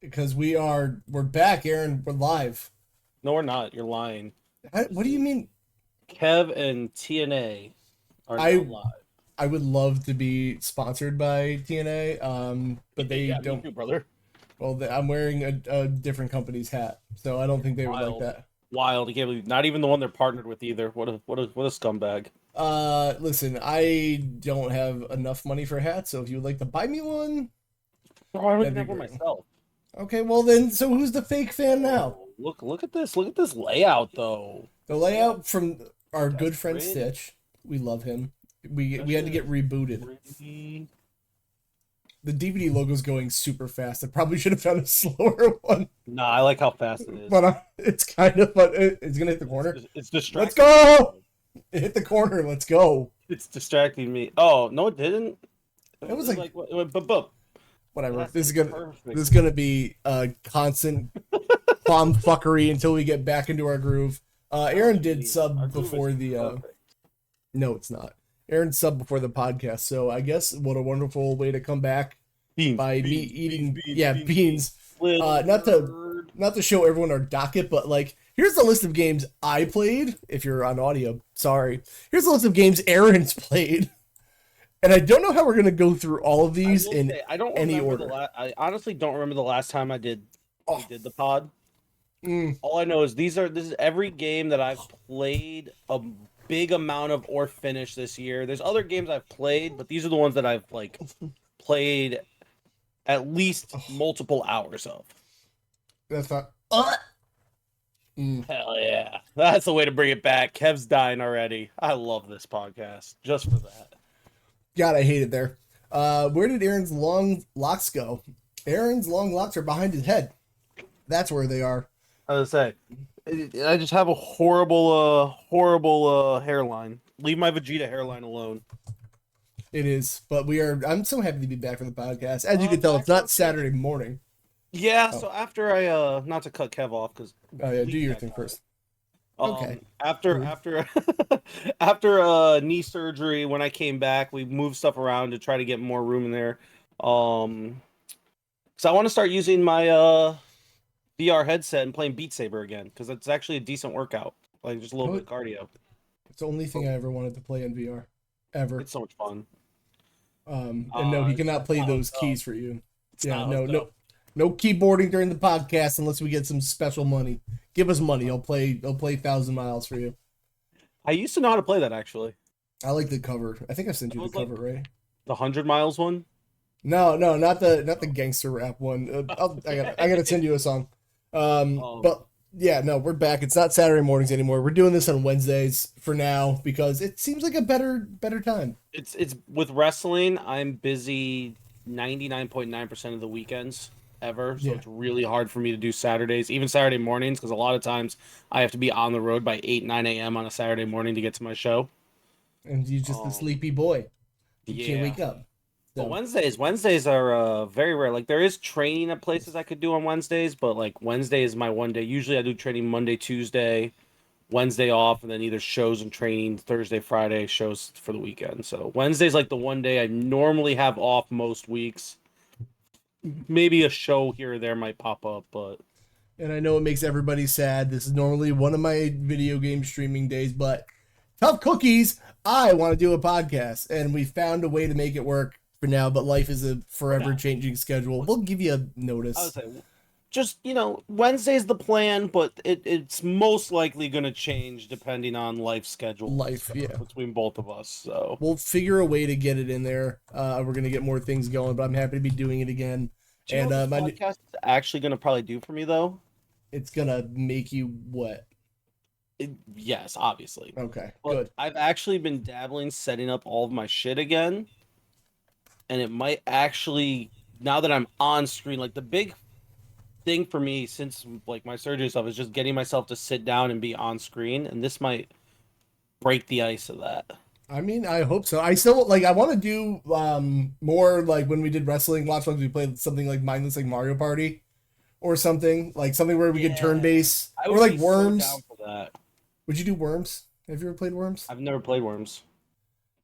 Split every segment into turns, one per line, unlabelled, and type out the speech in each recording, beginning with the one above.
Because we're back, Aaron. We're live.
No, we're not. You're lying.
What do you mean?
Kev and TNA are now live.
I would love to be sponsored by TNA, but they don't.
Me too, brother.
Well, I'm wearing a different company's hat, so I don't think they would like that.
Wild. You can't believe, not even the one they're partnered with either. What a scumbag.
Listen, I don't have enough money for hats, so if you would like to buy me one,
I don't have one myself.
Okay, well then, so who's the fake fan now?
Look at this. Look at this layout, though.
The layout from our good friend Stitch. We love him. We had to get rebooted. The DVD logo's going super fast. I probably should have found a slower one.
Nah, I like how fast it is.
But it's kind of fun. It's gonna hit the corner.
It's distracting.
Let's go! It hit the corner. Let's go.
It's distracting me. Oh no, it didn't.
It was like
it went boop.
Whatever. This is gonna be constant bomb fuckery until we get back into our groove. Aaron did sub before the. No, it's not. Aaron subbed before the podcast, so I guess what a wonderful way to come back by me eating beans. Not to show everyone our docket, but like here's the list of games I played. If you're on audio, sorry. Here's the list of games Aaron's played. And I don't know how we're going to go through all of these in any order.
I honestly don't remember the last time we did the pod. All I know is this is every game that I've played a big amount of or finished this year. There's other games I've played, but these are the ones that I've like played at least multiple hours of.
That's not.
Hell yeah. That's the way to bring it back. Kev's dying already. I love this podcast just for that.
God, I hate it there. Where did Aaron's long locks go? Aaron's long locks are behind his head. That's where they are.
I was gonna say, I just have a horrible hairline. Leave my Vegeta hairline alone.
It is, but I'm so happy to be back for the podcast. As you can tell, it's not Saturday morning.
Yeah, so after I, not to cut Kev off, because...
Oh yeah, do your thing first. Okay.
After knee surgery, when I came back, we moved stuff around to try to get more room in there. So I want to start using my VR headset and playing Beat Saber again because it's actually a decent workout, like just a little bit of cardio.
It's the only thing I ever wanted to play in VR, ever.
It's so much fun.
And no, he cannot play those keys for you.
It's
Yeah, no keyboarding during the podcast unless we get some special money. Give us money. I'll play 1,000 Miles for you.
I used to know how to play that actually.
I like the cover. I think I sent you the cover, right?
The 100 Miles one?
No, not the gangster rap one. I gotta send you a song. But yeah, no, we're back. It's not Saturday mornings anymore. We're doing this on Wednesdays for now because it seems like a better time.
It's with wrestling. I'm busy 99.9% of the weekends ever, so it's really hard for me to do Saturdays, even Saturday mornings, because a lot of times I have to be on the road by 8-9 a.m. on a Saturday morning to get to my show.
And you're just a sleepy boy. You can't wake up.
So. But Wednesdays are very rare. Like there is training at places I could do on Wednesdays, but like Wednesday is my one day. Usually I do training Monday, Tuesday, Wednesday off, and then either shows and training Thursday, Friday, shows for the weekend. So Wednesday's like the one day I normally have off most weeks. Maybe a show here or there might pop up, but...
And I know it makes everybody sad. This is normally one of my video game streaming days, but tough cookies, I want to do a podcast, and we found a way to make it work for now, but life is a forever changing schedule. We'll give you a notice.
I would say, just, Wednesday's the plan, but it's most likely going to change depending on life schedule. Between both of us, so.
We'll figure a way to get it in there. We're going to get more things going, but I'm happy to be doing it again.
Do you know what this podcast is actually going to probably do for me, though?
It's going to make you what?
Yes, obviously.
Okay,
but good. I've actually been dabbling setting up all of my shit again. And it might actually, now that I'm on screen, like the big thing for me since like my surgery stuff is just getting myself to sit down and be on screen. And this might break the ice of that.
I mean, I hope so. I still I want to do more like when we did wrestling watch alongs, we played something like mindless, like Mario Party or something where we could turn base or like Worms.
So down for that.
Would you do Worms? Have you ever played Worms?
I've never played Worms.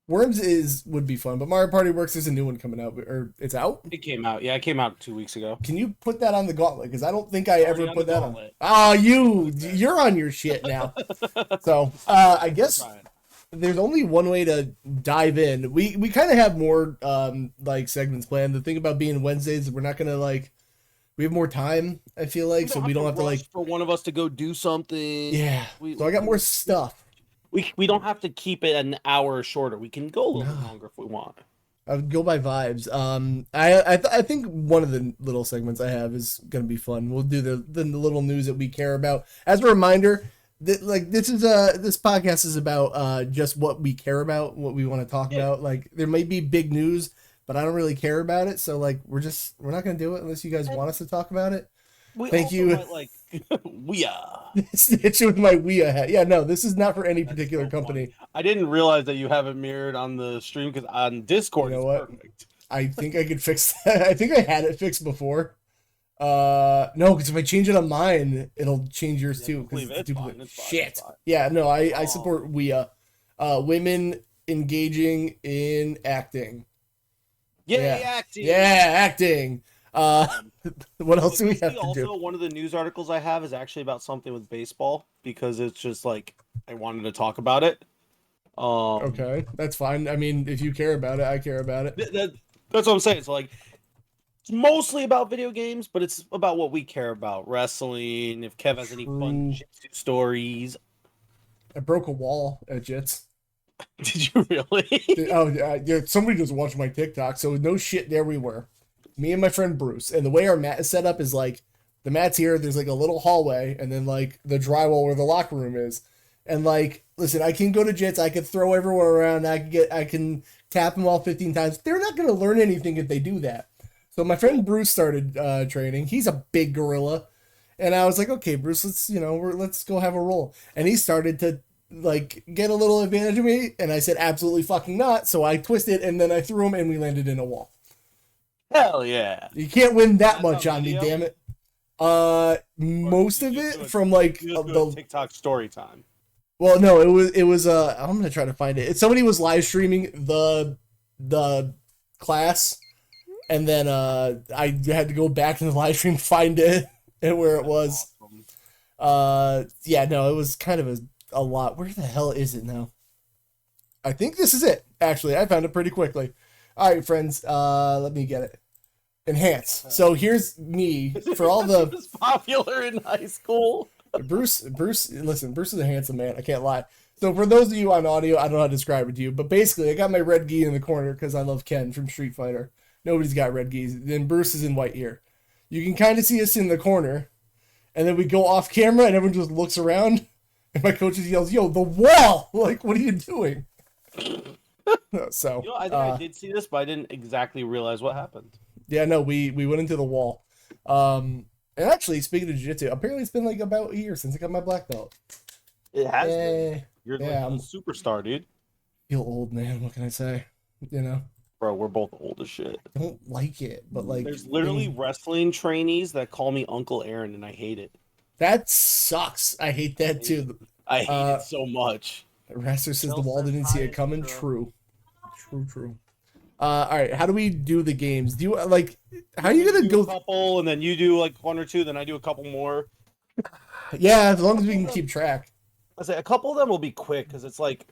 Worms would be fun, but Mario Party Works, there's a new one coming out, or it's out?
It came out. Yeah, it came out 2 weeks ago.
Can you put that on the gauntlet? Because I don't think I ever put that on. Oh, you're on your shit now. So, I guess there's only one way to dive in. We kind of have more, segments planned. The thing about being Wednesdays is we're not going to, we have more time, I feel like, so we don't have to,
for one of us to go do something.
Yeah. So I got more stuff.
We don't have to keep it an hour shorter. We can go a little bit longer if we want.
I would go by vibes. I think one of the little segments I have is gonna be fun. We'll do the little news that we care about. As a reminder, this podcast is about just what we care about, what we want to talk about. Like there might be big news, but I don't really care about it. So we're not gonna do it unless you guys want us to talk about it. Thank you. Snitch with my Ouija hat. Yeah, no, this is not for any particular company.
I didn't realize that you have it mirrored on the stream because on Discord it's perfect.
I think I could fix that. I think I had it fixed before. No, because if I change it on mine, it'll change yours too.
It's fine.
Shit. Yeah, no, I support Ouija. Women engaging in acting.
Yay, acting.
Yeah, acting. What else do we have to do?
Also, one of the news articles I have is actually about something with baseball because it's just I wanted to talk about it.
Okay, that's fine. I mean, if you care about it, I care about it.
That's what I'm saying. So it's mostly about video games, but it's about what we care about: wrestling. If Kev has any fun stories.
I broke a wall at Jits.
Did you really?
Oh yeah. Somebody just watched my TikTok, so no shit. There we were. Me and my friend Bruce, and the way our mat is set up is the mat's here, there's a little hallway, and then the drywall where the locker room is. And listen, I can go to Jits, I can throw everywhere around, I can tap them all 15 times. They're not going to learn anything if they do that. So my friend Bruce started training. He's a big gorilla. And I was like, okay, Bruce, let's go have a roll. And he started to get a little advantage of me, and I said, absolutely fucking not. So I twisted, and then I threw him, and we landed in a wall.
Hell yeah.
You can't win that much on me, damn it. Most of it from like
the TikTok story time.
Well, no, it was I'm gonna try to find it. Somebody was live streaming the class, and then I had to go back to the live stream to find it and where it was. Yeah, no, it was kind of a lot. Where the hell is it now? I think this is it. Actually, I found it pretty quickly. All right, friends, let me get it. Enhance. So here's me for all the.
It was popular in high school.
Bruce, listen, Bruce is a handsome man. I can't lie. So for those of you on audio, I don't know how to describe it to you, but basically, I got my red gi in the corner because I love Ken from Street Fighter. Nobody's got red gis. Then Bruce is in white here. You can kind of see us in the corner, and then we go off camera, and everyone just looks around, and my coach just yells, "Yo, the wall!" Like, what are you doing? So,
I think I did see this, but I didn't exactly realize what happened.
Yeah, no, we went into the wall. And actually, speaking of jiu-jitsu, apparently it's been like about a year since I got my black belt.
It has been. You're like a superstar, dude.
Feel old, man. What can I say? You know?
Bro, we're both old as shit.
I don't like it, but like...
There's literally wrestling trainees that call me Uncle Aaron, and I hate it.
That sucks. I hate that, too.
I hate it so much.
Wrestler says the wall didn't see it coming. True. True. All right, how do we do the games? Do you like? How are you gonna go?
A couple, and then you do like one or two, then I do a couple more.
Yeah, as long as we can keep track.
I say a couple of them will be quick because it's like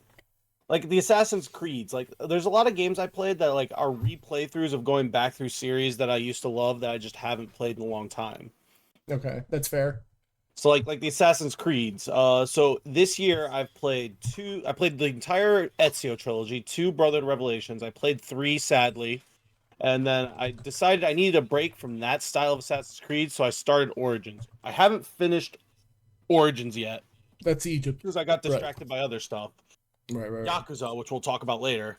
the Assassin's Creeds. Like, there's a lot of games I played that like are replay throughs of going back through series that I used to love that I just haven't played in a long time.
Okay, that's fair.
So like the Assassin's Creeds. So this year I've played two. I played the entire Ezio trilogy, 2 Brotherhood Revelations. I played 3, sadly, and then I decided I needed a break from that style of Assassin's Creed, so I started Origins. I haven't finished Origins yet.
That's Egypt
because I got distracted by other stuff.
Right.
Yakuza, which we'll talk about later.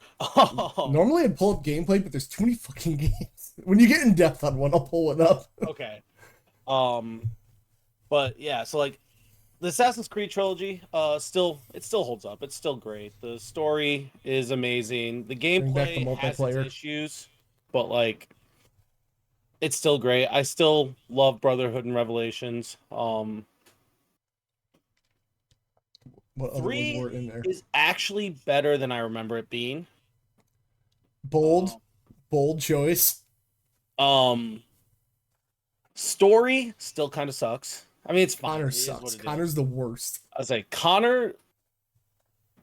Normally I'd pull up gameplay, but there's too many fucking games. When you get in depth on one, I'll pull it up.
Okay. But yeah, so like the Assassin's Creed trilogy, it still holds up. It's still great. The story is amazing. The gameplay has its issues, but like it's still great. I still love Brotherhood and Revelations. What other 3 in there? Is actually better than I remember it being.
Bold choice.
Story still kind of sucks. I mean, it's fine.
Connor sucks. Connor's the worst.
I was like, Connor,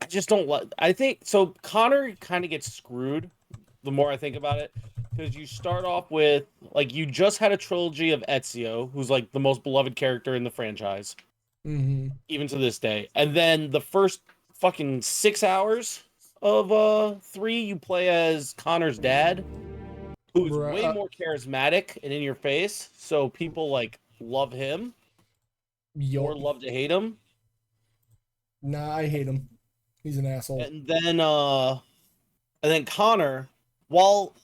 I just don't like. I think so. Connor kind of gets screwed the more I think about it, because you start off with like you just had a trilogy of Ezio, who's like the most beloved character in the franchise, even to this day. And then the first fucking 6 hours of 3, you play as Connor's dad, who's way more charismatic and in your face, so people like love him. Or love to hate him.
Nah, I hate him. He's an asshole.
And then Connor, while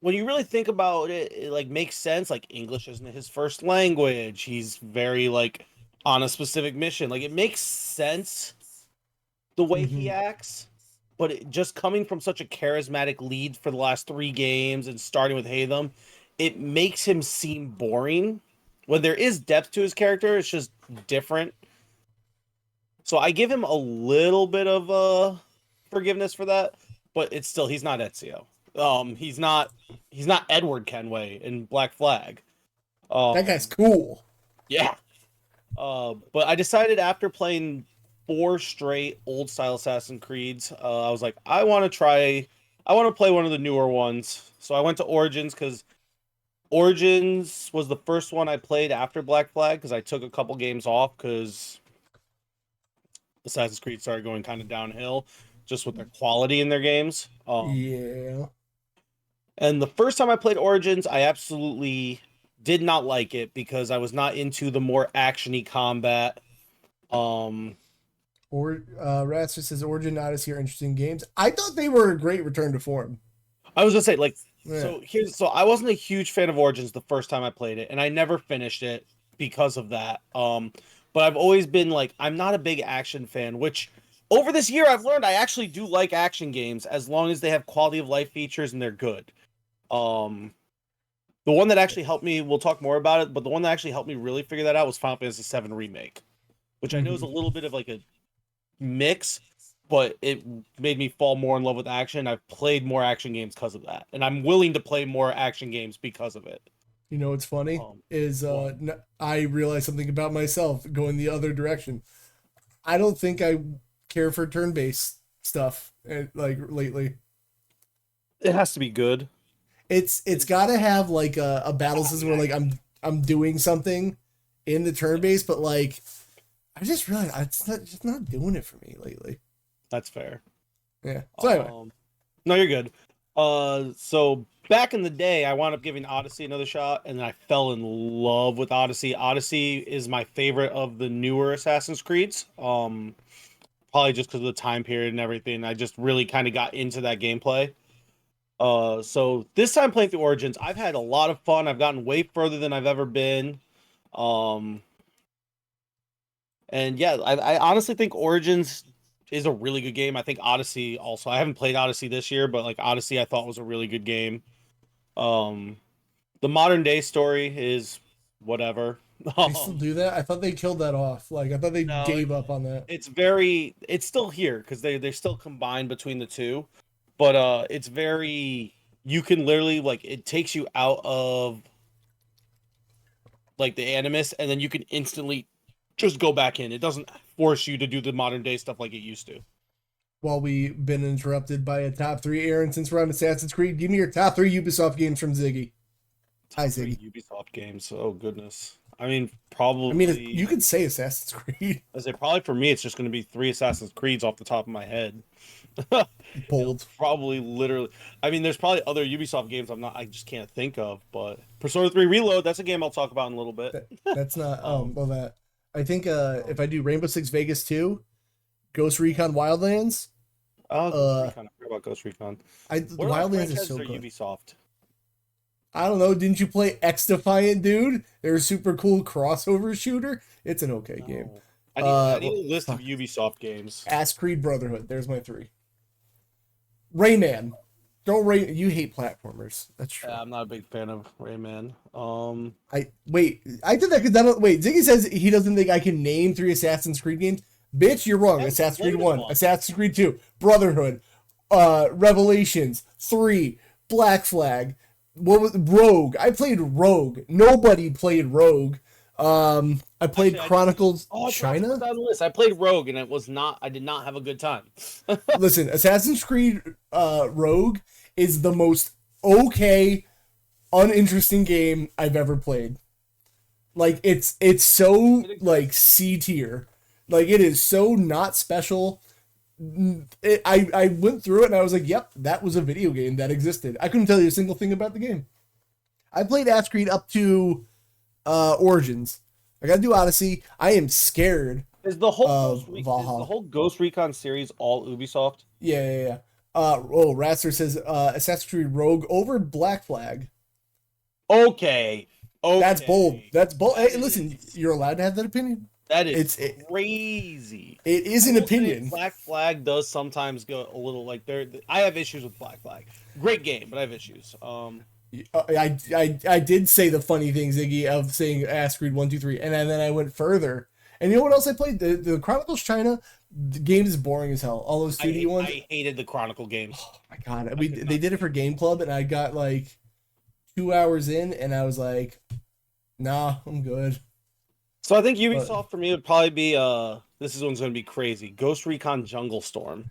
when you really think about it, it like makes sense. Like English isn't his first language. He's very like on a specific mission. Like it makes sense the way he acts. But it, just coming from such a charismatic lead for the last 3 games and starting with Haytham, it makes him seem boring. When there is depth to his character, it's just different. So I give him a little bit of forgiveness for that, but it's still he's not Ezio. He's not Edward Kenway in Black Flag.
That guy's cool.
Yeah. But I decided after playing 4 straight old style Assassin's Creeds, I was like, I want to play one of the newer ones. So I went to Origins because Origins was the first one I played after Black Flag because I took a couple games off because Assassin's Creed started going kind of downhill just with their quality in their games.
Yeah.
And the first time I played Origins, I absolutely did not like it because I was not into the more actiony combat.
Ratster says Origin Odyssey are interesting games. I thought they were a great return to form.
I was gonna say like. Yeah. So I wasn't a huge fan of Origins the first time I played it, and I never finished it because of that. But I've always been like, I'm not a big action fan, which over this year I've learned I actually do like action games as long as they have quality of life features and they're good. The one that actually helped me, we'll talk more about it, but the one that actually helped me really figure that out was Final Fantasy VII Remake, which I know is a little bit of like a mix, but it made me fall more in love with action. I've played more action games because of that, and I'm willing to play more action games because of it.
You know what's funny is I realized something about myself going the other direction. I don't think I care for turn-based stuff like lately.
It has to be good.
It's got to have like a battle system where like I'm doing something in the turn-based, but like I just realized it's just not doing it for me lately.
That's fair.
Yeah. So anyway.
No, you're good. So back in the day, I wound up giving Odyssey another shot, and I fell in love with Odyssey. Odyssey is my favorite of the newer Assassin's Creeds. Probably just because of the time period and everything. I just really kind of got into that gameplay. So this time playing through Origins, I've had a lot of fun. I've gotten way further than I've ever been. And yeah, I honestly think Origins is a really good game. I think Odyssey also. I haven't played Odyssey this year, but like Odyssey I thought was a really good game. The modern day story is whatever.
They still do that? I thought they killed that off. Like I thought they gave up on that.
It's still here because they're still combined between the two. But it's very, you can literally like it takes you out of like the Animus, and then you can instantly just go back in. It doesn't force you to do the modern day stuff like it used to.
While we've been interrupted by a top 3, Aaron, since we're on Assassin's Creed, give me your top 3 Ubisoft games from Ziggy. Hi, Ziggy.
Ubisoft games. Oh goodness. I mean, probably.
I mean, you could say Assassin's Creed.
I say probably for me, it's just going to be 3 Assassin's Creeds off the top of my head.
Bold.
Probably, literally. I mean, there's probably other Ubisoft games I just can't think of. But Persona 3 Reload, that's a game I'll talk about in a little bit.
That's not. Well, that. I think if I do Rainbow Six Vegas 2, Ghost Recon Wildlands.
Ghost Recon. I forgot about Ghost Recon.
Wildlands is so good.
Ubisoft.
I don't know. Didn't you play X Defiant, dude? They're a super cool crossover shooter. It's an okay game.
I need a list of Ubisoft games.
Ass Creed Brotherhood. There's my 3. Rayman. You hate platformers. That's true.
Yeah, I'm not a big fan of Rayman.
I did that because Ziggy says he doesn't think I can name 3 Assassin's Creed games. Bitch, you're wrong. Assassin's Creed 1, Assassin's Creed 2, Brotherhood, Revelations, 3, Black Flag. What was Rogue? I played Rogue. Nobody played Rogue. I played Chronicles China.
I played Rogue, and I did not have a good time.
Listen, Assassin's Creed Rogue is the most okay, uninteresting game I've ever played. Like it's so like C tier. Like it is so not special. I went through it and I was like, yep, that was a video game that existed. I couldn't tell you a single thing about the game. I played Assassin's Creed up to Origins. I gotta do Odyssey. I am scared.
Is the whole Ghost Recon series all Ubisoft?
Yeah. Ratzer says Assassin's Creed Rogue over Black Flag.
Okay.
That's bold. Hey, listen, you're allowed to have that opinion.
That is crazy.
It is an opinion.
Black Flag does sometimes go a little like I have issues with Black Flag. Great game, but I have issues.
I did say the funny thing, Ziggy, of saying Assassin's Creed 1, 2, 3, and then I went further. And you know what else I played? The Chronicles China. The game is boring as hell. All those 2D ones.
I hated the Chronicle games.
Oh my god! They did it for Game Club, and I got like 2 hours in, and I was like, "Nah, I'm good."
So I think Ubisoft for me would probably be this one's going to be crazy. Ghost Recon Jungle Storm.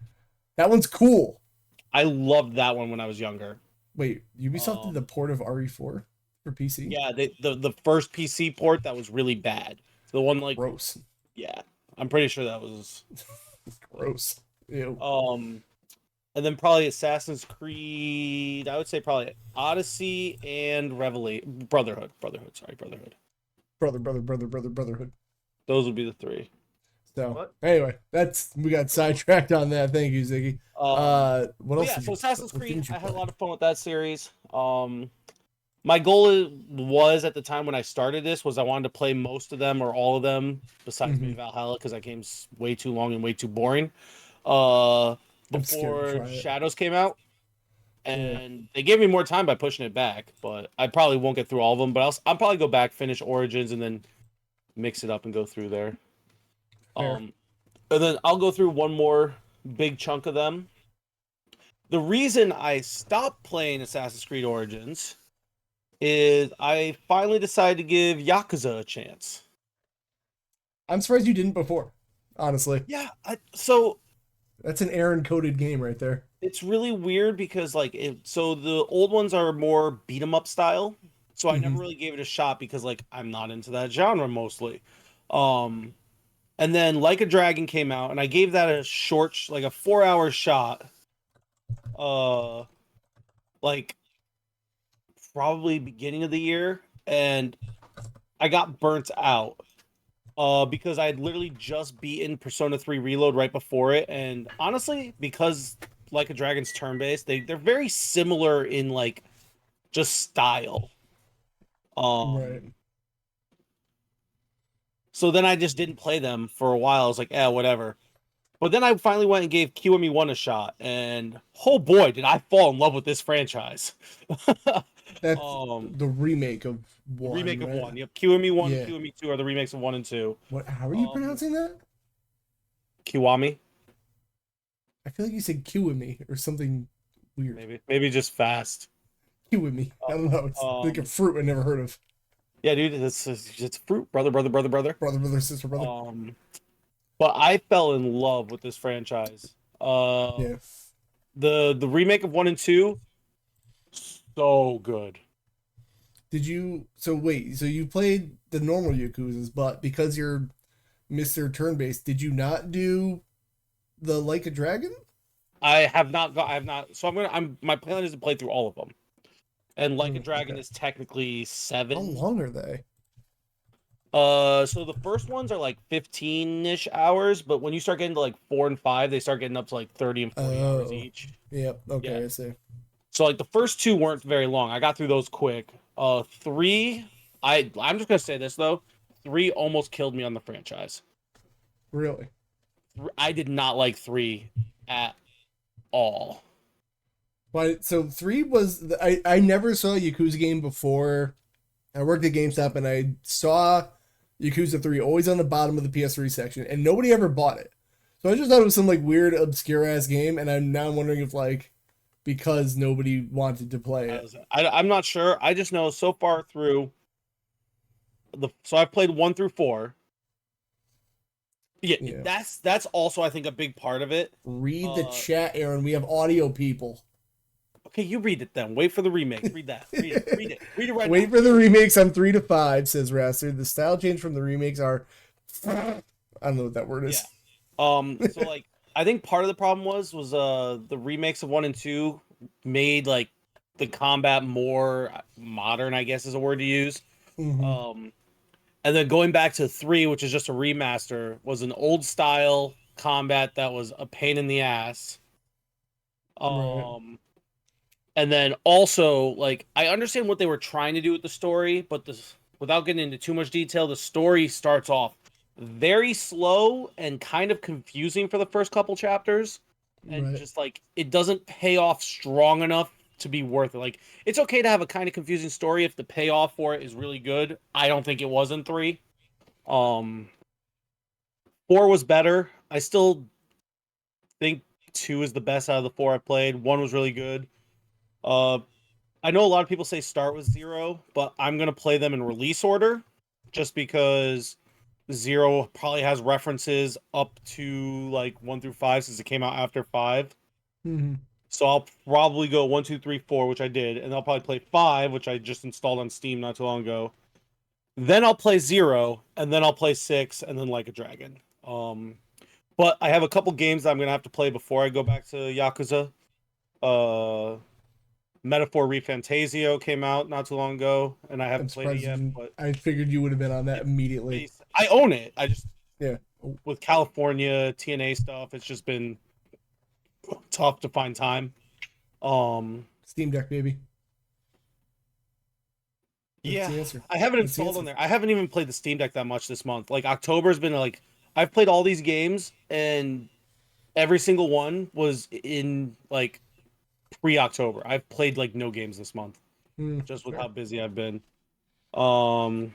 That one's cool.
I loved that one when I was younger.
Wait, Ubisoft did the port of RE4 for PC?
Yeah, the first PC port that was really bad. The one like
gross.
Yeah, I'm pretty sure that was
gross. Ew.
And then probably Assassin's Creed. I would say probably Odyssey and Brotherhood. Brotherhood. Those would be the 3.
So anyway, we got sidetracked on that. Thank you, Ziggy. What else?
Yeah, so Assassin's Creed. I had a lot of fun with that series. My goal was at the time when I started this was I wanted to play most of them or all of them besides maybe Valhalla because that game's way too long and way too boring. Before Shadows came out, and they gave me more time by pushing it back. But I probably won't get through all of them. But I'll probably go back, finish Origins, and then mix it up and go through there.
Fair.
And then I'll go through one more big chunk of them. The reason I stopped playing Assassin's Creed Origins is I finally decided to give Yakuza a chance.
I'm surprised you didn't before, honestly.
Yeah, so
that's an Aaron coded game right there.
It's really weird because so the old ones are more beat 'em up style. So I never really gave it a shot because I'm not into that genre mostly. And then Like a Dragon came out, and I gave that a short, a 4-hour shot. Probably beginning of the year, and I got burnt out. Because I had literally just beaten Persona 3 Reload right before it, and honestly, because Like a Dragon's turn-based, they're very similar in just style.
Right.
So then I just didn't play them for a while. I was like, whatever. But then I finally went and gave QME 1 a shot, and oh boy, did I fall in love with this franchise.
That's the remake of 1.
Remake
right?
of 1. Yep, QME 1 and QME 2 are the remakes of 1 and 2.
What? How are you pronouncing that?
Kiwami.
I feel like you said QME or something weird.
Maybe just fast.
QME. I don't know. It's like a fruit I never heard of.
Yeah, dude, it's fruit, brother.
Brother, sister, brother.
But I fell in love with this franchise. The remake of 1 and 2, so good.
Did you? So wait, so you played the normal Yakuzas, but because you're Mr. Turn-based, did you not do the Like a Dragon?
I have not. So my plan is to play through all of them. And Like a Dragon is technically 7.
How long are they?
So the first ones are 15-ish hours, but when you start getting to 4 and 5, they start getting up to 30 and 40 hours each.
Yep. Okay, I see.
So the first 2 weren't very long. I got through those quick. 3, I'm just gonna say this though, 3 almost killed me on the franchise.
Really?
I did not like 3 at all.
But so 3 was I never saw a Yakuza game before. I worked at GameStop and I saw Yakuza 3 always on the bottom of the PS3 section, and nobody ever bought it. So I just thought it was some weird obscure ass game, and I'm now wondering if because nobody wanted to play it.
I'm not sure. I just know so far through so I've played 1 through 4. Yeah, that's also I think a big part of it.
Read the chat, Aaron. We have audio people.
Okay, you read it then. Wait for the remake. Read that. Read it right now.
Wait for the remakes. I'm 3 to 5, says Raster. The style change from the remakes are I don't know what that word is.
Yeah. So I think part of the problem was the remakes of 1 and 2 made the combat more modern, I guess is a word to use. And then going back to 3, which is just a remaster, was an old style combat that was a pain in the ass. And then also, I understand what they were trying to do with the story, but without getting into too much detail, the story starts off very slow and kind of confusing for the first couple chapters. And just, it doesn't pay off strong enough to be worth it. It's okay to have a kind of confusing story if the payoff for it is really good. I don't think it was in 3. 4 was better. I still think 2 is the best out of the 4 I played. 1 was really good. I know a lot of people say start with 0, but I'm going to play them in release order just because 0 probably has references up to 1 through 5 since it came out after 5. So I'll probably go 1, 2, 3, 4, which I did, and I'll probably play 5, which I just installed on Steam not too long ago. Then I'll play 0, and then I'll play 6, and then Like a Dragon. But I have a couple games that I'm going to have to play before I go back to Yakuza. Metaphor ReFantasio came out not too long ago, and I haven't played it yet. But
I figured you would have been on that immediately.
I own it. I just
Yeah.
With California TNA stuff, it's just been tough to find time.
Steam Deck, baby.
Yeah, I haven't installed on there. I haven't even played the Steam Deck that much this month. October's been I've played all these games, and every single one was in pre-October. I've played like no games this month, just with how busy I've been. And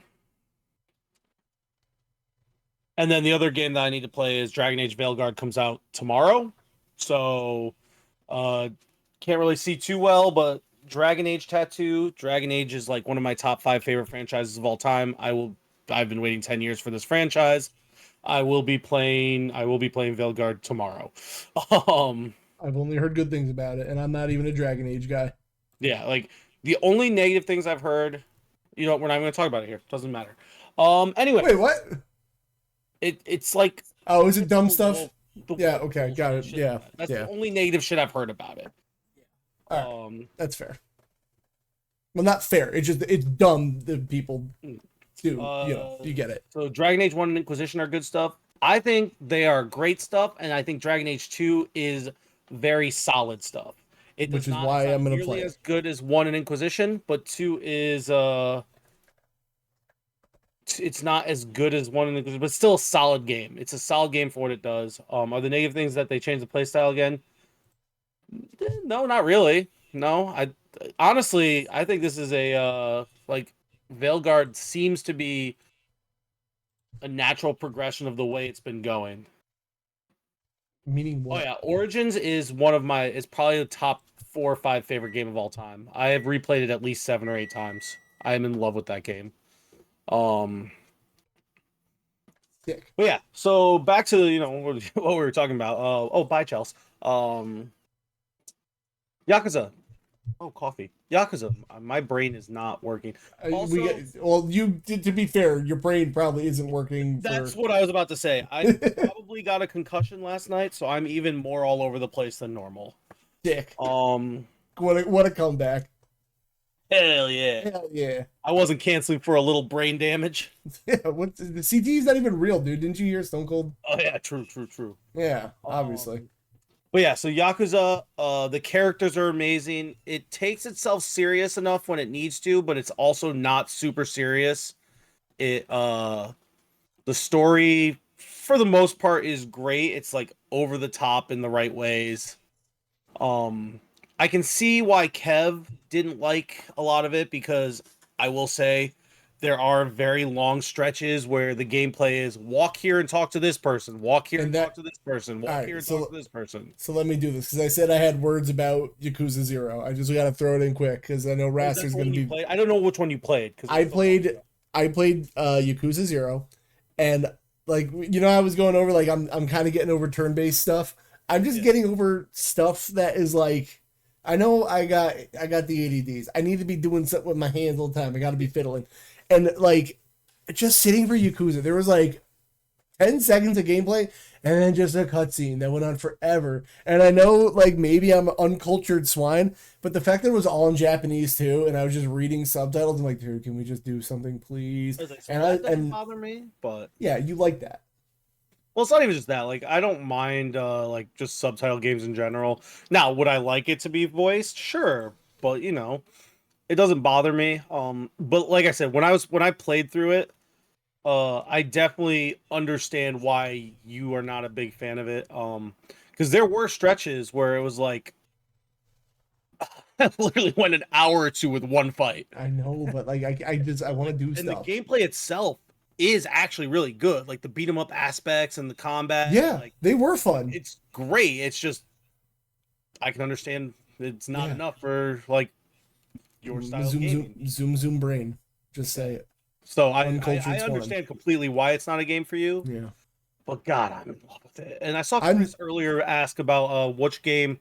then the other game that I need to play is Dragon Age Veilguard comes out tomorrow. So can't really see too well, but Dragon Age Tattoo. Dragon Age is like one of my top 5 favorite franchises of all time. I've been waiting 10 years for this franchise. I will be playing Veilguard tomorrow.
I've only heard good things about it, and I'm not even a Dragon Age guy.
Yeah, like the only negative things I've heard, we're not even gonna talk about it here. Doesn't matter. Anyway.
Wait, what?
It's like,
oh, is it dumb stuff? Yeah, okay, got it. Yeah,
that's the only negative shit I've heard about it.
That's fair. Well, not fair. It's dumb that people do. You get it.
So Dragon Age 1 and Inquisition are good stuff. I think they are great stuff, and I think Dragon Age 2 is very solid stuff.
Which is why I'm going to play it.
As good as 1 and Inquisition, but 2 is it's not as good as 1 and Inquisition, but still a solid game. It's a solid game for what it does. Are the negative things that they changed the playstyle again? No, not really. No, I think this is a like Veilguard seems to be a natural progression of the way it's been going.
Meaning what?
Oh yeah, Origins is probably the top 4 or 5 favorite game of all time. I have replayed it at least 7 or 8 times. I am in love with that game.
Sick.
But yeah, so back to what we were talking about. Bye, Chels. Yakuza. Oh, coffee. Yakuza. My brain is not working.
Also, to be fair, your brain probably isn't working.
That's what I was about to say. I probably got a concussion last night, so I'm even more all over the place than normal.
Dick. What a comeback.
Hell yeah.
Hell yeah.
I wasn't canceling for a little brain damage.
Yeah, the CT is not even real, dude. Didn't you hear Stone Cold?
Oh yeah, true.
Yeah, obviously.
But yeah, so Yakuza, the characters are amazing. It takes itself serious enough when it needs to, but it's also not super serious. The story, for the most part, is great. It's like over the top in the right ways. I can see why Kev didn't like a lot of it, because I will say there are very long stretches where the gameplay is walk here and talk to this person, walk here and talk to this person, walk here and talk to this person.
So let me do this, because I said I had words about Yakuza 0. I just got to throw it in quick, because I know Raster's going to be...
I don't know which one you played.
I played Yakuza 0, and like, I was going over, like, I'm kind of getting over turn-based stuff. I'm just getting over stuff that is like, I know I got the ADDs. I need to be doing something with my hands all the time. I got to be fiddling. And like, just sitting for Yakuza, there was like 10 seconds of gameplay and then just a cutscene that went on forever. And I know, like, maybe I'm an uncultured swine, but the fact that it was all in Japanese too, and I was just reading subtitles, I'm like, dude, can we just do something, please?
That doesn't bother me, but
yeah, you like that.
Well, it's not even just that. Like, I don't mind like just subtitle games in general. Now, would I like it to be voiced? Sure, but it doesn't bother me. But like I said, when I played through it, I definitely understand why you are not a big fan of it. Because there were stretches where it was like I literally went an hour or two with one fight.
I know, but like I want to do stuff.
And the gameplay itself is actually really good. Like the beat 'em up aspects and the combat.
Yeah,
like,
they were fun.
It's great. It's just I can understand it's not enough for like your style of gaming.
Zoom brain. Just say it.
So I understand completely why it's not a game for you.
Yeah.
But God, I'm in love with it. And I saw Chris earlier ask about which game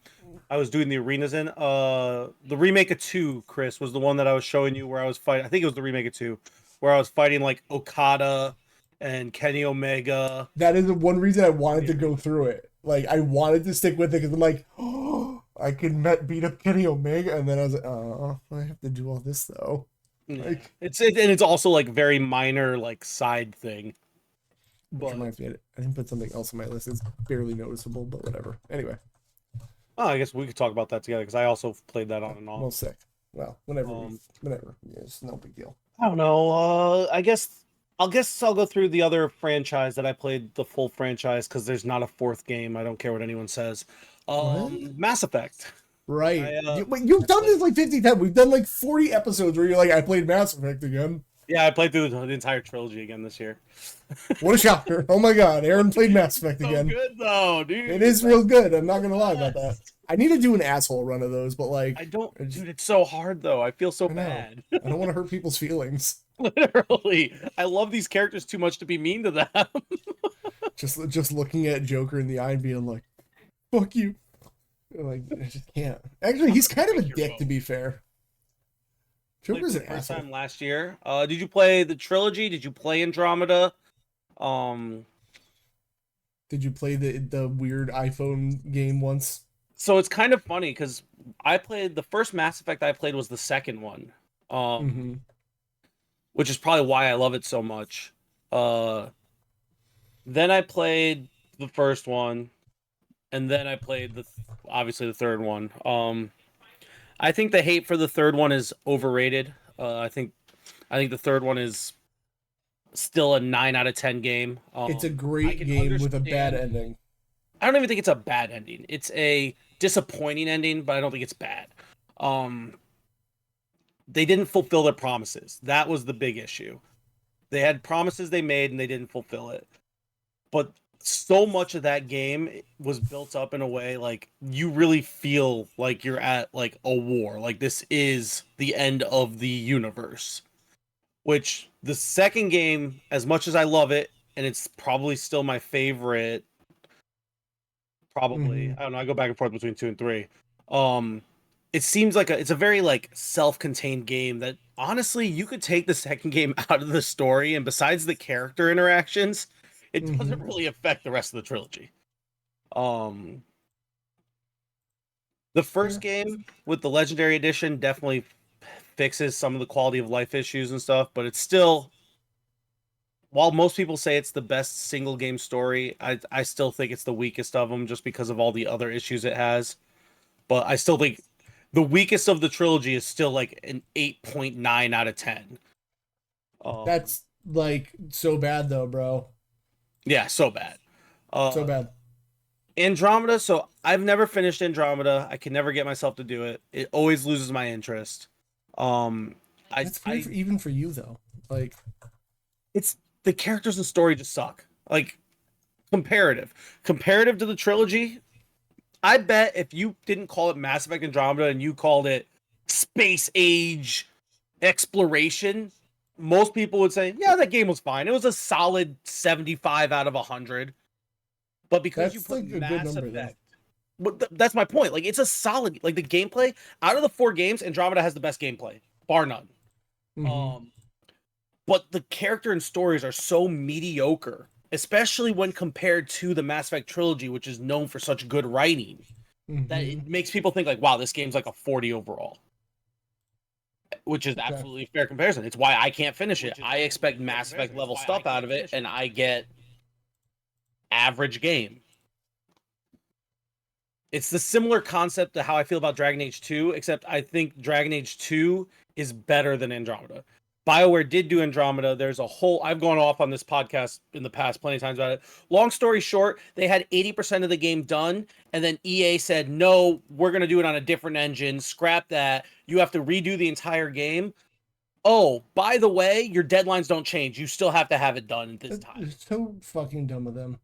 I was doing the arenas in. The remake of 2, Chris, was the one that I was showing you where I was fighting. I think it was the remake of 2, where I was fighting like Okada and Kenny Omega.
That is the one reason I wanted to go through it. Like, I wanted to stick with it because I'm like, oh, I can beat up Kenny Omega, and then I was like, oh, I have to do all this though. Like,
it's also like very minor like side thing.
Which reminds me, I didn't put something else on my list. It's barely noticeable, but whatever. Anyway.
Oh, I guess we could talk about that together because I also played that on and off.
Well, sick. Well, whenever. Yeah, it's no big deal.
I don't know. I guess I'll go through the other franchise that I played, the full franchise, because there's not a 4th game. I don't care what anyone says. Mass Effect.
Right. You've done this like 50 times. We've done like 40 episodes where you're like, I played Mass Effect again.
Yeah, I played through the entire trilogy again this year.
What a shocker. Oh my god, Aaron played Mass Effect again.
So good though, dude.
It is real good. I'm not gonna lie about that. I need to do an asshole run of those, but like
dude, it's so hard though. I feel so bad.
I don't want to hurt people's feelings.
Literally. I love these characters too much to be mean to them.
just looking at Joker in the eye and being like, fuck you. Like, I just can't. Actually, he's kind of a dick, to be fair. Joker's an
first
asshole.
time last year. Did you play the trilogy? Did you play Andromeda?
Did you play the weird iPhone game once?
So it's kind of funny because I played the first Mass Effect I played was the second one. Which is probably why I love it so much. Then I played the first one, and then I played obviously the third one. I think the hate for the third one is overrated. I think the third one is still a 9 out of 10 game.
It's a great game with a bad ending.
I don't even think it's a bad ending. It's a disappointing ending, but I don't think it's bad. They didn't fulfill their promises. That was the big issue. They had promises they made and they didn't fulfill it. But so much of that game was built up in a way like you really feel like you're at like a war. Like this is the end of the universe. Which the second game, as much as I love it, and it's probably still my favorite, I don't know, I go back and forth between 2 and 3. It seems like it's a very like self-contained game that honestly you could take the second game out of the story, and besides the character interactions, it doesn't really affect the rest of the trilogy. The first game with the Legendary Edition definitely fixes some of the quality of life issues and stuff, but it's still, while most people say it's the best single game story, I still think it's the weakest of them just because of all the other issues it has. But I still think the weakest of the trilogy is still like an 8.9 out of 10.
That's like so bad though, bro.
Yeah, so bad.
So bad.
Andromeda, so I've never finished Andromeda. I can never get myself to do it. It always loses my interest.
That's weird even for you though. Like,
it's the characters and story just suck. Like comparative to the trilogy. I bet if you didn't call it Mass Effect Andromeda and you called it space age exploration, most people would say, yeah, that game was fine. It was a solid 75 out of 100. But because you put like Mass Effect, that's my point. Like, it's a solid, like the gameplay out of the 4 games, Andromeda has the best gameplay, bar none. But the character and stories are so mediocre, especially when compared to the Mass Effect trilogy, which is known for such good writing, that it makes people think like, wow, this game's like a 40 overall. Which is absolutely a fair comparison. It's why I can't finish it. I expect Mass Effect level stuff out of it, and I get average game. It's the similar concept to how I feel about Dragon Age 2, except I think Dragon Age 2 is better than Andromeda. BioWare did do Andromeda. There's a whole... I've gone off on this podcast in the past plenty of times about it. Long story short, they had 80% of the game done, and then EA said, no, we're going to do it on a different engine. Scrap that. You have to redo the entire game. Oh, by the way, your deadlines don't change. You still have to have it done at this time.
It's so fucking dumb of them.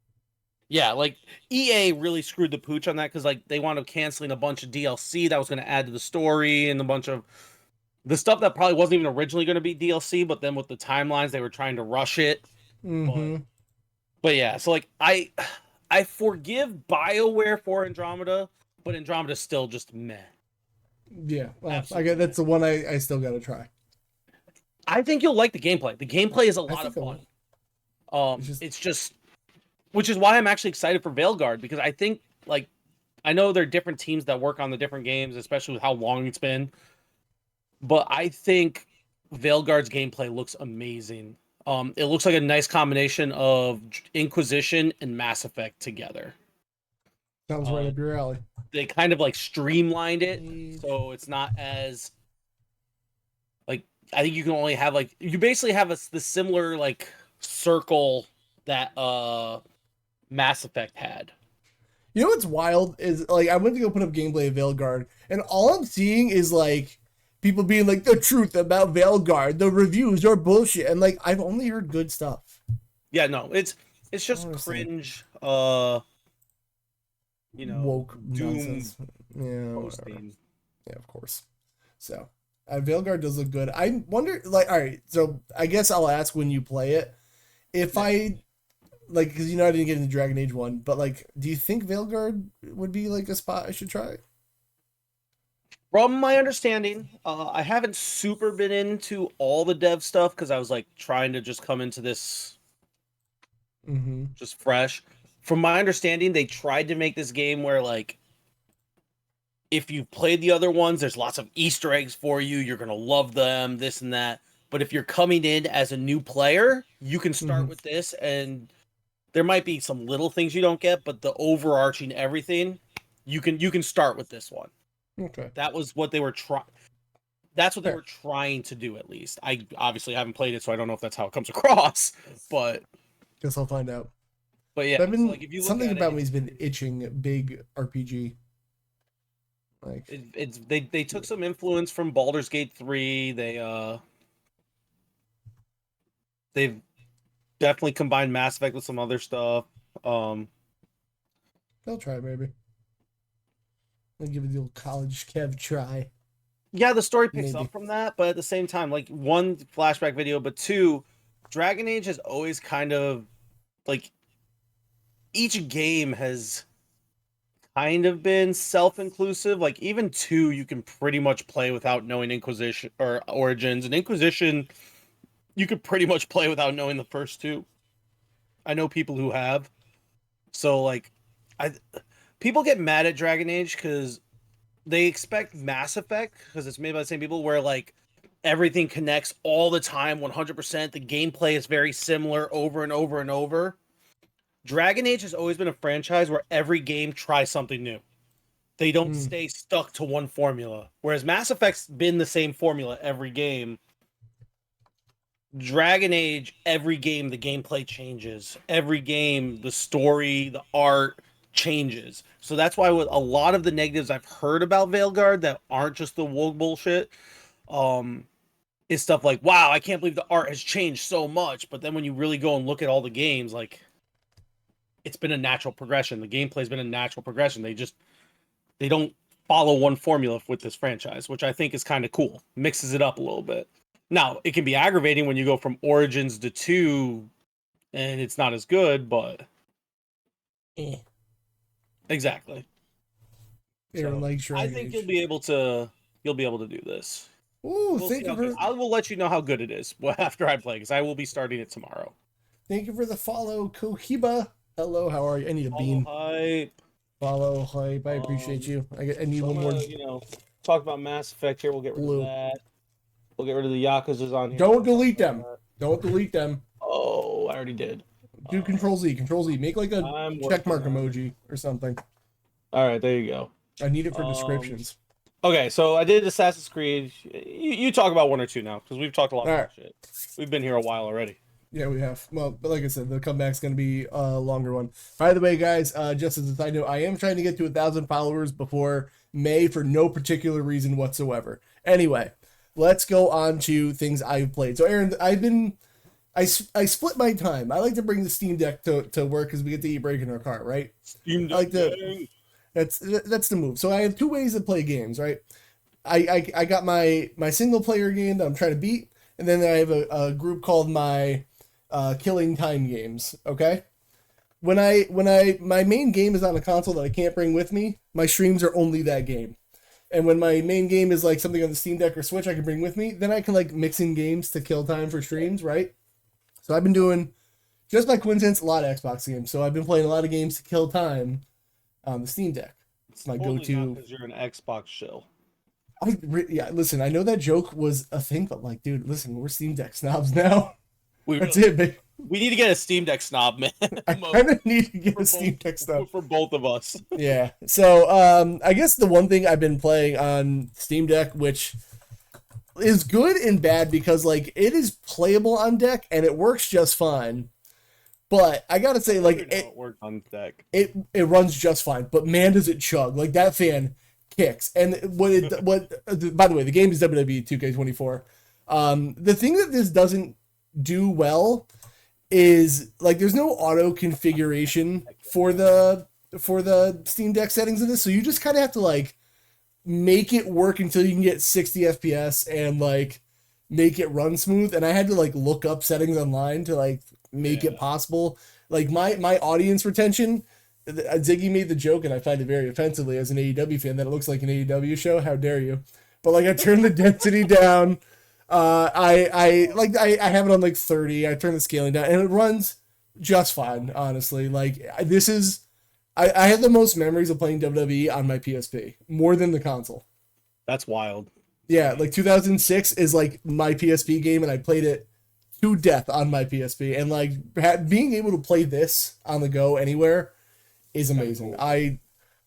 Yeah, like, EA really screwed the pooch on that, because like they wound up canceling a bunch of DLC that was going to add to the story, and a bunch of the stuff that probably wasn't even originally going to be DLC, but then with the timelines, they were trying to rush it. But yeah, so like I forgive BioWare for Andromeda, but Andromeda's still just meh.
Yeah, well, I get that's the one I still got to try.
I think you'll like the gameplay. The gameplay is a lot of fun. It's just, which is why I'm actually excited for Veilguard, because I think, like, I know there are different teams that work on the different games, especially with how long it's been. But I think Veilguard's gameplay looks amazing. It looks like a nice combination of Inquisition and Mass Effect together.
Sounds right up your alley.
They kind of like streamlined it, so it's not as like, I think you can only have like, you basically have the similar like circle that Mass Effect had.
You know what's wild is like I went to go put up gameplay of Veilguard, and all I'm seeing is like people being like the truth about Veilguard. The reviews are bullshit, and like I've only heard good stuff.
Yeah, no, it's just
Honestly.
cringe.
Woke
doom
nonsense. Yeah,
posting.
Yeah, of course. So, Veilguard does look good. I wonder, like, all right. So I guess I'll ask when you play it if I like, because I didn't get into Dragon Age 1, but like, do you think Veilguard would be like a spot I should try?
From my understanding, I haven't super been into all the dev stuff because I was like trying to just come into this just fresh. From my understanding, they tried to make this game where like if you've played the other ones, there's lots of Easter eggs for you. You're gonna love them, this and that. But if you're coming in as a new player, you can start with this, and there might be some little things you don't get, but the overarching everything, you can start with this one.
Okay.
That was what they were trying. That's what they were trying to do, at least. I obviously haven't played it, so I don't know if that's how it comes across. But
guess I'll find out.
But yeah,
I've been,
so like if you look
something
at
about
it,
me's been itching big RPG. Like
they took some influence from Baldur's Gate 3. They've definitely combined Mass Effect with some other stuff.
I'll try maybe. I'll give it the old college Kev try.
Yeah, the story picks up from that, but at the same time, like one, flashback video, but two, Dragon Age has always kind of like each game has kind of been self-inclusive. Like even 2 you can pretty much play without knowing Inquisition or Origins, and Inquisition you could pretty much play without knowing the first 2. I know people who have. So like people get mad at Dragon Age because they expect Mass Effect, because it's made by the same people, where like everything connects all the time 100%. The gameplay is very similar over and over and over. Dragon Age has always been a franchise where every game tries something new. They don't stay stuck to one formula. Whereas Mass Effect's been the same formula every game. Dragon Age, every game, the gameplay changes. Every game, the story, the art changes. So that's why with a lot of the negatives I've heard about Veilguard that aren't just the woke bullshit, is stuff like, wow, I can't believe the art has changed so much. But then when you really go and look at all the games, like, it's been a natural progression. The gameplay's been a natural progression. They don't follow one formula with this franchise, which I think is kind of cool. Mixes it up a little bit. Now, it can be aggravating when you go from Origins to 2 and it's not as good, but exactly.
Aaron likes Dragon
I think
Age.
you'll be able to do this.
Ooh,
I will let you know how good it is after I play, because I will be starting it tomorrow.
Thank you for the follow, Kohiba. Hello, how are you? I need a bean.
Hype.
Follow hype. I appreciate you. I need one more.
Talk about Mass Effect here. We'll get rid of that. We'll get rid of the Yakuza's on here.
Don't delete them. Don't delete them.
Oh, I already did.
Do Control Z. Control Z. Make like a checkmark emoji or something.
All right, there you go.
I need it for descriptions.
Okay, so I did Assassin's Creed. You talk about 1 or 2 now, because we've talked a lot about shit. We've been here a while already.
Yeah, we have. Well, but like I said, the comeback's going to be a longer one. By the way, guys, just as a side note, I am trying to get to 1,000 followers before May for no particular reason whatsoever. Anyway, let's go on to things I've played. So, Aaron, I split my time. I like to bring the Steam Deck to work because we get to eat break in our car, right?
Steam Deck.
That's the move. So I have 2 ways to play games, right? I got my single player game that I'm trying to beat, and then I have a group called my killing time games. Okay, when my main game is on a console that I can't bring with me, my streams are only that game. And when my main game is like something on the Steam Deck or Switch I can bring with me, then I can like mix in games to kill time for streams, right? So I've been doing, just by coincidence, a lot of Xbox games. So I've been playing a lot of games to kill time on the Steam Deck. It's my go-to.
Because you're an Xbox shill.
Yeah, listen, I know that joke was a thing, but like, dude, listen, we're Steam Deck snobs now. That's it, babe.
We need to get a Steam Deck snob, man.
I kind of need to get a Steam Deck snob
for both of us.
Yeah. So, I guess the one thing I've been playing on Steam Deck, which is good and bad because like it is playable on deck and it works just fine. But I gotta say, like,
it works on deck.
It runs just fine. But man, does it chug! Like that fan kicks. And by the way, the game is WWE 2K24. The thing that this doesn't do well is like there's no auto configuration for the Steam Deck settings of this, so you just kind of have to like make it work until you can get 60 FPS and like make it run smooth. And I had to like look up settings online to like make it possible. Like my audience retention, Ziggy made the joke, and I find it very offensively as an AEW fan that it looks like an AEW show. How dare you? But like I turned the density down. I have it on like 30. I turn the scaling down, and it runs just fine. Honestly, like this is. I have the most memories of playing WWE on my PSP, more than the console.
That's wild.
Yeah, like 2006 is like my PSP game, and I played it to death on my PSP. And like being able to play this on the go anywhere is amazing. Cool. I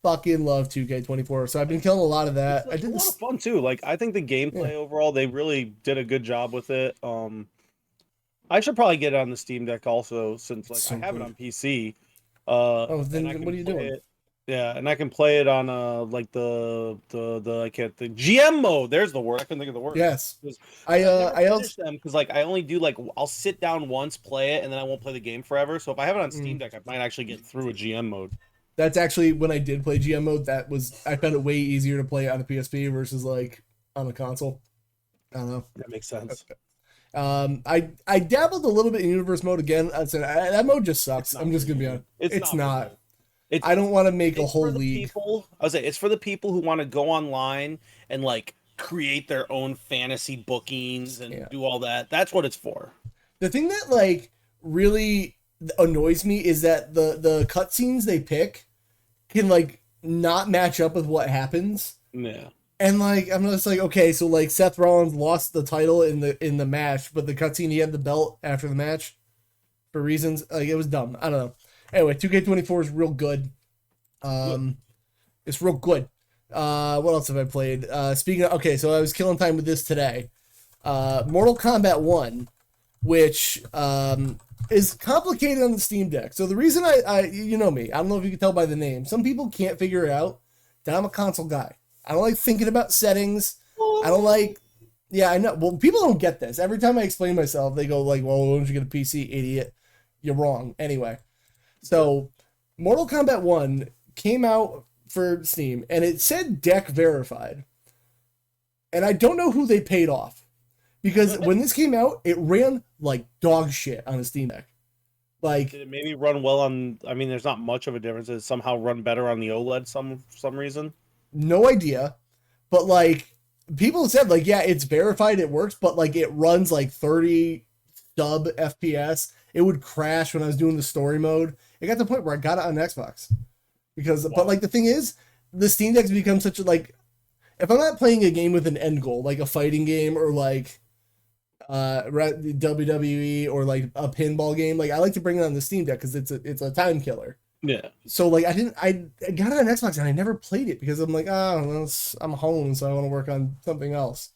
fucking love 2K24, so I've been killing a lot of that.
I did a lot of fun too. Like I think the gameplay overall, they really did a good job with it. I should probably get it on the Steam Deck also, since like I have it on PC.
Then what are you doing?
And I can play it on like the GM mode. There's the word. I couldn't think of the word.
Yes.
I also them because like I only do like I'll sit down once, play it, and then I won't play the game forever. So if I have it on Steam Deck, I might actually get through a GM mode.
That's actually when I did play GM mode. I found it way easier to play on a PSP versus like on a console. I don't know.
That makes sense.
I dabbled a little bit in universe mode again. I said that mode just sucks. I'm just gonna be honest. It's not. I don't want to make a whole league.
I was say it's for the people who want to go online and like create their own fantasy bookings and do all that. That's what it's for.
The thing that like really annoys me is that the cutscenes they pick can like not match up with what happens.
Yeah.
And like I'm just like, okay, so like Seth Rollins lost the title in the match, but the cutscene he had the belt after the match for reasons like it was dumb. I don't know. Anyway, 2K24 is real good. It's real good. What else have I played? Speaking of, okay, so I was killing time with this today. Mortal Kombat 1, which is complicated on the Steam Deck. So the reason I you know me, I don't know if you can tell by the name. Some people can't figure it out that I'm a console guy. I don't like thinking about settings. I don't like, I know. Well, people don't get this. Every time I explain myself, they go like, well, why don't you get a PC, idiot? You're wrong. Anyway, so Mortal Kombat 1 came out for Steam, and it said deck verified. And I don't know who they paid off. Because when this came out, it ran like dog shit on a Steam Deck. Like,
did it maybe run well on, I mean, there's not much of a difference. Did it somehow run better on the OLED for some reason?
No idea, but like people said, like it's verified, it works, but like it runs like 30 sub FPS. It would crash when I was doing the story mode. It got to the point where I got it on Xbox because, but like the thing is, the Steam Deck's become such a like, if I'm not playing a game with an end goal, like a fighting game or like WWE or like a pinball game, like I like to bring it on the Steam Deck because it's a time killer.
Yeah.
So like I got it on Xbox and I never played it because I'm like, I'm home, so I want to work on something else.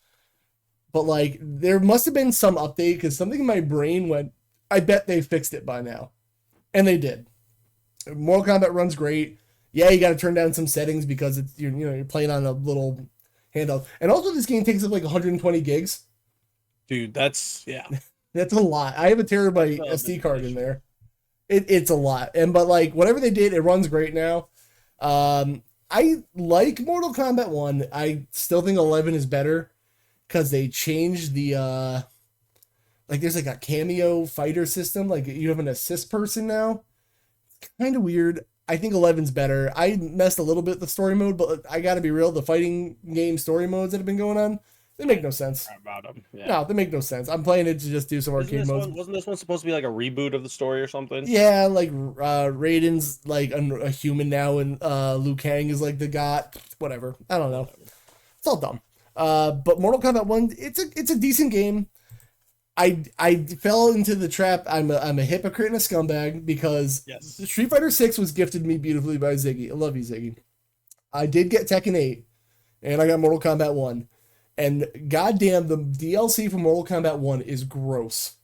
But like there must have been some update because something in my brain went, I bet they fixed it by now. And they did. Mortal Kombat runs great. Yeah, you got to turn down some settings because it's you're playing on a little handheld. And also this game takes up like 120 gigs.
Dude, that's
That's a lot. I have a terabyte SD card in there. It's a lot. But like whatever they did, it runs great now. I like Mortal Kombat 1. I still think 11 is better because they changed the like there's like a cameo fighter system. Like you have an assist person now. It's kind of weird. I think 11's better. I messed a little bit with the story mode, but I gotta be real, the fighting game story modes that have been going on, they make no sense.
About them. Yeah.
No, they make no sense. I'm playing it to just do some arcade modes.
Wasn't this one supposed to be like a reboot of the story or something?
Yeah, like Raiden's like a human now, and Liu Kang is like the god. Whatever. I don't know. It's all dumb. But Mortal Kombat 1, it's a decent game. I fell into the trap. I'm a hypocrite and a scumbag because Street Fighter 6 was gifted me beautifully by Ziggy. I love you, Ziggy. I did get Tekken 8, and I got Mortal Kombat 1. And goddamn, the DLC for Mortal Kombat 1 is gross.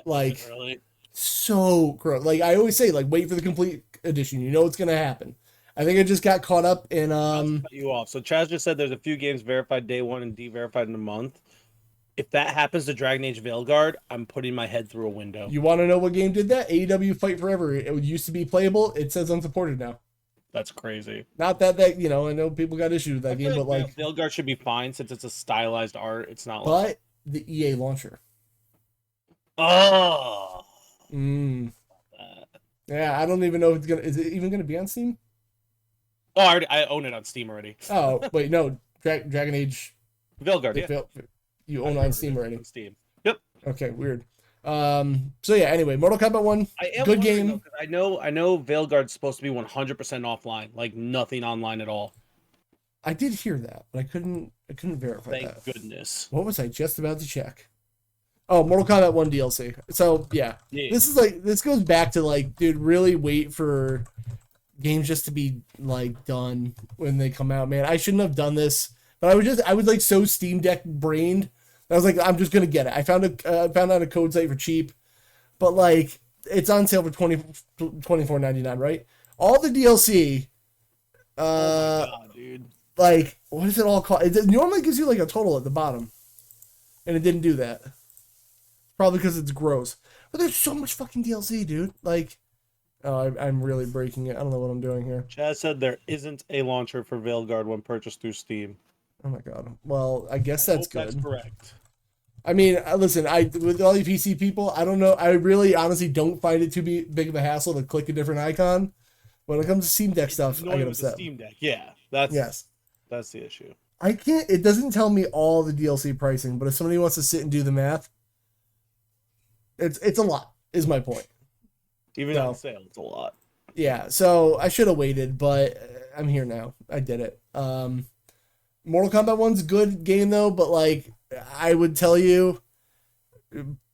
Like,
really?
So gross. Like I always say, like wait for the complete edition. You know what's gonna happen. I think I just got caught up in
Not to cut you off. So Chaz just said there's a few games verified day one and de-verified in a month. If that happens to Dragon Age Veilguard, I'm putting my head through a window.
You want to know what game did that? AEW Fight Forever. It used to be playable. It says unsupported now.
That's crazy.
Not that I know people got issues with that game, but like
Veilguard should be fine since it's a stylized art. It's not
like. But the EA launcher.
Oh.
Yeah, I don't even know if it's gonna. Is it even gonna be on Steam?
Oh, I own it on Steam already.
Oh wait, no, Dragon Age.
Veilguard. Yeah.
You own it on Steam already.
On Steam. Yep.
Okay, weird. So yeah. Anyway, Mortal Kombat 1, good game.
Though, I know Veilguard's supposed to be 100% offline, like nothing online at all.
I did hear that, but I couldn't verify that.
Thank goodness.
What was I just about to check? Oh, Mortal Kombat 1 DLC. So yeah, this goes back to like, dude, really wait for games just to be like done when they come out, man. I shouldn't have done this, but I was like so Steam Deck brained. I was like, I'm just gonna get it. I found out a code site for cheap, but like it's on sale for $24.99, right? All the DLC.
Oh my God, dude.
Like, what is it all called? It normally gives you like a total at the bottom, and it didn't do that. Probably because it's gross. But there's so much fucking DLC, dude. Like, oh, I'm really breaking it. I don't know what I'm doing here.
Chaz said there isn't a launcher for Veilguard when purchased through Steam.
Oh my God. Well, I guess that's good.
That's correct.
I mean, listen, with all you PC people, I don't know. I really, honestly don't find it too big of a hassle to click a different icon. When it comes to Steam Deck stuff, I get upset.
Steam Deck, yeah, that's the issue.
I can't. It doesn't tell me all the DLC pricing, but if somebody wants to sit and do the math, it's a lot. Is my point.
Even on sale, it's a lot.
Yeah, so I should have waited, but I'm here now. I did it. Mortal Kombat 1's a good game though, but like I would tell you,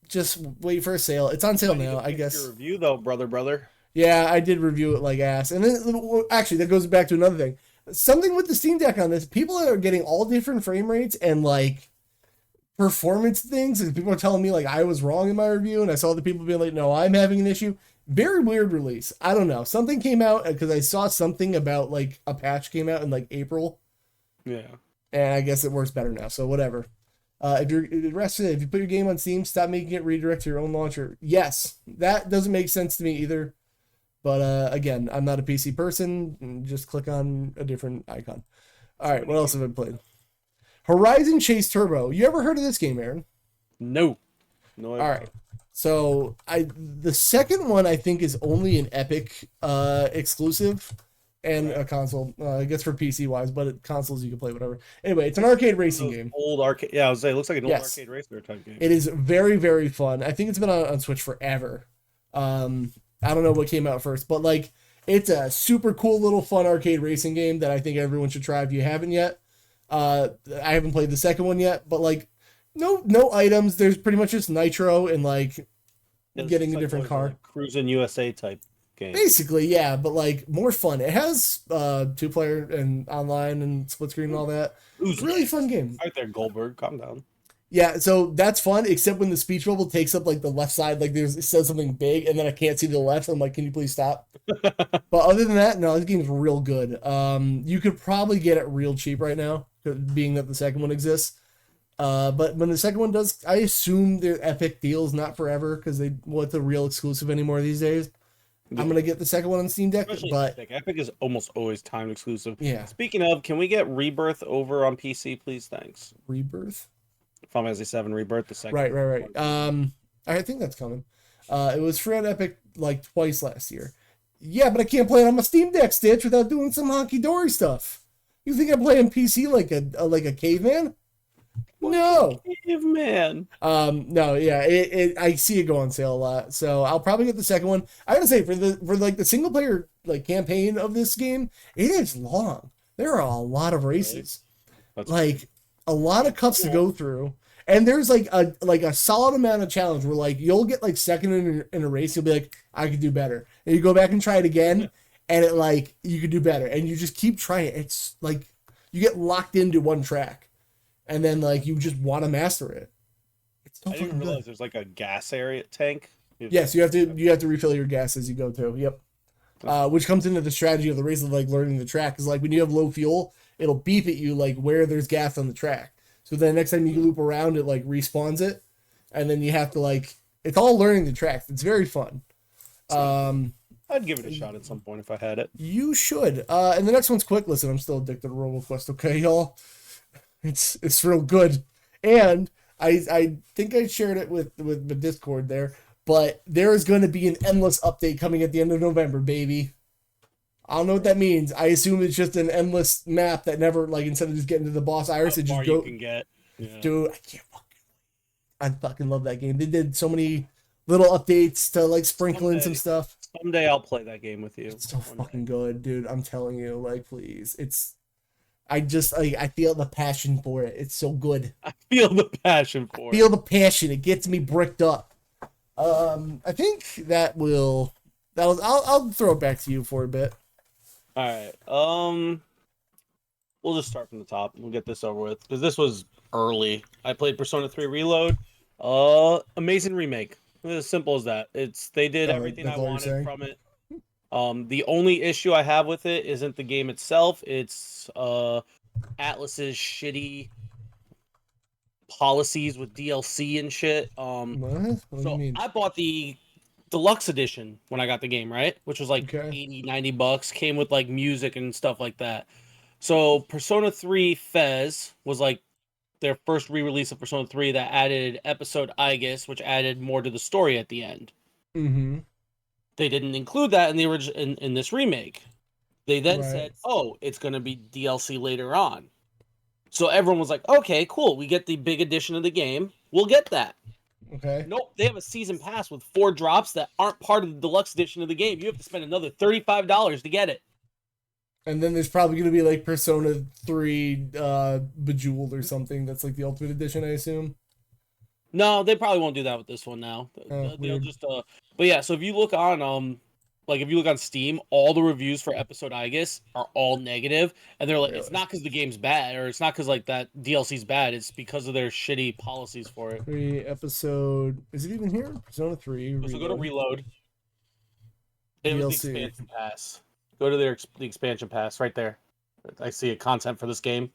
just wait for a sale. It's on sale now, I guess.
Your review though, brother.
Yeah, I did review it like ass, and then, actually that goes back to another thing. Something with the Steam Deck on this, people are getting all different frame rates and like performance things, and people are telling me like I was wrong in my review, and I saw the people being like, no, I'm having an issue. Very weird release. I don't know. Something came out because I saw something about like a patch came out in like April.
Yeah.
And I guess it works better now. So whatever. If you put your game on Steam, stop making it redirect to your own launcher. Yes, that doesn't make sense to me either. But again, I'm not a PC person. Just click on a different icon. All right, what else have I played? Horizon Chase Turbo. You ever heard of this game, Aaron?
No.
All right. So the second one I think is only an Epic exclusive and a console. I guess for PC wise, but consoles you can play whatever. Anyway, it's an arcade racing game.
Old arcade. Yeah, I was saying it looks like an old arcade racer type game.
It is very, very fun. I think it's been on Switch forever. I don't know what came out first, but like it's a super cool little fun arcade racing game that I think everyone should try if you haven't yet. I haven't played the second one yet, but like no items. There's pretty much just nitro and like getting a different car.
Like Cruising USA type game.
Basically, yeah, but like more fun. It has 2-player and online and split screen and all that. It's a really fun game.
Right there, Goldberg. Calm down.
Yeah, so that's fun, except when the speech bubble takes up like the left side, like it says something big, and then I can't see the left. I'm like, can you please stop? But other than that, no, this game's real good. You could probably get it real cheap right now, being that the second one exists. But when the second one does, I assume their Epic deal's not forever because they want the real exclusive anymore these days. Yeah. I'm gonna get the second one on Steam Deck, but
Epic is almost always timed exclusive.
Yeah.
Speaking of, can we get Rebirth over on PC, please? Thanks.
Rebirth.
Final Fantasy VII Rebirth, the second.
Right. I think that's coming. It was free on Epic like twice last year. Yeah, but I can't play it on my Steam Deck, Stitch, without doing some honky dory stuff. You think I'm playing PC like a caveman? No,
caveman.
No, yeah, I see it go on sale a lot, so I'll probably get the second one. I gotta say, for the single player like campaign of this game, it is long. There are a lot of races, like a lot of cups to go through, and there's like a solid amount of challenge where like you'll get like second in a race, you'll be like, I could do better, and you go back and try it again, and it like you could do better, and you just keep trying. It's like you get locked into one track. And then, like, you just want to master it.
It's so I didn't realize there's like a gas area tank.
Yes, you have to refill your gas as you go too. Yep. Which comes into the strategy of the race of like learning the track is like when you have low fuel, it'll beep at you like where there's gas on the track. So then next time you loop around, it like respawns it, and then you have to like it's all learning the tracks. It's very fun.
I'd give it a shot at some point if I had it.
You should. And the next one's quick. Listen, I'm still addicted to RoboQuest. Okay, y'all. It's real good. And I think I shared it with the Discord there, but there is going to be an endless update coming at the end of November, baby. I don't know what that means. I assume it's just an endless map that never like instead of just getting to the boss iris, it just go.
You can get. Yeah.
Dude, I fucking love that game. They did so many little updates to like sprinkle in some stuff.
Someday I'll play that game with you.
It's so fucking good, dude. I'm telling you, like, please. I feel the passion for it. It's so good.
I feel the passion for it.
Feel the passion. It gets me bricked up. I think that'll I'll throw it back to you for a bit.
All right. We'll just start from the top. We'll get this over with because this was early. I played Persona 3 Reload. Amazing remake. It's as simple as that. They did everything I wanted from it. The only issue I have with it isn't the game itself. It's Atlas's shitty policies with DLC and shit.
What do you mean?
I bought the deluxe edition when I got the game, right? Which was like $80-$90. Came with like music and stuff like that. So Persona 3 Fez was like their first re-release of Persona 3 that added episode Aegis, which added more to the story at the end.
Mm-hmm.
They didn't include that in the in this remake. They then said, "Oh, it's going to be DLC later on." So everyone was like, "Okay, cool. We get the big edition of the game. We'll get that."
Okay.
Nope. They have a season pass with 4 drops that aren't part of the deluxe edition of the game. You have to spend another $35 to get it.
And then there's probably going to be like Persona 3 Bejeweled or something. That's like the Ultimate Edition, I assume.
No, they probably won't do that with this one now. They'll just but yeah, so if you look on if you look on Steam, all the reviews for episode Aegis are all negative, and they're like it's not because the game's bad or it's not because like that DLC's bad, it's because of their shitty policies for it.
3 episode is it even here? Persona 3
So go to Reload. It was the expansion pass. Go to the expansion pass right there. I see a content for this game.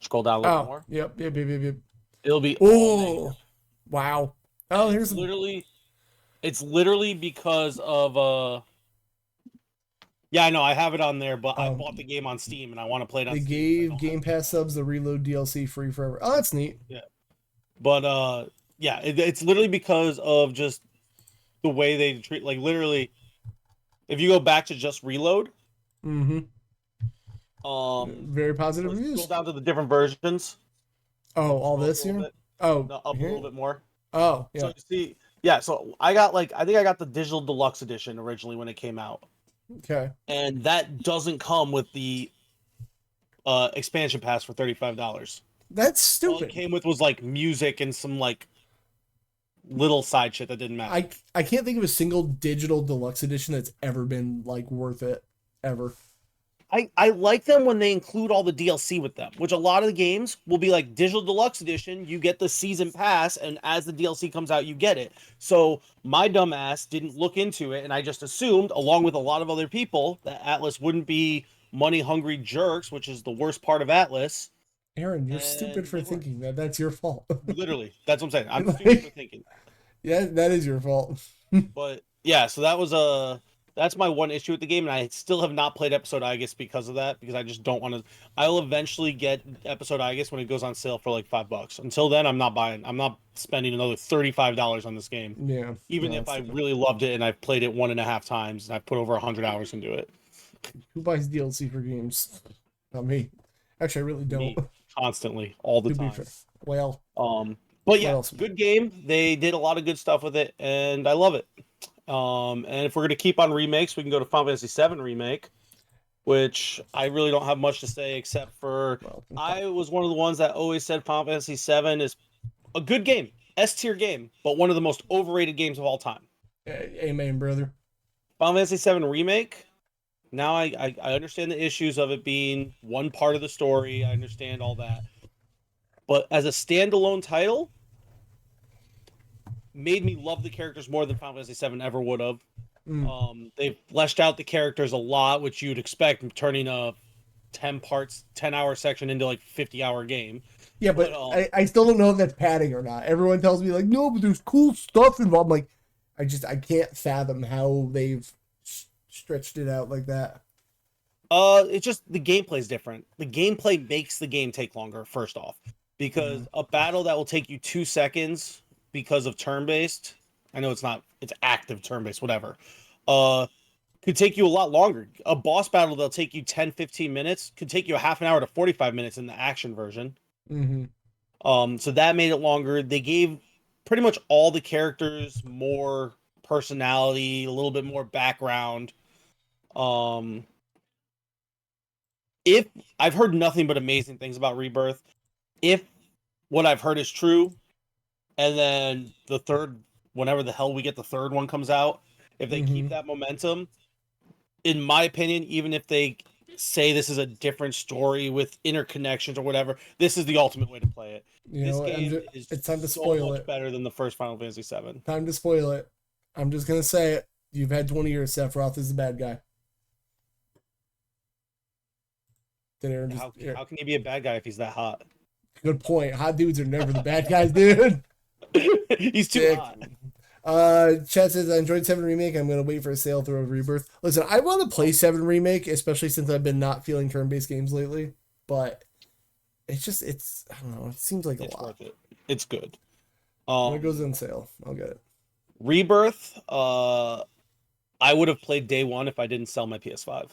Scroll down a little more.
Yep.
It'll be
wow. Oh, here's
it's literally because of yeah, I know I have it on there, but I bought the game on Steam and I want to play it on
Steam. They gave Game Pass subs the Reload DLC free forever. Oh, that's neat.
Yeah. But yeah, it's literally because of just the way they treat like literally if you go back to just Reload.
Mm-hmm. Very positive reviews.
Scroll down to the different versions.
Oh, all this here? Oh,
no, up a little bit more.
Oh, yeah.
So you see, yeah. So I got I think I got the digital deluxe edition originally when it came out.
Okay.
And that doesn't come with the expansion pass for $35.
That's stupid.
All it came with was like music and some like little side shit that didn't matter.
I can't think of a single digital deluxe edition that's ever been like worth it ever.
I like them when they include all the DLC with them, which a lot of the games will be like digital deluxe edition. You get the season pass, and as the DLC comes out, you get it. So my dumb ass didn't look into it, and I just assumed, along with a lot of other people, that Atlas wouldn't be money-hungry jerks, which is the worst part of Atlas.
Aaron, you're stupid for thinking that. That's your fault.
Literally, that's what I'm saying. I'm stupid for thinking that.
Yeah, that is your fault.
But yeah, so that was that's my one issue with the game, and I still have not played episode Aegis because of that, because I just don't want to. I'll eventually get episode Aegis when it goes on sale for like $5. Until then, I'm not buying. I'm not spending another $35 on this game.
Yeah.
Even if I really loved it and I've played it 1.5 times and I've put over 100 hours into it.
Who buys DLC for games? Not me. Actually, I really don't.
Me, constantly, all the time.
Well.
But yeah, good game. They did a lot of good stuff with it, and I love it. And if we're gonna keep on remakes, we can go to Final Fantasy VII Remake, which I really don't have much to say except for I was one of the ones that always said Final Fantasy VII is a good game, S-tier game, but one of the most overrated games of all time.
Amen, brother.
Final Fantasy VII Remake. Now I understand the issues of it being one part of the story. I understand all that, but as a standalone title, made me love the characters more than Final Fantasy VII ever would have.
Mm.
They've fleshed out the characters a lot, which you'd expect, turning a 10-hour section into like 50-hour game.
Yeah, but I still don't know if that's padding or not. Everyone tells me like, no, but there's cool stuff involved. I'm like, I can't fathom how they've stretched it out like that.
It's just the gameplay is different. The gameplay makes the game take longer, first off, because a battle that will take you 2 seconds because of turn-based, I know it's active turn-based, whatever, could take you a lot longer. A boss battle that'll take you 10-15 minutes could take you a half an hour to 45 minutes in the action version. So that made it longer. They gave pretty much all the characters more personality, a little bit more background. If I've heard nothing but amazing things about Rebirth, if what I've heard is true, and then the third, whenever the hell we get the third one comes out, if they keep that momentum, in my opinion, even if they say this is a different story with interconnections or whatever, this is the ultimate way to play it. This game is
it's time to spoil
so much better than the first Final Fantasy VII.
Time to spoil it. I'm just gonna say it. You've had 20 years. Sephiroth is the bad guy.
How can he be a bad guy if he's that hot?
Good point. Hot dudes are never the bad guys, dude.
He's too hot.
Chad says, I enjoyed 7 Remake. I'm going to wait for a sale through a Rebirth. Listen, I want to play 7 Remake, especially since I've been not feeling turn-based games lately. But I don't know. It seems like a lot.
Worth it. It's good.
When it goes on sale, I'll get it.
Rebirth, I would have played day one if I didn't sell my PS5.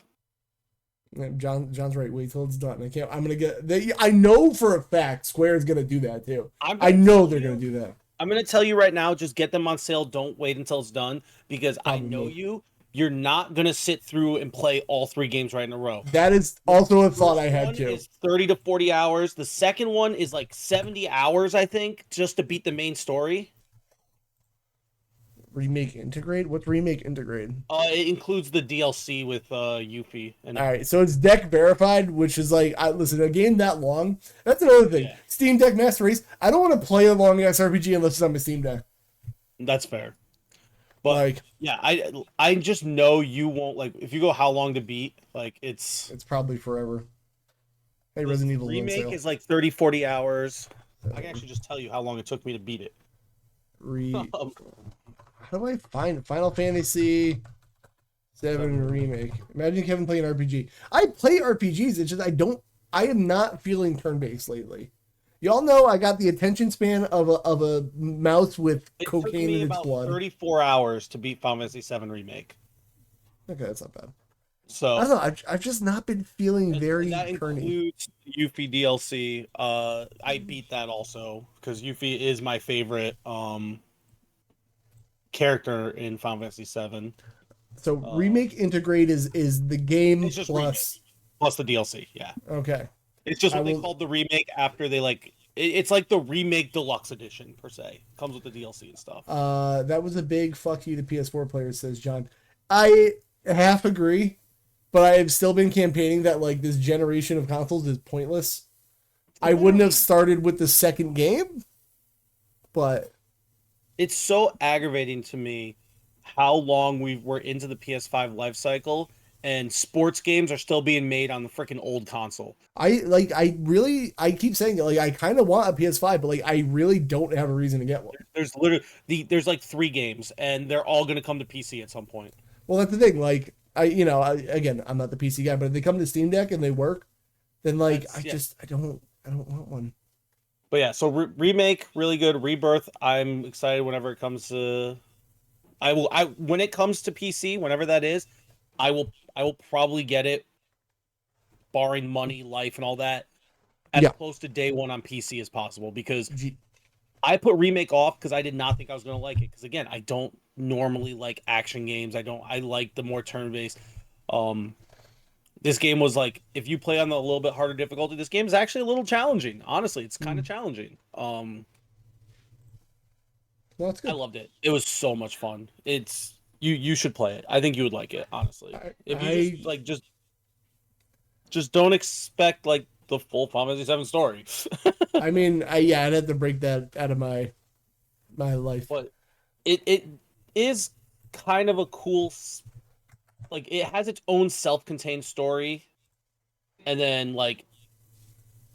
John's right. Wait till it's done. I'm gonna get. I know for a fact Square is gonna do that too. I know they're gonna do that.
I'm gonna tell you right now. Just get them on sale. Don't wait until it's done because I know you. You're not gonna sit through and play all 3 games right in a row.
That is also a thought I had too.
Is 30 to 40 hours. The second one is like 70 hours, I think, just to beat the main story.
Remake Integrate? What's Remake Integrate?
It includes the DLC with Yuffie.
All right, so it's deck verified, which is like, listen, a game that long. That's another thing. Yeah. Steam Deck Master Race. I don't want to play a long ass RPG unless it's on my Steam Deck.
That's fair. But like, yeah, I just know you won't like if you go how long to beat, like it's
probably forever. Hey, Resident Evil
Remake is like 30-40 hours. I can actually just tell you how long it took me to beat it.
How do I find Final Fantasy 7 Remake? Imagine Kevin playing an RPG. I play RPGs. It's just I am not feeling turn-based lately. Y'all know I got the attention span of a mouse with cocaine in its blood.
It took me about 34 hours to beat Final Fantasy 7 Remake.
Okay, that's not bad.
So
I don't know. I've just not been feeling very
that
turny.
Includes Yuffie DLC. I beat that also because Yuffie is my favorite character in Final Fantasy VII.
So Remake Integrate is the game plus
the DLC. Yeah.
Okay.
It's just what they called the remake after they like. It's like the remake deluxe edition per se. It comes with the DLC and stuff.
That was a big fuck you to PS4 players, says John. I half agree, but I have still been campaigning that like this generation of consoles is pointless. I wouldn't have started with the second game, but
it's so aggravating to me how long we're into the PS5 life cycle and sports games are still being made on the freaking old console.
I keep saying like I kind of want a PS5, but like I really don't have a reason to get one.
There's literally there's like 3 games and they're all going to come to PC at some point.
Well, that's the thing. Like again, I'm not the PC guy, but if they come to Steam Deck and they work, then like I don't want one.
But yeah, so Remake really good. Rebirth, I'm excited whenever it comes to. When it comes to PC, whenever that is, I will probably get it, barring money, life, and all that, as close to day one on PC as possible because I put Remake off because I did not think I was going to like it. Because again, I don't normally like action games. I like the more turn-based. This game was like, if you play on the little bit harder difficulty, this game is actually a little challenging. Honestly, it's kind of challenging.
Well, that's good.
I loved it. It was so much fun. It's you should play it. I think you would like it, honestly. If you just don't expect like the full Final Fantasy VII story.
I mean, I'd have to break that out of my life.
But it is kind of a cool, like it has its own self-contained story, and then like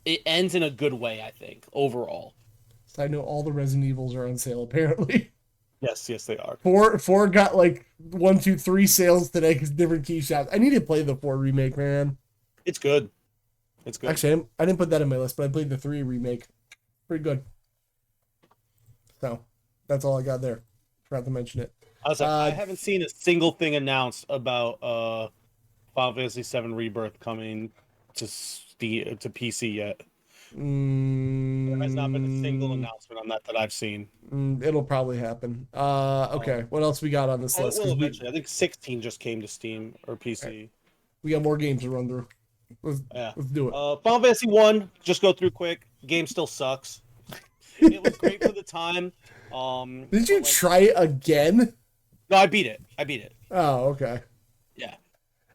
it ends in a good way, I think, overall.
So I know all the Resident Evils are on sale apparently.
Yes, they are.
Four got like 1, 2, 3 sales today because different key shops. I need to play the 4 remake, man.
It's good. It's good.
Actually, I didn't put that in my list, but I played the 3 remake. Pretty good. So that's all I got there. Forgot to mention it.
I haven't seen a single thing announced about Final Fantasy VII Rebirth coming to to PC yet. There has not been a single announcement on that I've seen.
It'll probably happen. Okay. What else we got on this list?
It will eventually. I think 16 just came to Steam or PC.
Right. We got more games to run through. Let's do it.
Final Fantasy 1, just go through quick. Game still sucks. It was great for the time.
Did you try it again?
No, I beat it.
Oh, okay.
Yeah.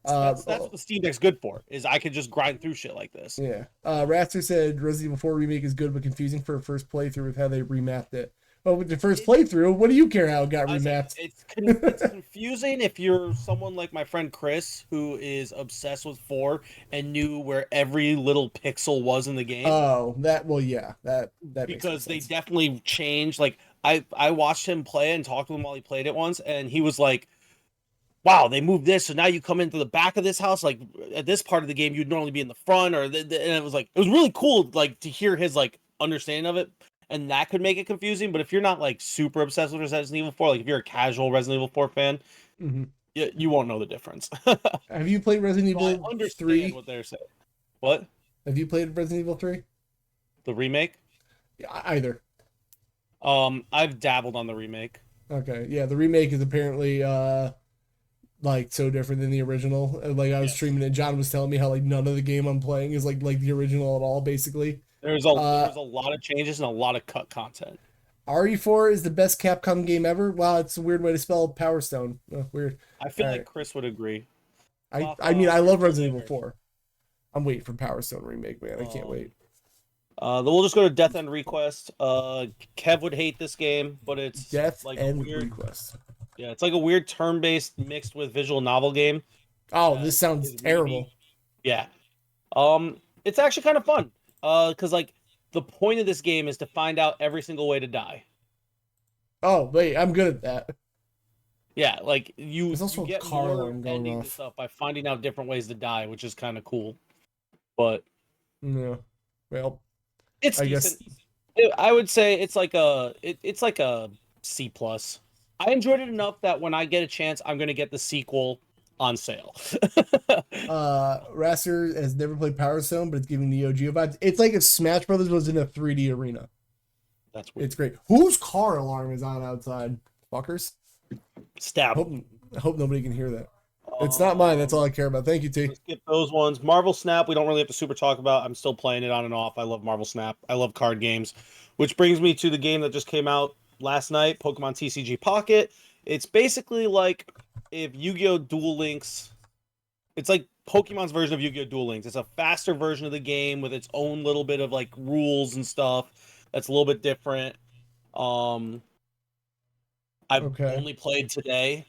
That's what the Steam Deck's good for, is I can just grind through shit like this.
Yeah. Ratzer said Resident Evil 4 Remake is good but confusing for a first playthrough with how they remapped it. Well, with the first playthrough, what do you care how it got remapped?
It's confusing if you're someone like my friend Chris, who is obsessed with 4 and knew where every little pixel was in the game.
Oh, that
because they definitely changed. Like I watched him play and talked to him while he played it once, and he was like, wow, they moved this, so now you come into the back of this house. Like at this part of the game, you'd normally be in the front, and it was really cool, like to hear his like understanding of it, and that could make it confusing. But if you're not like super obsessed with Resident Evil 4, like if you're a casual Resident Evil 4 fan, you won't know the difference.
Have you played Resident Evil 3?
I understand what they're saying. What?
Have you played Resident Evil 3?
The remake?
Yeah, either.
I've dabbled on the remake.
Okay, yeah, the remake is apparently like so different than the original. Like I was streaming it, John was telling me how like none of the game I'm playing is like the original at all. Basically,
there's a lot of changes and a lot of cut content.
RE4 is the best Capcom game ever. Wow, it's a weird way to spell Power Stone. Oh, weird.
I feel like Chris would agree.
I mean, I love Resident Evil 4. I'm waiting for Power Stone remake, man. I can't wait.
We'll just go to Death End Request. Kev would hate this game, but it's
Death
like
End Request.
Yeah, it's like a weird turn-based mixed with visual novel game.
Oh, this sounds terrible.
Yeah. It's actually kind of fun. Because like the point of this game is to find out every single way to die.
Oh, wait, I'm good at that.
Yeah, like you
get more endings and
stuff by finding out different ways to die, which is kind of cool. But
yeah, well,
it's decent. I would say it's like a C+. I enjoyed it enough that when I get a chance, I'm gonna get the sequel on sale.
Rasser has never played Power Stone, but it's giving Neo Geo vibes. It's like if Smash Brothers was in a 3D arena.
That's weird.
It's great. Whose car alarm is on outside? Fuckers.
Stab.
I hope nobody can hear that. It's not mine. That's all I care about. Thank you, T.
Let's skip those ones. Marvel Snap, we don't really have to super talk about. I'm still playing it on and off. I love Marvel Snap. I love card games. Which brings me to the game that just came out last night, Pokemon TCG Pocket. It's basically like if Yu-Gi-Oh! Duel Links. It's like Pokemon's version of Yu-Gi-Oh! Duel Links. It's a faster version of the game with its own little bit of like rules and stuff that's a little bit different. I've only played today,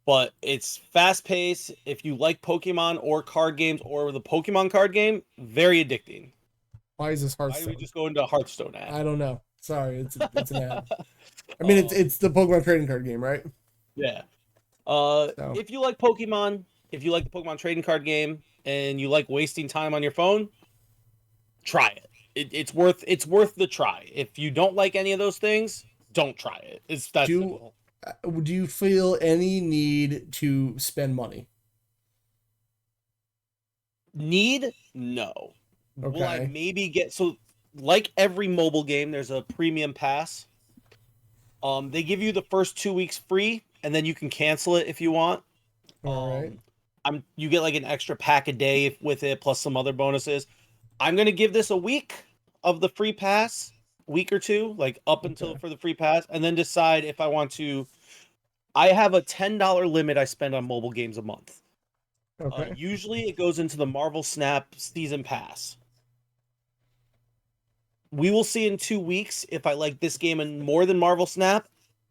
but it's fast-paced. If you like Pokemon or card games or the Pokemon card game, very addicting.
Why is this Hearthstone?
Why do we just go into a Hearthstone ad?
I don't know. Sorry, it's an ad. I mean, it's the Pokemon trading card game, right?
Yeah. If you like Pokemon, if you like the Pokemon trading card game, and you like wasting time on your phone, try it. It's worth the try. If you don't like any of those things, don't try it. It's that simple.
Do you feel any need to spend money?
Need? No.
Okay.
Will I maybe get like every mobile game, there's a premium pass. They give you the first 2 weeks free, and then you can cancel it if you want.
All right.
You get like an extra pack a day with it, plus some other bonuses. I'm gonna give this a week of the free pass, week or two, like up until for the free pass, and then decide if I want to. I have a $10 limit I spend on mobile games a month.
Okay.
Usually it goes into the Marvel Snap season pass. We will see in 2 weeks if I like this game and more than Marvel Snap.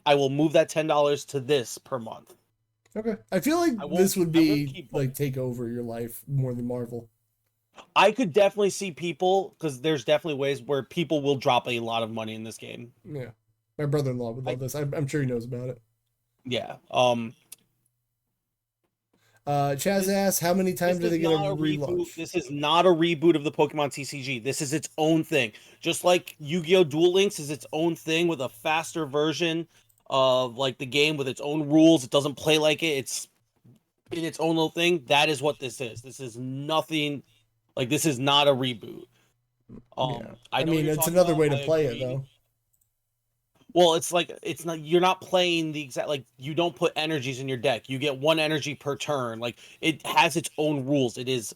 I will move that $10 to this per month.
Okay. I feel like this would be like take over your life more than Marvel.
I could definitely see people, because there's definitely ways where people will drop a lot of money in this game.
Yeah. My brother-in-law would love this. I'm sure he knows about it.
Yeah.
Chaz asks, how many times are they going to relaunch?
This is not a reboot of the Pokemon TCG. This is its own thing. Just like Yu-Gi-Oh! Duel Links is its own thing with a faster version of like the game with its own rules. It doesn't play like it. It's in its own little thing. That is what this is. This is nothing. Like, this is not a reboot.
Yeah. I mean, it's another way to play it, though.
Well, it's like, it's not, you're not playing the exact, like, you don't put energies in your deck. You get 1 energy per turn. Like, it has its own rules. It is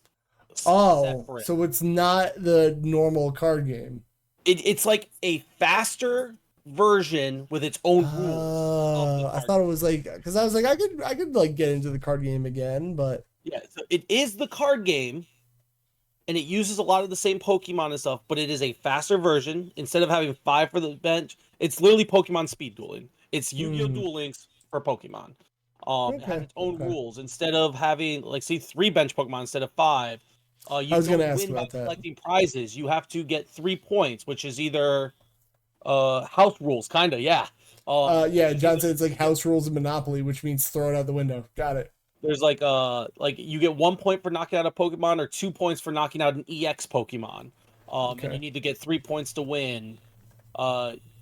separate. So it's not the normal card game.
It's like a faster version with its own rules.
I thought it was like, because I was like, I could like get into the card game again, but
yeah, so it is the card game, and it uses a lot of the same Pokemon and stuff, but it is a faster version. Instead of having 5 for the bench, it's literally Pokemon speed dueling. It's Yu-Gi-Oh! Duel Links for Pokemon. It has its own rules. Instead of having, like, say, 3 bench Pokemon instead of 5, you
I was
don't
gonna ask
win
about
by
that.
collecting prizes. You have to get 3 points, which is either house rules, kind of, yeah.
Yeah, John said it's like house rules and Monopoly, which means throw it out the window. Got it.
There's like you get 1 point for knocking out a Pokemon or 2 points for knocking out an EX Pokemon. And you need to get 3 points to win.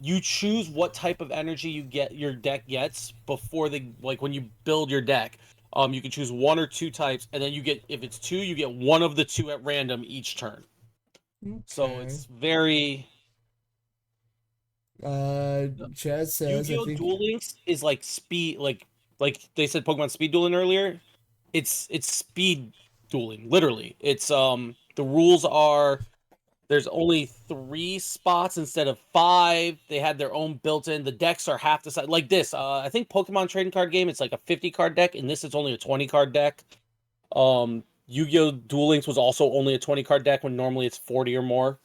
You choose what type of energy your deck gets before when you build your deck. You can choose 1 or 2 types, and then if it's 2, you get 1 of the 2 at random each turn. Okay. So it's very.
Chaz says
Yu-Gi-Oh! Duel Links is like speed, like they said Pokemon speed dueling earlier. It's speed dueling, literally. It's the rules are there's only 3 spots instead of 5. They had their own built-in. The decks are half the size, like this. I think Pokemon trading card game, it's like a 50 card deck, and this is only a 20 card deck. Yu-Gi-Oh! Duel Links was also only a 20 card deck when normally it's 40 or more.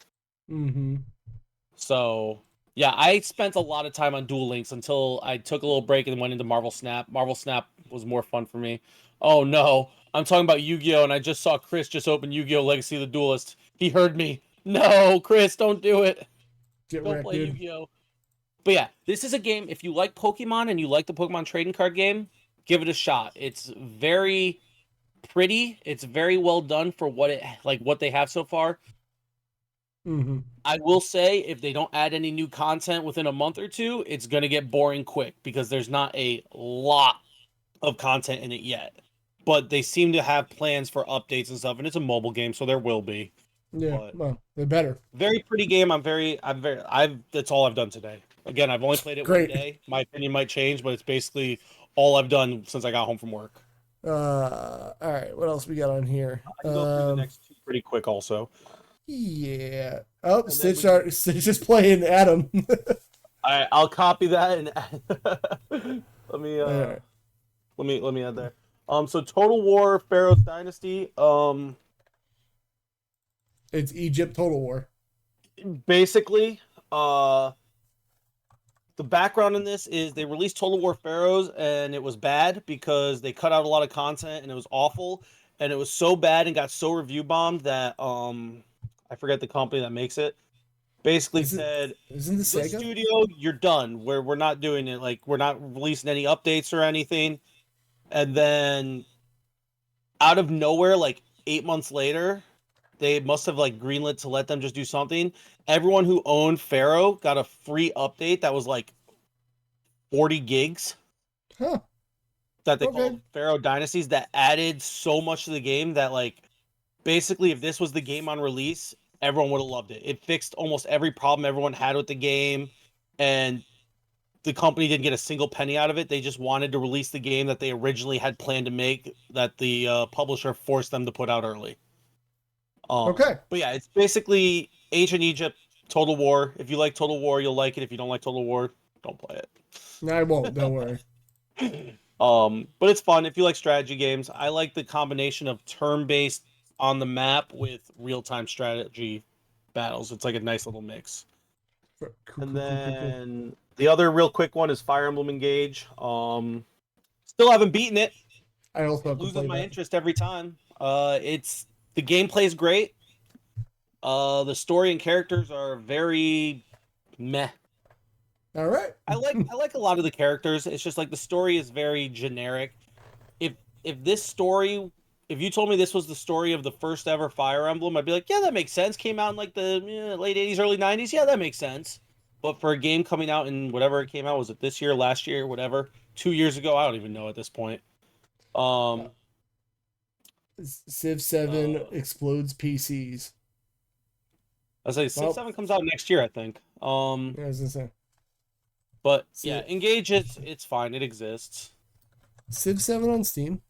So yeah, I spent a lot of time on Duel Links until I took a little break and went into Marvel Snap. Marvel Snap was more fun for me. Oh no, I'm talking about Yu-Gi-Oh! And I just saw Chris just open Yu-Gi-Oh! Legacy of the Duelist. He heard me. No, Chris, don't do it. Don't play Yu-Gi-Oh! But yeah, this is a game, if you like Pokemon and you like the Pokemon trading card game, give it a shot. It's very pretty. It's very well done for what they have so far. I will say, if they don't add any new content within a month or 2, it's going to get boring quick because there's not a lot of content in it yet. But they seem to have plans for updates and stuff, and it's a mobile game, so there will be.
Yeah, well, they're better.
Very pretty game. That's all I've done today. Again, I've only played it 1 day. My opinion might change, but it's basically all I've done since I got home from work.
All right, what else we got on here?
I can go through the next 2 pretty quick also.
Yeah. Oh, Stitch is playing Adam.
I'll copy that and let me add there. So Total War Pharaoh's Dynasty.
It's Egypt Total War.
Basically, the background in this is they released Total War Pharaohs and it was bad because they cut out a lot of content and it was awful, and it was so bad and got so review bombed that I forget the company that makes it. Basically said,
"Isn't the Sega
studio? You're done. We're not doing it. Like, we're not releasing any updates or anything." And then, out of nowhere, like 8 months later, they must have like greenlit to let them just do something. Everyone who owned Pharaoh got a free update that was like 40 gigs.
Huh.
That they called Pharaoh Dynasties, that added so much to the game that, like, basically, if this was the game on release, everyone would have loved it. It fixed almost every problem everyone had with the game, and the company didn't get a single penny out of it. They just wanted to release the game that they originally had planned to make, that the publisher forced them to put out early. But yeah, it's basically Ancient Egypt, Total War. If you like Total War, you'll like it. If you don't like Total War, don't play it.
I won't. Don't worry.
But it's fun if you like strategy games. I like the combination of turn-based on the map with real-time strategy battles. It's like a nice little mix. And then the other real quick one is Fire Emblem Engage. Still haven't beaten it.
I also have to
loses
play
my
that.
interest every time. It's the gameplay is great. The story and characters are very meh.
All right.
I like a lot of the characters. It's just like the story is very generic. If this story, if you told me this was the story of the first ever Fire Emblem, I'd be like, yeah, that makes sense. Came out in like the late 80s, early 90s. Yeah, that makes sense. But for a game coming out in whatever it came out, was it this year, last year, whatever, 2 years ago? I don't even know at this point.
Civ 7 explodes PCs.
I say Civ 7 comes out next year, I think.
Yeah, I was gonna say.
But yeah, Engage it's fine. It exists.
Civ 7 on Steam?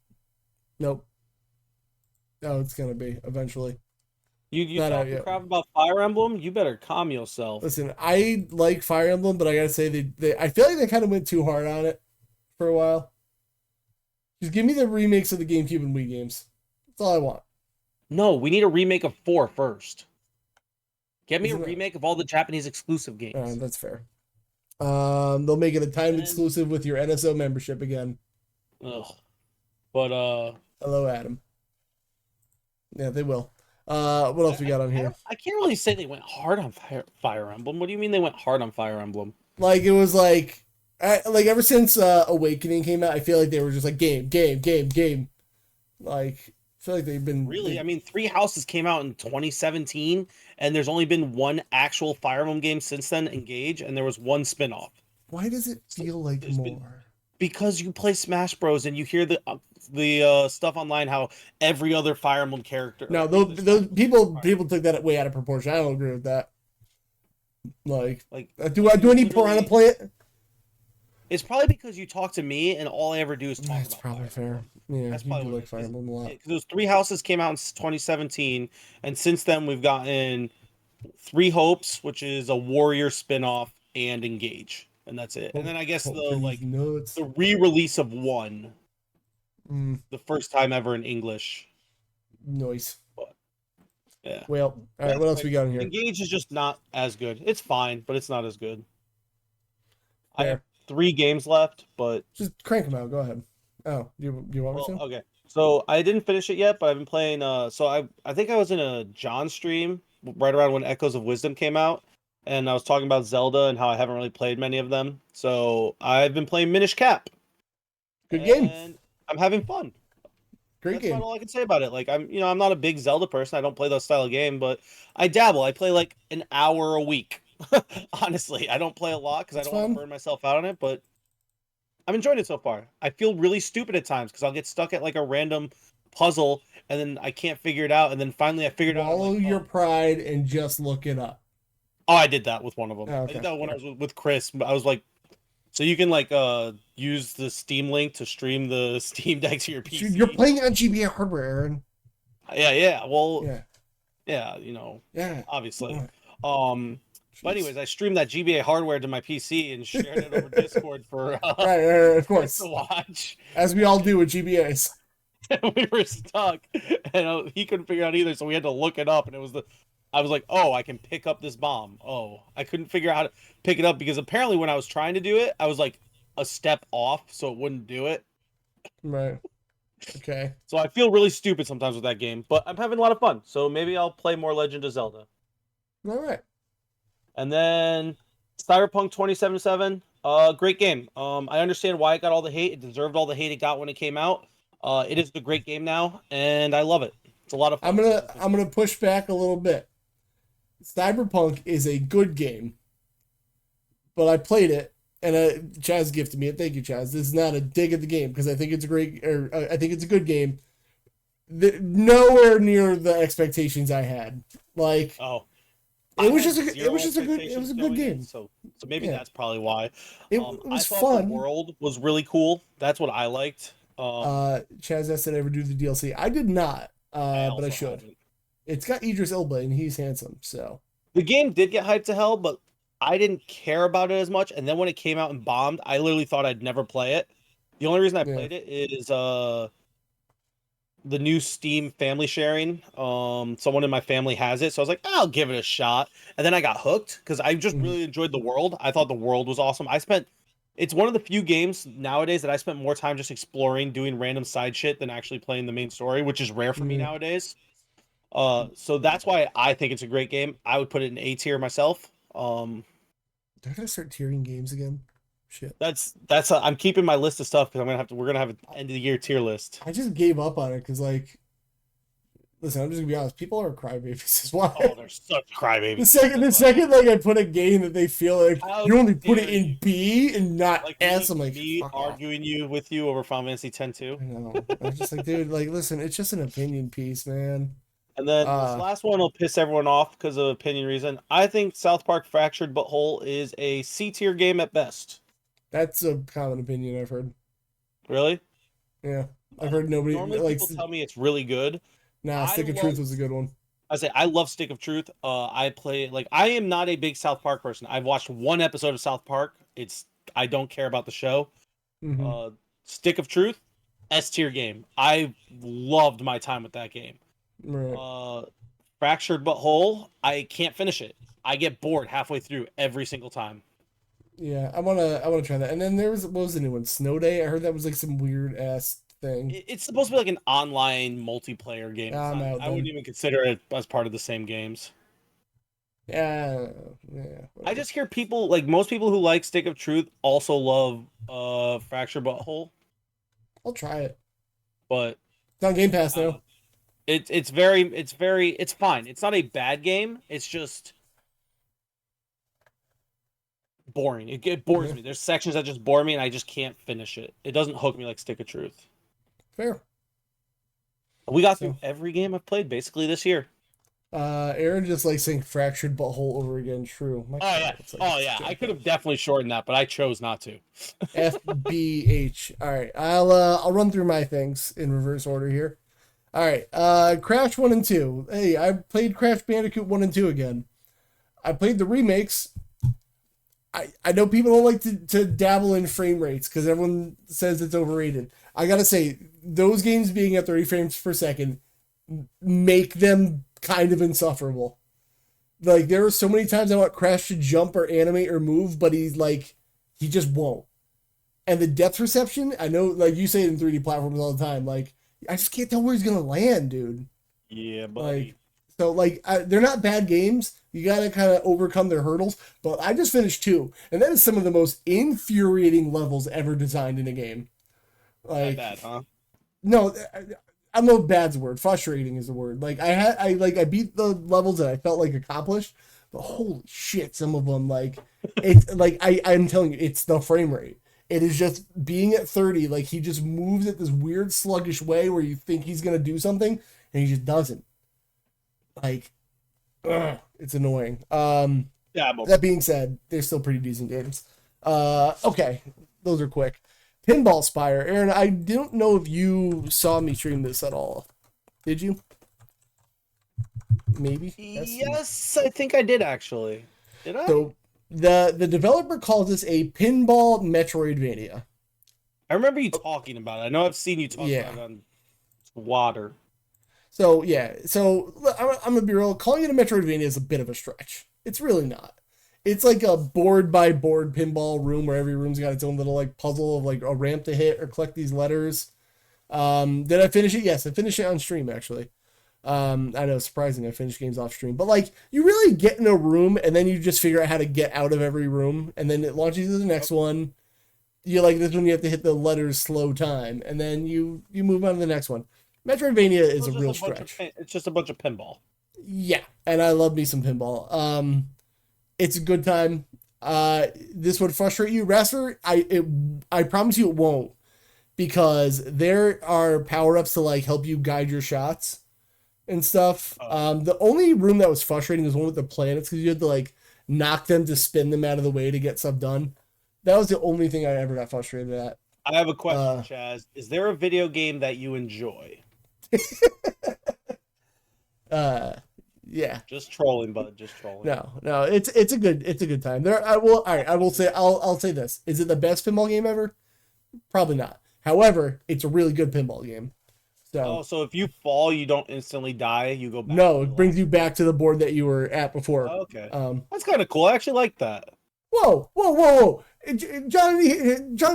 Nope. Oh, it's gonna be eventually.
You talking crap about Fire Emblem? You better calm yourself.
Listen, I like Fire Emblem, but I gotta say they I feel like they kind of went too hard on it for a while. Just give me the remakes of the GameCube and Wii games. That's all I want.
No, we need a remake of 4 first. Get me a remake of all the Japanese exclusive games.
That's fair. They'll make it a timed exclusive with your NSO membership again.
Ugh. But
hello, Adam. Yeah, they will. What else we got on here?
I can't really say they went hard on Fire Emblem. What do you mean they went hard on Fire Emblem?
Like it was like ever since Awakening came out, I feel like they were just like game. Like I feel like they've been
really. I mean, Three Houses came out in 2017, and there's only been one actual Fire Emblem game since then, Engage, and there was one spinoff.
Why does it feel like more?
Because you play Smash Bros. And you hear the stuff online how every other Fire Emblem character.
No, those people took that way out of proportion. I don't agree with that. Like do I need Piranha play it?
It's probably because you talk to me and all I ever do is talk.
That's probably fair. Yeah,
that's
probably like Fire Emblem a lot.
Because those Three Houses came out in 2017, and since then we've gotten Three Hopes, which is a Warrior spinoff, and Engage, and that's it. And then I guess the re-release of 1, the first time ever in English.
Nice.
But, yeah.
Well, all right. What else we got in here?
Engage is just not as good. It's fine, but it's not as good. I have 3 games left, but
just crank them out. Go ahead. Oh, do you want me to?
Okay. So I didn't finish it yet, but I've been playing. So I think I was in a John stream right around when Echoes of Wisdom came out, and I was talking about Zelda and how I haven't really played many of them. So I've been playing Minish Cap.
Good game.
And I'm having fun.
Great game.
That's about all I can say about it. Like I'm not a big Zelda person. I don't play those style of game, but I dabble. I play like an hour a week. Honestly, I don't play a lot because I don't want to burn myself out on it, but I'm enjoying it so far. I feel really stupid at times because I'll get stuck at like a random puzzle and then I can't figure it out, and then finally I figured out.
Follow your pride and just look it up.
Oh, I did that with one of them.
Oh, okay.
I did that when I was with Chris. I was like, so you can like use the Steam link to stream the Steam Deck to your PC.
You're playing on GBA hardware, Aaron.
Yeah. Well, yeah. Obviously. But anyways, I streamed that GBA hardware to my PC and shared it over Discord for
right, of course,
to watch.
As we all do with GBAs.
We were stuck, and he couldn't figure it out either, so we had to look it up. And I was like, oh, I can pick up this bomb. Oh, I couldn't figure out how to pick it up because apparently when I was trying to do it, I was like a step off, so it wouldn't do it.
Right. Okay.
So I feel really stupid sometimes with that game, but I'm having a lot of fun. So maybe I'll play more Legend of Zelda.
All right.
And then Cyberpunk 2077, great game. I understand why it got all the hate. It deserved all the hate it got when it came out. It is a great game now, and I love it. It's a lot of fun.
I'm gonna push back a little bit. Cyberpunk is a good game, but I played it, and Chaz gifted me it. Thank you, Chaz. This is not a dig at the game because I think it's I think it's a good game. Nowhere near the expectations I had. Like, It was just a good game.
So maybe that's probably why.
It was
I thought
fun.
The world was really cool. That's what I liked.
Chaz asked did I ever do the DLC. I did not, but I should. Haven't. It's got Idris Elba and he's handsome. So
the game did get hyped to hell, but I didn't care about it as much. And then when it came out and bombed, I literally thought I'd never play it. The only reason I played it is the new Steam family sharing. Someone in my family has it, so I was like, I'll give it a shot. And then I got hooked because I just really enjoyed the world. I thought the world was awesome. It's one of the few games nowadays that I spent more time just exploring, doing random side shit than actually playing the main story, which is rare for me nowadays. So that's why I think it's a great game. I would put it in A tier myself.
Do I gotta start tiering games again? Shit.
I'm keeping my list of stuff because we're gonna have an end of the year tier list.
I just gave up on it because like, listen, I'm just gonna be honest. People are crybabies. Is why.
Oh, they're such crybabies.
The second like I put a game that they feel like you only put it in B and not
like
S, I'm like,
me arguing with you over Final Fantasy X too.
I know. I'm just like, dude, like, listen, it's just an opinion piece, man.
And then this last one will piss everyone off because of opinion reason. I think South Park Fractured But Whole is a C tier game at best.
That's a common opinion I've heard.
Really?
Yeah, I've heard nobody
normally
like.
People tell me it's really good.
Nah, Stick of Truth was a good one.
I love Stick of Truth. I am not a big South Park person. I've watched one episode of South Park. I don't care about the show. Stick of Truth, S tier game. I loved my time with that game.
Right.
Fractured But Whole, I can't finish it. I get bored halfway through every single time.
Yeah, I wanna try that. And then what was the new one? Snow Day. I heard that was like some weird ass thing.
It's supposed to be like an online multiplayer game. I wouldn't even consider it as part of the same games.
Yeah.
I just hear people most people who like Stick of Truth also love Fractured But Whole.
I'll try it.
But
it's on Game Pass now.
It's fine. It's not a bad game. It's just boring. It bores me. There's sections that just bore me and I just can't finish it. It doesn't hook me like Stick of Truth.
Fair.
We got through every game I've played basically this year.
Aaron just like saying Fractured But Whole over again. True.
Yeah. I could have definitely shortened that, but I chose not to.
FBH. All right. I'll run through my things in reverse order here. All right. Crash 1 and 2. Hey, I played Crash Bandicoot 1 and 2 again. I played the remakes. I know people don't like to dabble in frame rates because everyone says it's overrated. I gotta say, those games being at 30 frames per second make them kind of insufferable. Like, there are so many times I want Crash to jump or animate or move, but he just won't. And the depth perception, I know, like you say it in 3D platforms all the time, like, I just can't tell where he's gonna land, dude.
Yeah, buddy.
They're not bad games. You gotta kind of overcome their hurdles. But I just finished 2, and that is some of the most infuriating levels ever designed in a game. Like,
not bad, huh?
No, I don't know if bad's the word. Frustrating is the word. Like, I beat the levels that I felt like accomplished, but holy shit, some of them, like, it's like I'm telling you, it's the frame rate. It is just being at 30, like, he just moves at this weird sluggish way where you think he's gonna do something and he just doesn't. Like, it's annoying. That being said, they're still pretty decent games. Okay, those are quick. Pinball Spire. Aaron, I don't know if you saw me stream this at all. Did you? Maybe?
Yes, I think I did, actually. Did I?
So, the developer calls this a pinball Metroidvania.
I remember you talking about it. I know I've seen you talk about it on water.
So, yeah. So, I'm going to be real. Calling it a Metroidvania is a bit of a stretch. It's really not. It's like a board-by-board pinball room where every room's got its own little, like, puzzle of, like, a ramp to hit or collect these letters. Did I finish it? Yes, I finished it on stream, actually. I know, surprising, I finished games off stream. But, like, you really get in a room, and then you just figure out how to get out of every room, and then it launches you to the next one. This one you have to hit the letters slow time, and then you move on to the next one. Metroidvania is a real stretch.
It's just a bunch of pinball.
Yeah, and I love me some pinball. It's a good time. This would frustrate you, Rasper. I promise you it won't, because there are power-ups to, like, help you guide your shots and stuff. The only room that was frustrating was one with the planets, because you had to, like, knock them to spin them out of the way to get stuff done. That was the only thing I ever got frustrated at.
I have a question, Chaz. Is there a video game that you enjoy?
Yeah.
Just trolling, bud. Just trolling.
No. It's a good time. I'll say this. Is it the best pinball game ever? Probably not. However, it's a really good pinball game. So
so if you fall, you don't instantly die. You go back.
no, it brings you back to the board that you were at before.
Oh, okay, that's kind of cool. I actually like that.
Whoa, whoa, whoa, whoa! John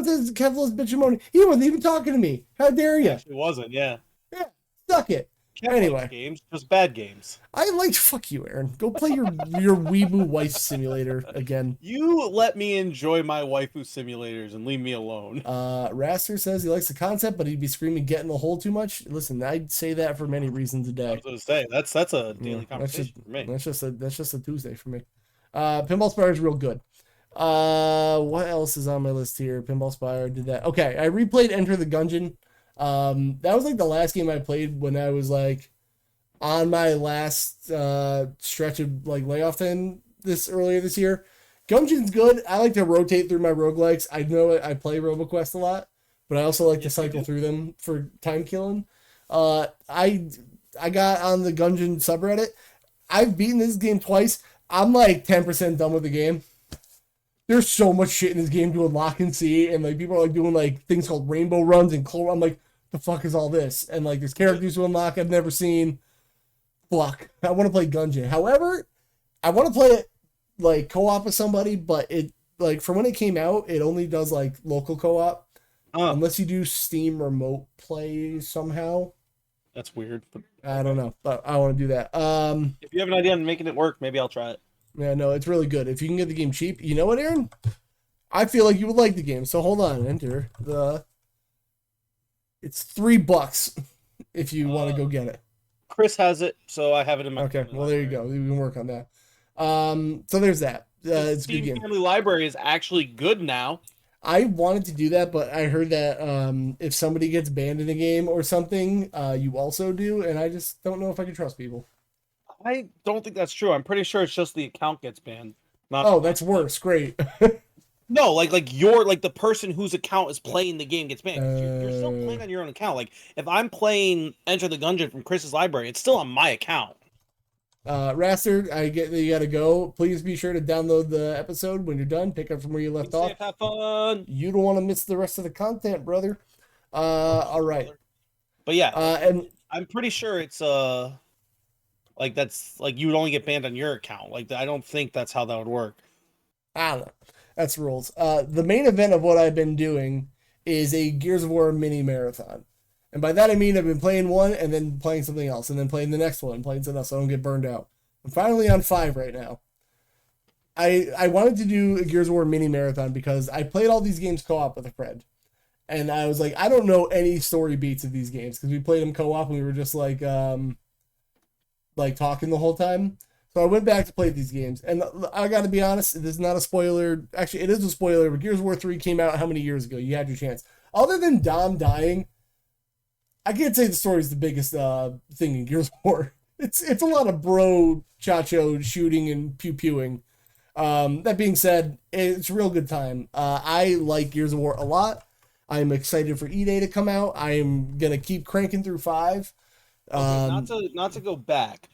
says Kevlar's bitch and moaning. He wasn't even talking to me. How dare you?
Actually, wasn't. Yeah.
Yeah, suck it. Anyway,
games, just bad games.
I like fuck you, Aaron. Go play your weeboo wife simulator again.
You let me enjoy my waifu simulators and leave me alone.
Raster says he likes the concept, but he'd be screaming "get in the hole" too much. Listen, I'd say that for many reasons a day.
I was gonna say that's a daily conversation for me.
That's just a Tuesday for me. Pinball Spire is real good. What else is on my list here? Pinball Spire did that. Okay, I replayed Enter the Gungeon. That was like the last game I played when I was like on my last stretch of like layoff time earlier this year. Gungeon's good. I like to rotate through my roguelikes. I know I play RoboQuest a lot, but I also like to cycle through them for time killing. I got on the Gungeon subreddit. I've beaten this game twice. I'm like 10% done with the game. There's so much shit in this game to unlock and see, and like people are like doing like things called rainbow runs and I'm like, the fuck is all this? And like there's characters to unlock I've never seen. Fuck. I want to play Gungeon. However, I want to play it like co-op with somebody, but it like from when it came out, it only does like local co-op. Unless you do Steam remote play somehow.
That's weird. But
I don't know, but I want to do that.
If you have an idea on making it work, maybe I'll try it.
Yeah, no, it's really good. If you can get the game cheap, you know what, Aaron? I feel like you would like the game. So hold on, enter the. It's $3 if you want to go get it.
Chris has it, so I have it in my.
Okay, well there you go. We can work on that. So there's that. It's a good game.
Family Library is actually good now.
I wanted to do that, but I heard that if somebody gets banned in a game or something, you also do, and I just don't know if I can trust people.
I don't think that's true. I'm pretty sure it's just the account gets banned.
That's worse. Great.
No, like the person whose account is playing the game gets banned. You're still playing on your own account. Like if I'm playing Enter the Gungeon from Chris's library, it's still on my account.
Raster, I get that you gotta go. Please be sure to download the episode when you're done. Pick up from where you left off.
Have fun.
You don't want to miss the rest of the content, brother. All right.
But yeah,
and
I'm pretty sure it's like that's like you would only get banned on your account. Like I don't think that's how that would work.
I don't know. That's rules. The main event of what I've been doing is a Gears of War mini marathon. And by that I mean I've been playing one and then playing something else and then playing the next one and playing something else so I don't get burned out. I'm finally on 5 right now. I wanted to do a Gears of War mini marathon because I played all these games co-op with a friend. And I was like, I don't know any story beats of these games because we played them co-op and we were just like talking the whole time. So I went back to play these games. And I got to be honest, this is not a spoiler. Actually, it is a spoiler, but Gears of War 3 came out how many years ago? You had your chance. Other than Dom dying, I can't say the story is the biggest thing in Gears of War. It's a lot of bro chacho shooting and pew-pewing. That being said, it's a real good time. I like Gears of War a lot. I'm excited for E-Day to come out. I am going to keep cranking through 5.
Not to go back.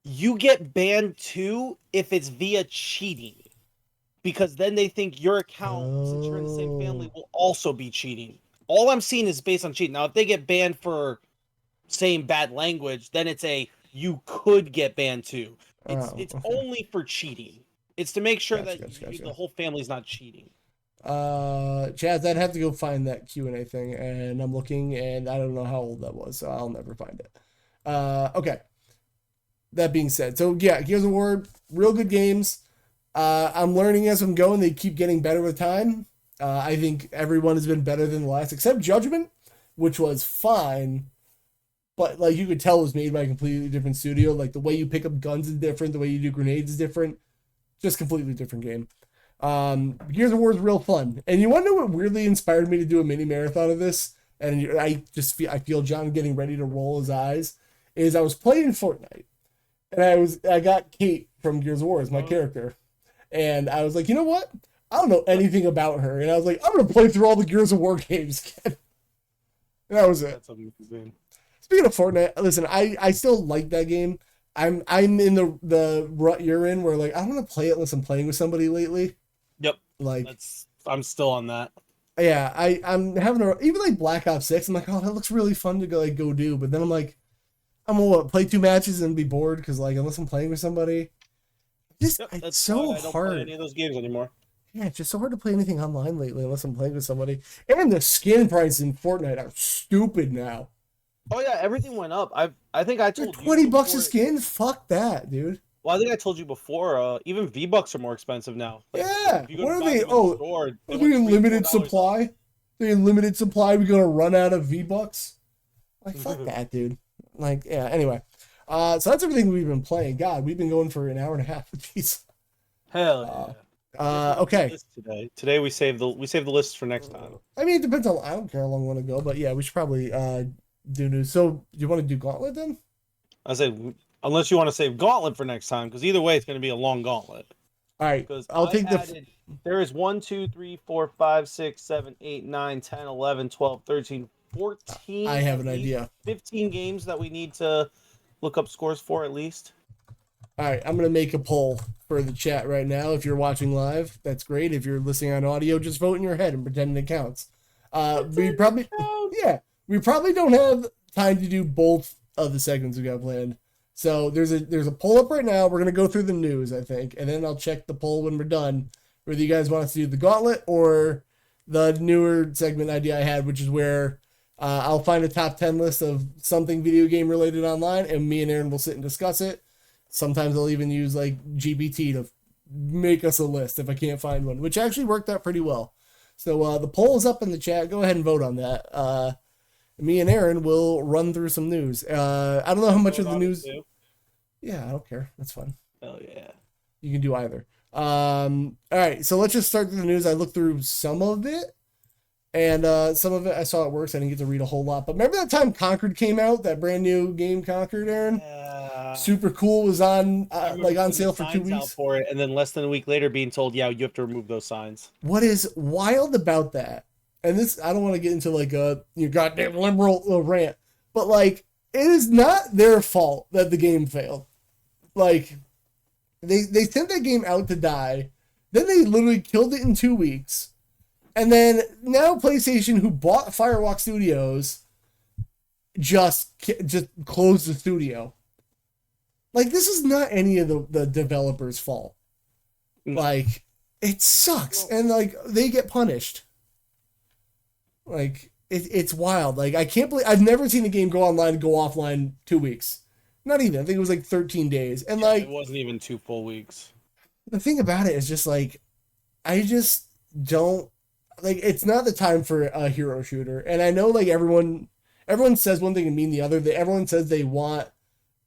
You get banned too if it's via cheating. Because then they think your account, since you're in the same family, will also be cheating. All I'm seeing is based on cheating. Now, if they get banned for saying bad language, then it's you could get banned too. It's only for cheating. It's to make sure that the whole family's not cheating.
Chaz, I'd have to go find that Q&A thing, and I'm looking, and I don't know how old that was, so I'll never find it. Okay. That being said, so yeah, Gears of War, real good games. I'm learning as I'm going. They keep getting better with time. I think everyone has been better than the last, except Judgment, which was fine, but like you could tell it was made by a completely different studio. Like the way you pick up guns is different, the way you do grenades is different. Just completely different game. Gears of War is real fun. And you want to know what weirdly inspired me to do a mini marathon of this? And I feel John getting ready to roll his eyes. Is I was playing Fortnite, and I got Kate from Gears of War as my character, and I was like, you know what? I don't know anything about her, and I was like, I'm gonna play through all the Gears of War games again. And that was it. That's amazing. Speaking of Fortnite, listen, I still like that game. I'm in the rut you're in, where like I don't want to play it unless I'm playing with somebody lately.
Yep.
Like
I'm still on that.
yeah, I'm having even like Black Ops 6. I'm like, oh, that looks really fun to go do, but then I'm like, I'm gonna play 2 matches and be bored because like unless I'm playing with somebody,
Yep,
it's
that's why
so
I don't play any
hard.
of those games anymore.
Yeah, it's just so hard to play anything online lately unless I'm playing with somebody. And the skin prices in Fortnite are stupid now.
Oh yeah, everything went up. I think I
They're
told you
20 bucks a
before.
skin. Fuck that, dude.
Well, I think I told you before. Even V-Bucks are more expensive now. Like
Yeah.
if you go
What
to
are
buy
they?
them in the
Oh,
store, they
are they
went
in limited
$3 or $4 up.
supply? They in limited supply. We're gonna run out of V-Bucks. Like fuck that, dude. Like yeah. Anyway, so that's everything we've been playing. God, we've been going for an hour and a half with these.
Hell
Uh,
yeah. I guess we'll do the
okay.
list today. Today we save the lists for next time.
I mean, it depends on. I don't care how long I want to go, but yeah, we should probably do news. So, do you want to do Gauntlet then?
I say unless you want to save Gauntlet for next time, because either way it's going to be a long Gauntlet.
All right,
Because
I'll take
there is 1, 2, 3, 4, 5, 6, 7, 8, 9, 10, 11, 12, 13, 14,
I have
at
an
least
idea.
15 games that we need to look up scores for at least.
All right, I'm gonna make a poll for the chat right now. If you're watching live, that's great. If you're listening on audio, just vote in your head and pretend it counts. We probably, yeah, we probably don't have time to do both of the segments we got planned. So there's a poll up right now. We're gonna go through the news, I think, and then I'll check the poll when we're done. Whether you guys want us to do the Gauntlet or the newer segment idea I had, which is where I'll find a top 10 list of something video game related online, and me and Aaron will sit and discuss it. Sometimes I'll even use like GPT to make us a list if I can't find one, which actually worked out pretty well. So the poll is up in the chat. Go ahead and vote on that. Me and Aaron will run through some news. I don't know how much of the news. Yeah, I don't care. That's fine.
Hell yeah.
You can do either. All right, so let's just start with the news. I looked through some of it, and some of it I saw it works. I didn't get to read a whole lot. But remember that time Conquered came out, that brand new game Conquered, Aaron?
Yeah.
Super cool. Was on like on sale for 2 weeks
for it, and then less than a week later being told, yeah, you have to remove those signs.
What is wild about that? And this, I don't want to get into like a you goddamn liberal rant, but like it is not their fault that the game failed. Like they sent that game out to die, then they literally killed it in 2 weeks, and then now PlayStation, who bought Firewalk Studios, just closed the studio. Like this is not any of the developers' fault. Like it sucks, and like they get punished. Like it's wild. Like I can't believe I've never seen a game go online and go offline 2 weeks. Not even. I think it was like 13 days. And like
it wasn't even 2 full weeks.
The thing about it is just like I just don't like it's not the time for a hero shooter. And I know like everyone says one thing and mean the other. Everyone says they want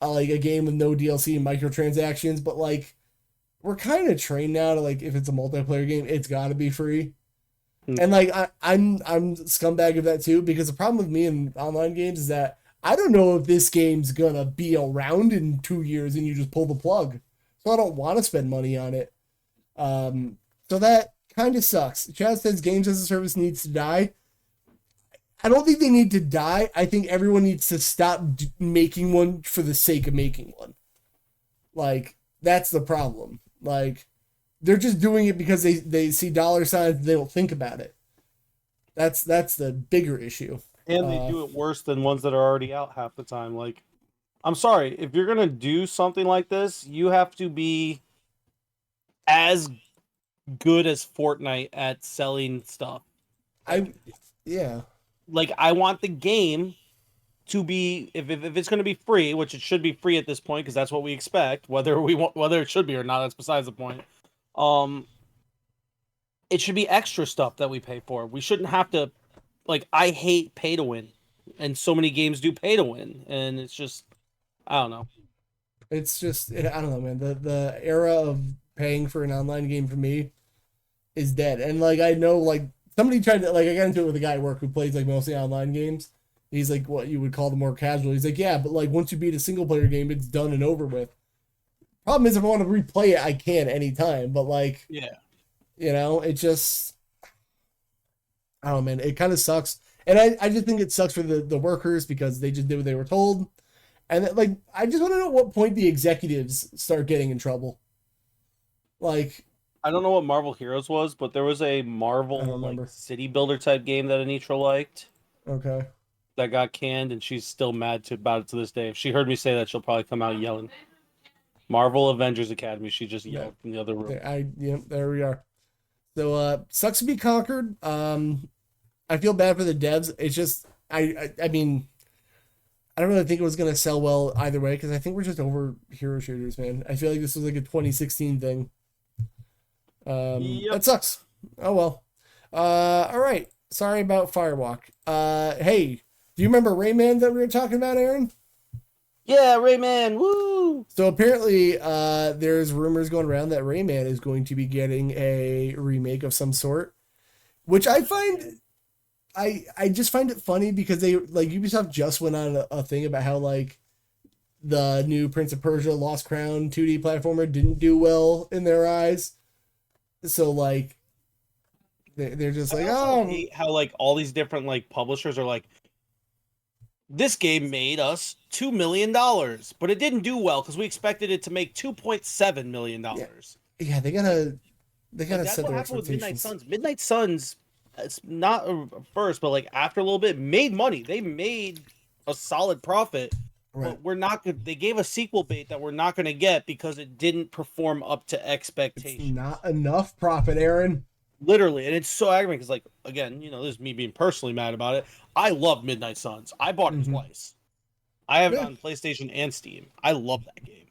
like a game with no DLC and microtransactions, but like we're kind of trained now to like if it's a multiplayer game, it's got to be free. And like I'm scumbag of that too, because the problem with me in online games is that I don't know if this game's gonna be around in 2 years and you just pull the plug. So I don't want to spend money on it. So that kind of sucks. Chad says games as a service needs to die. I don't think they need to die. I think everyone needs to stop making one for the sake of making one. Like that's the problem. Like they're just doing it because they see dollar signs and they don't think about it. That's the bigger issue.
And they do it worse than ones that are already out half the time. Like, I'm sorry, if you're gonna do something like this, you have to be as good as Fortnite at selling stuff.
Yeah.
Like, I want the game to be if it's going to be free, which it should be free at this point because that's what we expect. Whether it should be or not, that's besides the point. It should be extra stuff that we pay for. We shouldn't have to. Like, I hate pay to win, and so many games do pay to win, and it's just, I don't know.
It's just, I don't know, man. The era of paying for an online game for me is dead. And like, I know, like somebody tried to, like, I got into it with a guy at work who plays like mostly online games. He's like, what you would call the more casual. He's like, yeah, but like once you beat a single player game, it's done and over with. Problem is, if I want to replay it, I can anytime. But like,
yeah,
you know, it just, I don't know, man. It kind of sucks. And I just think it sucks for the workers because they just did what they were told. And like, I just want to know at what point the executives start getting in trouble. Like,
I don't know what Marvel Heroes was, but there was a
I don't
Marvel like
remember.
city builder type game that Anitra liked
Okay.
that got canned, and she's still mad about it to this day. If she heard me say that, she'll probably come out yelling. Marvel Avengers Academy. She just
That,
yelled in the other room.
there we are. So sucks to be conquered. I feel bad for the devs. It's just I mean I don't really think it was gonna sell well either way because I think we're just over hero shooters, man. I feel like this was like a 2016 thing.
Yep.
That sucks. Oh well. All right. Sorry about Firewalk. Hey, do you remember Rayman that we were talking about, Aaron?
Yeah, Rayman. Woo!
So apparently, there's rumors going around that Rayman is going to be getting a remake of some sort, which I just find it funny because they like Ubisoft just went on a thing about how like the new Prince of Persia Lost Crown 2D platformer didn't do well in their eyes. So like they're just like,
I hate how like all these different like publishers are like, this game made us $2 million, but it didn't do well because we expected it to make $2.7 million.
Yeah, they gotta
That's
set
what
their
happened with Midnight
expectations.
Suns. Midnight Suns, it's not first, but like after a little bit, made money. They made a solid profit.
Right.
But we're not good. They gave a sequel bait that we're not going to get because it didn't perform up to expectations.
It's not enough profit, Aaron.
Literally, and it's so aggravating because, like, again, you know, this is me being personally mad about it. I love Midnight Suns. I bought it twice. I have it on PlayStation and Steam. I love that game.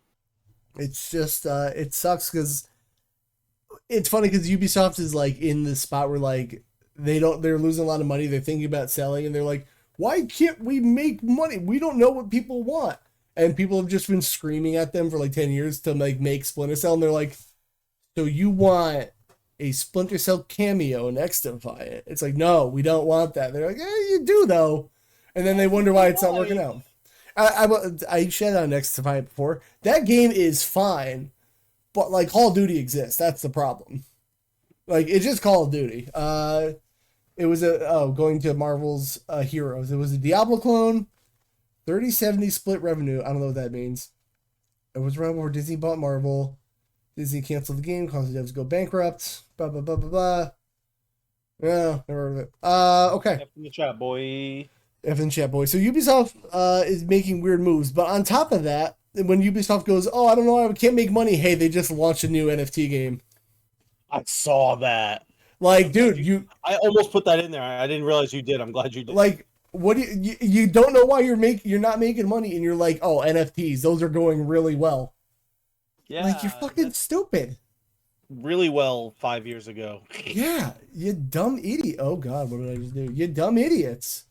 It's just it sucks because it's funny because Ubisoft is like in the spot where like they're losing a lot of money. They're thinking about selling, and they're like, why can't we make money? We don't know what people want, and people have just been screaming at them for like 10 years to like make Splinter Cell, and they're like, so you want a Splinter Cell cameo next to it? It's like, no, we don't want that. They're like, you do though, and then they wonder why it's not working out. I shed on next to it before. That game is fine, but like Call of Duty exists. That's the problem. Like it's just Call of Duty. It was going to Marvel's Heroes. It was a Diablo clone. 30/70 split revenue. I don't know what that means. It was around where Disney bought Marvel. Disney canceled the game, caused the devs to go bankrupt. Blah blah blah blah blah. Yeah, never heard of it. Okay.
F in the chat, boy.
F in chat, boy. So Ubisoft is making weird moves, but on top of that, when Ubisoft goes, oh, I don't know, I can't make money. Hey, they just launched a new NFT game.
I saw that.
Like, dude,
I almost put that in there. I didn't realize you did. I'm glad you did.
Like, what do you don't know why you're not making money, and you're like, oh, NFTs, those are going really well.
Yeah,
like you're fucking stupid.
Really well 5 years ago.
Yeah, you dumb idiot. Oh God, what did I just do? You dumb idiots.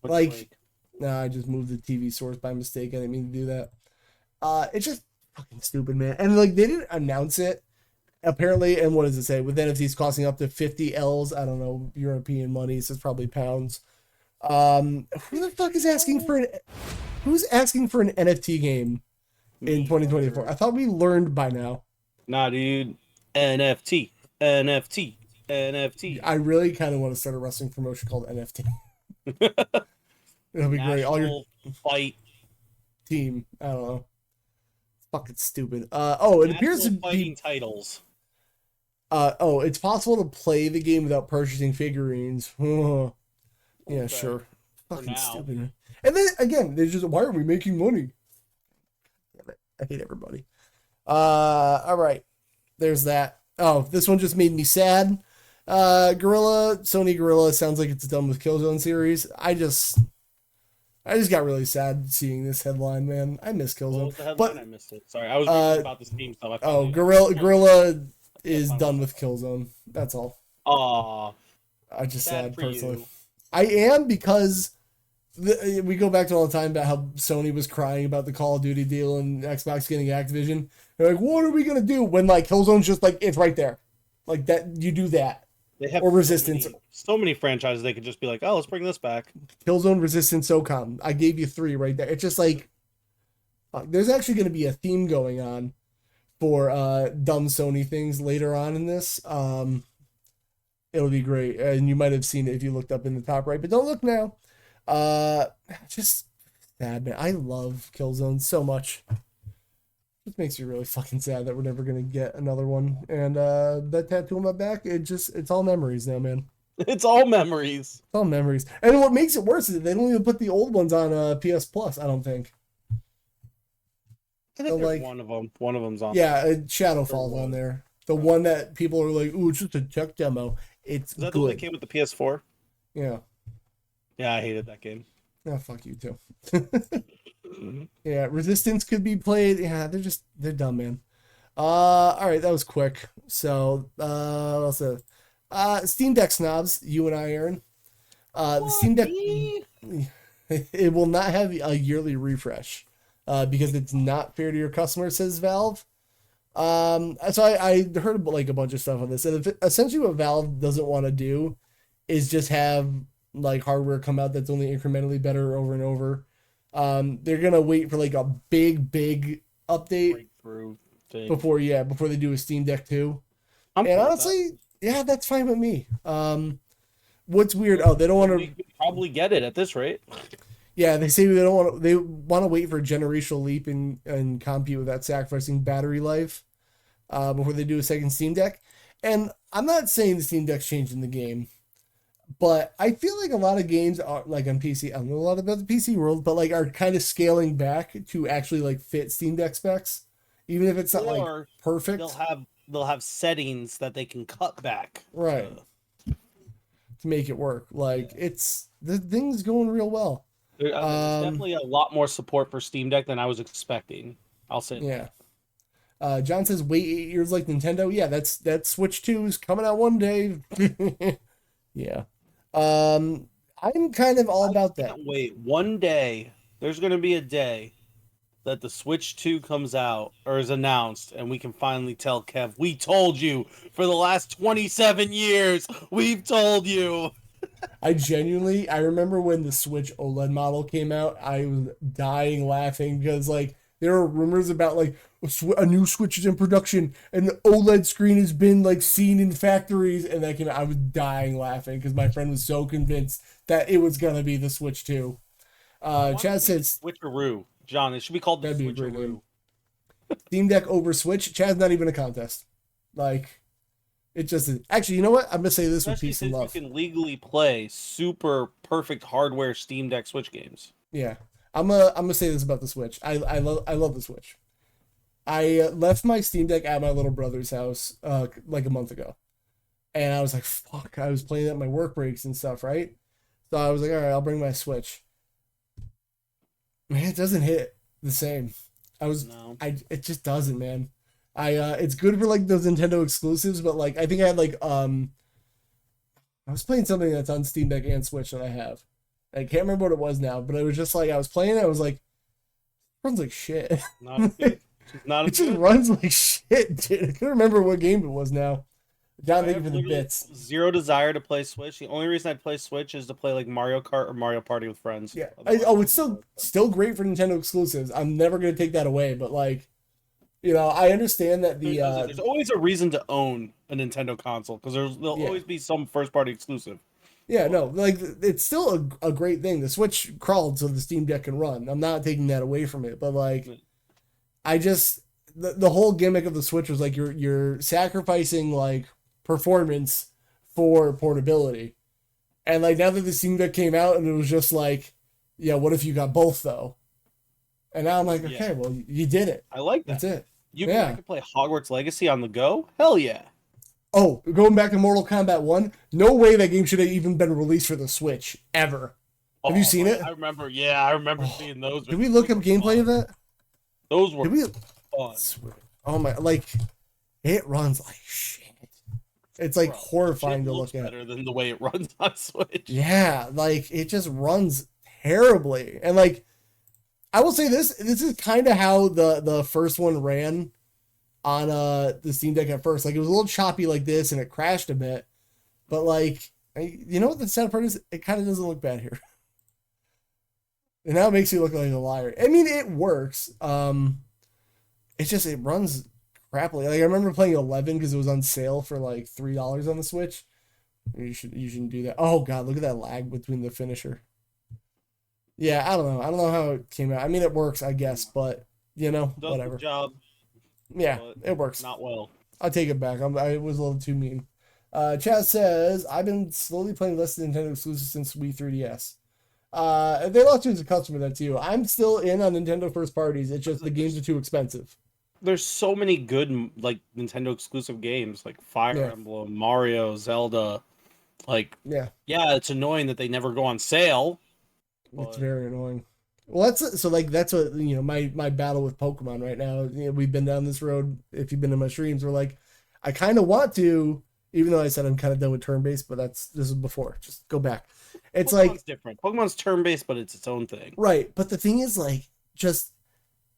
Nah, I just moved the TV source by mistake. I didn't mean to do that. It's just fucking stupid, man. And like they didn't announce it. Apparently, and what does it say? With NFTs costing up to 50 L's, I don't know, European money, so it's probably pounds. Who the fuck is asking for who's asking for an NFT game in 2024? I thought we learned by now.
Nah, dude. NFT.
I really kind of want to start a wrestling promotion called NFT. It'll be great. All your
fight
team. I don't know. It's fucking stupid. It appears to be
titles.
It's possible to play the game without purchasing figurines. Yeah, okay. Sure. Fucking stupid. And then again, they're just, why are we making money? Damn it. I hate everybody. All right. There's that. Oh, this one just made me sad. Sony Gorilla sounds like it's done with Killzone series. I just got really sad seeing this headline, man. I miss Killzone.
What was the headline? I missed it. Sorry, I was reading about the Steam stuff.
Gorilla is done with Killzone. That's all.
Aw.
I just sad personally. I am because we go back to all the time about how Sony was crying about the Call of Duty deal and Xbox getting Activision. They're like, what are we gonna do when like Killzone's just like it's right there, like that you do that.
They have
or Resistance.
So many franchises they could just be like, oh, let's bring this back.
Killzone, Resistance, SOCOM. I gave you 3 right there. It's just like there's actually going to be a theme going on for dumb Sony things later on in this. It'll be great, and you might have seen it if you looked up in the top right, but don't look now. Just sad, man. I love Killzone so much. Just makes me really fucking sad that we're never gonna get another one. And that tattoo on my back, it's all memories now, man.
It's all memories.
It's all memories. And what makes it worse is they don't even put the old ones on PS Plus, I don't think.
I think there's like one of them. One of them's on.
Yeah, Shadowfall's on there. The one that people are like, "Ooh, it's just a tech demo." It's
Is that
good.
the one that came with the PS4?
Yeah.
Yeah, I hated that game.
Oh, fuck you too. Yeah, Resistance could be played. Yeah, they're dumb, man. All right, that was quick. So, also, Steam Deck snobs, you and I, Aaron. The Steam Deck, it will not have a yearly refresh, because it's not fair to your customers, says Valve. So I heard like a bunch of stuff on this, and essentially what Valve doesn't want to do is just have like hardware come out that's only incrementally better over and over. They're gonna wait for like a big update before they do a Steam Deck 2. And honestly, yeah, that's fine with me. What's weird? Oh, they don't want to
probably get it at this rate.
Yeah, they say they want to wait for a generational leap in compute without sacrificing battery life before they do a second Steam Deck. And I'm not saying the Steam Deck's changing the game, but I feel like a lot of games are like on PC. I don't know a lot about the PC world, but like are kind of scaling back to actually like fit Steam Deck specs, even if it's not like perfect.
They'll have settings that they can cut back,
right, to make it work. Like the thing's going real well.
There's definitely a lot more support for Steam Deck than I was expecting. I'll say
that. John says, wait 8 years like Nintendo. Yeah, that's Switch 2 is coming out one day. Yeah. I'm kind of all about that.
Wait, one day, there's going to be a day that the Switch 2 comes out or is announced, and we can finally tell Kev, we told you for the last 27 years, we've told you.
I remember when the Switch OLED model came out, I was dying laughing because like there were rumors about like a new Switch is in production and the OLED screen has been like seen in factories, and that came out. I was dying laughing because my friend was so convinced that it was gonna be the Switch 2. Chad says
Switcheroo. John, it should be called the Switcheroo.
Steam Deck over Switch. Chad's not even a contest. Like it just is. Actually, you know what? I'm gonna say this with peace and love.
You can legally play super perfect hardware Steam Deck Switch games.
Yeah, I'm gonna say this about the Switch. I love the Switch. I left my Steam Deck at my little brother's house like a month ago, and I was like, "Fuck!" I was playing at my work breaks and stuff, right? So I was like, "All right, I'll bring my Switch." Man, it doesn't hit the same. It just doesn't, man. It's good for like those Nintendo exclusives, but like I think I had like I was playing something that's on Steam Deck and Switch that I have. I can't remember what it was now, but it was just like I was playing it, I was like, it runs like shit. It just runs like shit, dude. I can't remember what game it was now. John, thank you for the bits.
Zero desire to play Switch. The only reason I play Switch is to play like Mario Kart or Mario Party with friends.
Yeah. It's still great for Nintendo exclusives. I'm never gonna take that away, but like, you know, I understand that
there's always a reason to own a Nintendo console because there'll always be some first party exclusive.
Yeah, no, like it's still a great thing. The Switch crawled so the Steam Deck can run. I'm not taking that away from it, but like, I just the whole gimmick of the Switch was like you're sacrificing like performance for portability, and like now that the Steam Deck came out and it was just like, yeah, what if you got both though? And now I'm like, okay, well you did it.
I like that.
That's it.
I can play Hogwarts Legacy on the go. Hell yeah.
Oh, going back to Mortal Kombat 1, no way that game should have even been released for the Switch, ever. Have you seen it?
I remember seeing those.
Did we look up gameplay of that?
Those were fun.
Oh my, like, it runs like shit. It's like horrifying to look at.
Better than the way it runs on Switch.
Yeah, like, it just runs terribly. And like, I will say this is kind of how the first one ran on the Steam Deck at first. Like, it was a little choppy like this and it crashed a bit, but like, you know what the sad part is? It kind of doesn't look bad here. And now it makes you look like a liar. I mean, it works. It's just, it runs crappily. Like, I remember playing 11 because it was on sale for like $3 on the Switch. You shouldn't do that. Oh god, look at that lag between the finisher. Yeah, I don't know how it came out. I mean, it works, I guess, but you know, whatever.
Job.
Yeah, it works.
Not well.
I'll take it back. I was a little too mean. Chad says, I've been slowly playing less Nintendo exclusives since Wii 3DS. They lost you as a customer, that's you. I'm still in on Nintendo first parties. It's just the games are too expensive.
There's so many good like Nintendo exclusive games like Fire Emblem, Mario, Zelda. Like, yeah, it's annoying that they never go on sale.
It's very annoying. Well, that's what my battle with Pokemon right now. We've been down this road. If you've been to my streams, we're like, I kind of want to, even though I said I'm kind of done with turn based, but this is before. Just go back. It's
Pokemon's different. Pokemon's turn based, but it's its own thing.
Right, but the thing is,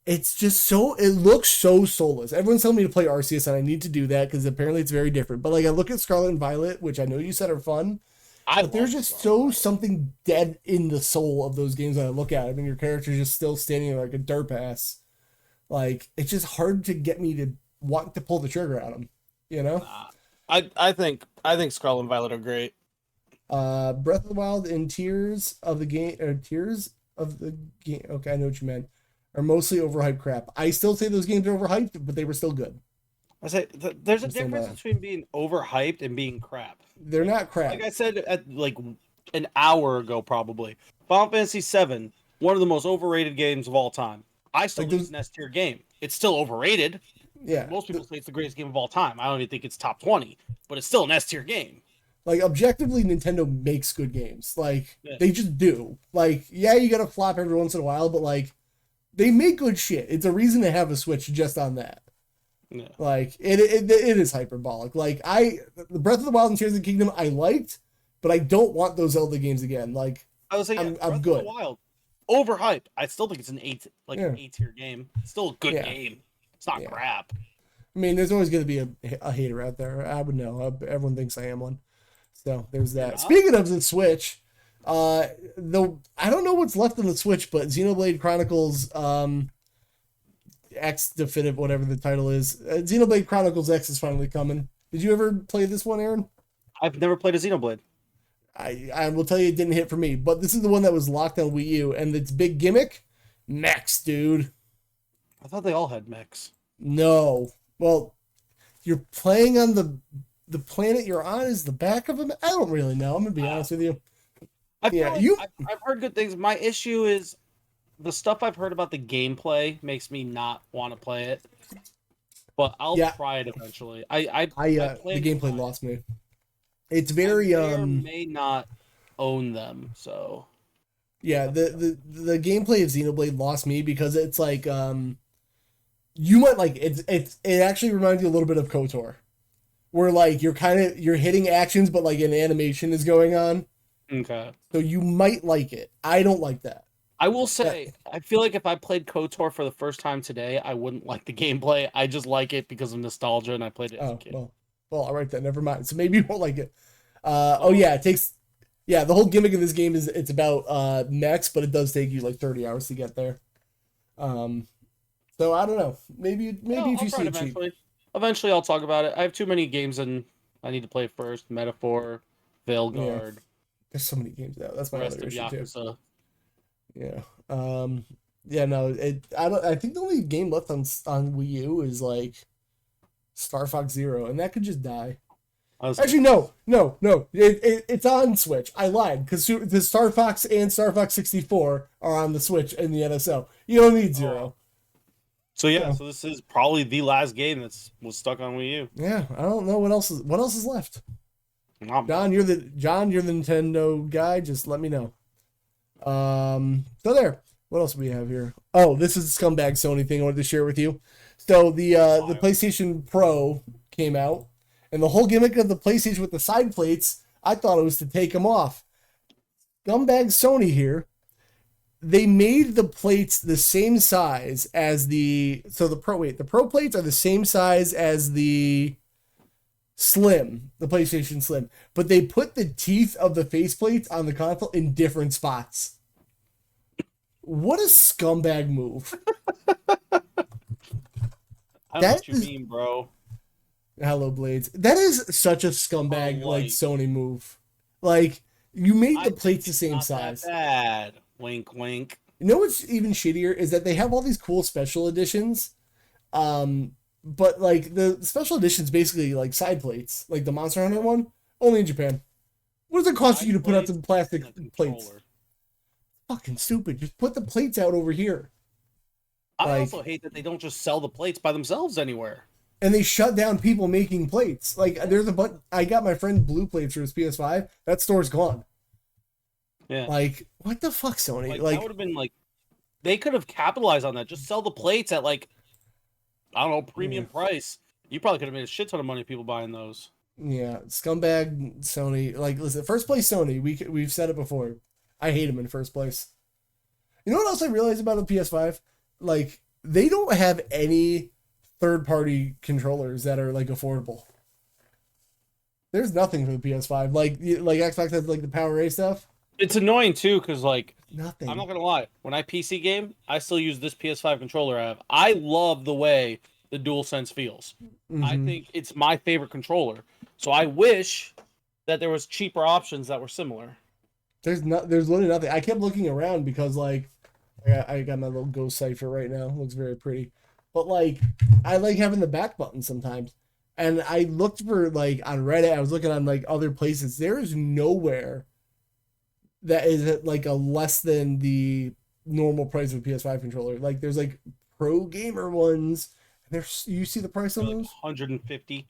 it's just so, it looks so soulless. Everyone's telling me to play Arceus, and I need to do that because apparently it's very different. But I look at Scarlet and Violet, which I know you said are fun. But there's just something dead in the soul of those games that I look at. I mean, your character's just still standing there like a derp-ass. It's just hard to get me to want to pull the trigger at them,
I think Scarlet and Violet are great.
Breath of the Wild and Tears of the Game, okay, I know what you meant, are mostly overhyped crap. I still say those games are overhyped, but they were still good.
I say there's a difference between being overhyped and being crap.
They're not crap.
Like I said at an hour ago, probably. Final Fantasy VII, one of the most overrated games of all time. I still think it's an S-tier game. It's still overrated.
Yeah.
Most people say it's the greatest game of all time. I don't even think it's top 20, but it's still an S-tier game.
Objectively, Nintendo makes good games. They just do. You gotta flop every once in a while, but they make good shit. It's a reason to have a Switch just on that. Yeah. It is hyperbolic. The Breath of the Wild and Tears of the Kingdom I liked, but I don't want those Zelda games again.
I was saying,
I'm good.
Of the Wild, overhyped. I still think it's an an A-tier game. It's still a good game. It's not crap.
I mean, there's always going to be a hater out there. I would know. Everyone thinks I am one. So there's that. Speaking of the Switch, I don't know what's left on the Switch, but Xenoblade Chronicles X Definitive, whatever the title is, Xenoblade Chronicles X is finally coming. Did you ever play this one, Aaron?
I've never played a Xenoblade.
I will tell you it didn't hit for me, but this is the one that was locked on Wii U, and its big gimmick, mechs, dude.
I thought they all had mechs.
No. Well, you're playing on the planet you're on is the back of them. I don't really know. I'm gonna be honest with you.
I've heard good things. My issue is the stuff I've heard about the gameplay makes me not want to play it. But I'll try it eventually. The
gameplay lost me. It's very
may not own them, so
yeah. The gameplay of Xenoblade lost me because it's you might it actually reminds you a little bit of KOTOR, where you're hitting actions, but an animation is going on.
Okay.
So you might like it. I don't like that.
I will say, I feel like if I played KOTOR for the first time today, I wouldn't like the gameplay. I just like it because of nostalgia, and I played it as a kid.
Well, all right then. Never mind. So maybe you won't like it. The whole gimmick of this game is it's about mechs, but it does take you 30 hours to get there. So I don't know. Maybe if you see it cheap.
Eventually, I'll talk about it. I have too many games and I need to play first. Metaphor, Veilguard.
Yeah. There's so many games now. That's my other issue too. Yeah. I think the only game left on Wii U is Star Fox Zero, and that could just die. Actually, no. It's on Switch. I lied because the Star Fox and Star Fox 64 are on the Switch and the NSO. You don't need Zero.
So so this is probably the last game was stuck on Wii U.
Yeah, I don't know what else is left. John, you're the Nintendo guy. Just let me know. So there. What else do we have here? Oh, this is a scumbag Sony thing I wanted to share with you. So the PlayStation Pro came out, and the whole gimmick of the PlayStation with the side plates, I thought it was to take them off. Scumbag Sony here. They made the plates the same size as the Pro plates are the same size as the PlayStation Slim, but they put the teeth of the faceplates on the console in different spots. What a scumbag move.
I don't know what you mean, bro.
Hello, Blades. That is such a scumbag Sony move. You made the plates the same size.
That bad. Wink, wink.
You know what's even shittier is that they have all these cool special editions, But like the special edition's basically like side plates, like the Monster Hunter one, only in Japan. What does it cost you to put out some plastic plates? Fucking stupid. Just put the plates out over here.
I also hate that they don't just sell the plates by themselves anywhere.
And they shut down people making plates. Like there's a bunch. I got my friend blue plates for his PS5. That store's gone.
Yeah.
Like what the fuck, Sony?
Like that would have been like, they could have capitalized on that. Just sell the plates at like, I don't know, premium price. You probably could have made a shit ton of money people buying those.
Yeah, scumbag Sony. Like, listen, first place Sony. We've said it before. I hate him in first place. You know what else I realized about the PS5? Like, they don't have any third-party controllers that are like affordable. There's nothing for the PS5. Like Xbox has like the Power A stuff.
It's annoying too, because like
nothing.
I'm not gonna lie. When I PC game, I still use this PS5 controller I have. I love the way the DualSense feels. Mm-hmm. I think it's my favorite controller. So I wish that there was cheaper options that were similar.
There's literally nothing. I kept looking around because like I got my little Ghost Cypher right now. It looks very pretty. But like I like having the back button sometimes. And I looked for like on Reddit, I was looking on like other places. There is nowhere that is at like a less than the normal price of a PS5 controller. Like there's like pro gamer ones. There's, you see the price on those?
150.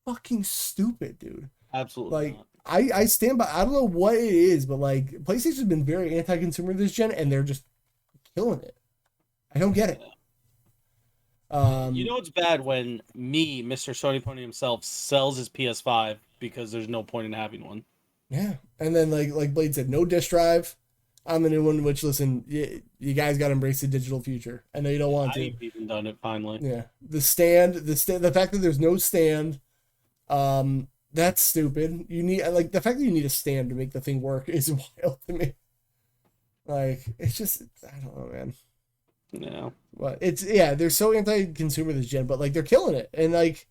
Fucking stupid, dude.
Absolutely.
Like not. I stand by. I don't know what it is, but like PlayStation's been very anti-consumer this gen, and they're just killing it. I don't get it.
You know it's bad when me, Mr. Sony Pony himself, sells his PS5 because there's no point in having one.
Yeah, and then like Blade said, no disk drive on the new one. Which listen, you guys got to embrace the digital future. I know you don't want to.
I've even done it finally.
Yeah, the fact that there's no stand, that's stupid. You need like the fact that you need a stand to make the thing work is wild to me. Like it's just I don't know, man.
Yeah.
But they're so anti-consumer this gen, but like they're killing it. And like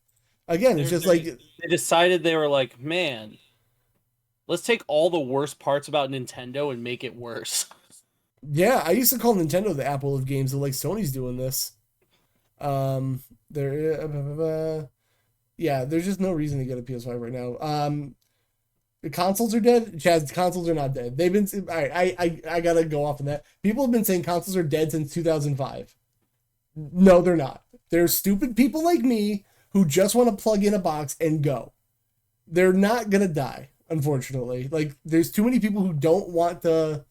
again, it's just like
they decided they were like, man, let's take all the worst parts about Nintendo and make it worse.
Yeah, I used to call Nintendo the Apple of games, and like Sony's doing this. There's just no reason to get a PS5 right now. The consoles are dead. Chaz, consoles are not dead. They've been all right. I gotta go off on that. People have been saying consoles are dead since 2005. No, they're not. There's stupid people like me who just want to plug in a box and go. They're not gonna die, unfortunately. Like there's too many people who don't want to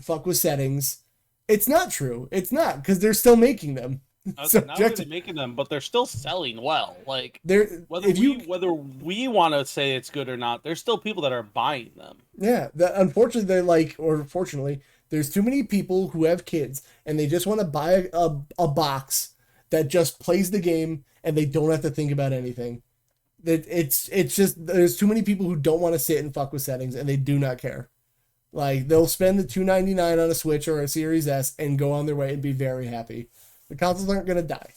fuck with settings. It's not true. It's not, because they're still making them.
So not only making them, but they're still selling well. Like whether we want to say it's good or not, there's still people that are buying them.
Yeah, unfortunately, fortunately, there's too many people who have kids and they just want to buy a box that just plays the game and they don't have to think about anything. That it's just there's too many people who don't want to sit and fuck with settings and they do not care. Like they'll spend the $299 on a Switch or a Series S and go on their way and be very happy. The consoles aren't gonna die.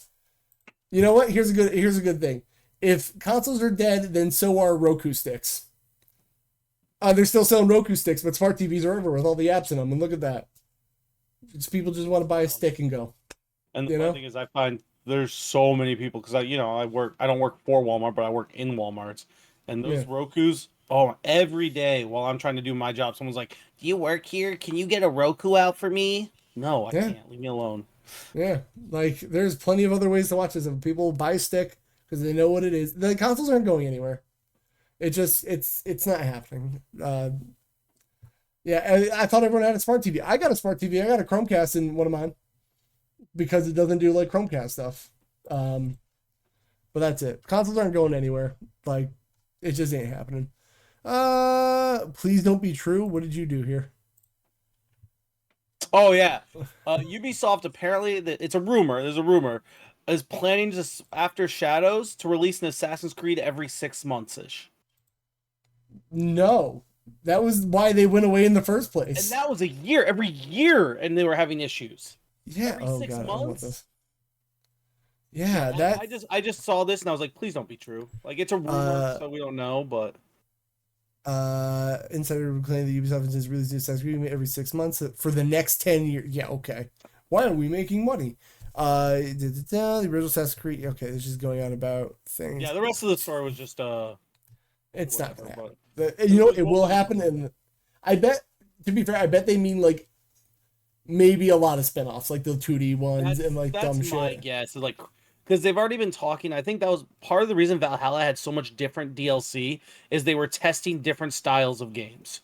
You know what? Here's a good thing. If consoles are dead, then so are Roku sticks. They're still selling Roku sticks, but smart TVs are everywhere with all the apps in them. And look at that. People just want to buy a stick and go.
And the funny thing is, I find there's so many people because I don't work for Walmart, but I work in Walmarts, and those Rokus. Oh, every day while I'm trying to do my job, someone's like, "Do you work here? Can you get a Roku out for me?" No, I can't. Leave me alone.
Yeah, like there's plenty of other ways to watch this. If people buy a stick because they know what it is, the consoles aren't going anywhere. It's not happening. I thought everyone had a smart TV. I got a smart TV. I got a Chromecast in one of mine because it doesn't do like Chromecast stuff. But that's it. Consoles aren't going anywhere. Like it just ain't happening. Please don't be true. What did you do here?
Oh yeah, Ubisoft apparently it's a rumor. There's a rumor is planning to after Shadows to release an Assassin's Creed every 6 months ish.
No, that was why they went away in the first place.
And that was every year, and they were having issues.
Yeah.
Every 6 months.
Yeah,
I just saw this and I was like, please don't be true. Like it's a rumor, so we don't know, but.
Insider claimed that Ubisoft has released Assassin's Creed every 6 months for the next 10 years. Yeah, okay. Why are we making money? The original Assassin's Creed. Okay, it's just going on about things.
Yeah, the rest of the story was just
It's not
whatever,
gonna happen.
but
You know, it will happen, and I bet. To be fair, I bet they mean like maybe a lot of spinoffs, like the 2D ones and like dumb
that's my
shit.
guess. Like, because they've already been talking. I think that was part of the reason Valhalla had so much different DLC is they were testing different styles of games,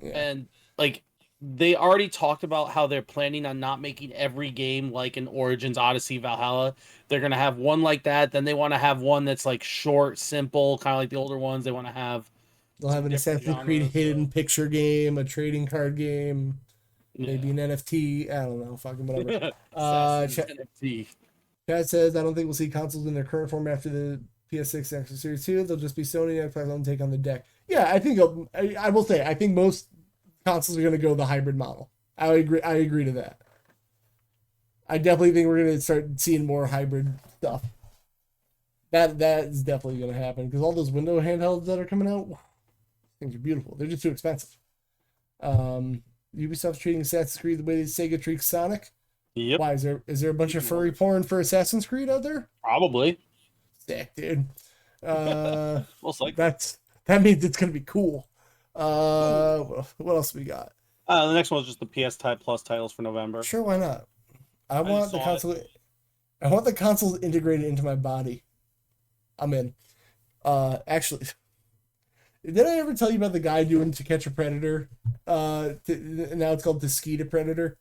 Yeah.
and like they already talked about how they're planning on not making every game like an Origins, Odyssey, Valhalla. They're gonna have one like that. Then they want to have one that's like short, simple, kind of like the older ones. They want to have
They'll have an Assassin's Creed hidden picture game, a trading card game, maybe an NFT. I don't know, fucking whatever.
NFT.
Chad says, I don't think we'll see consoles in their current form after the PS6 Xbox Series 2. They'll just be Sony and Xbox on take on the deck. Yeah, I think I will say I think most consoles are going to go the hybrid model. I agree to that. I definitely think we're going to start seeing more hybrid stuff. That is definitely going to happen because all those window handhelds that are coming out, things are beautiful. They're just too expensive. Ubisoft's treating Assassin's Creed the way Sega treats Sonic.
Yep.
Why is there a bunch of furry porn for Assassin's Creed out there?
Probably.
Sick, dude.
Most likely.
That means it's gonna be cool. What else we got?
The next one was just the PS Type Plus titles for November.
Sure, why not? I want the console. I want the consoles integrated into my body. I'm in. Actually, did I ever tell you about the guy doing To Catch a Predator? Now it's called To Skeet a Predator.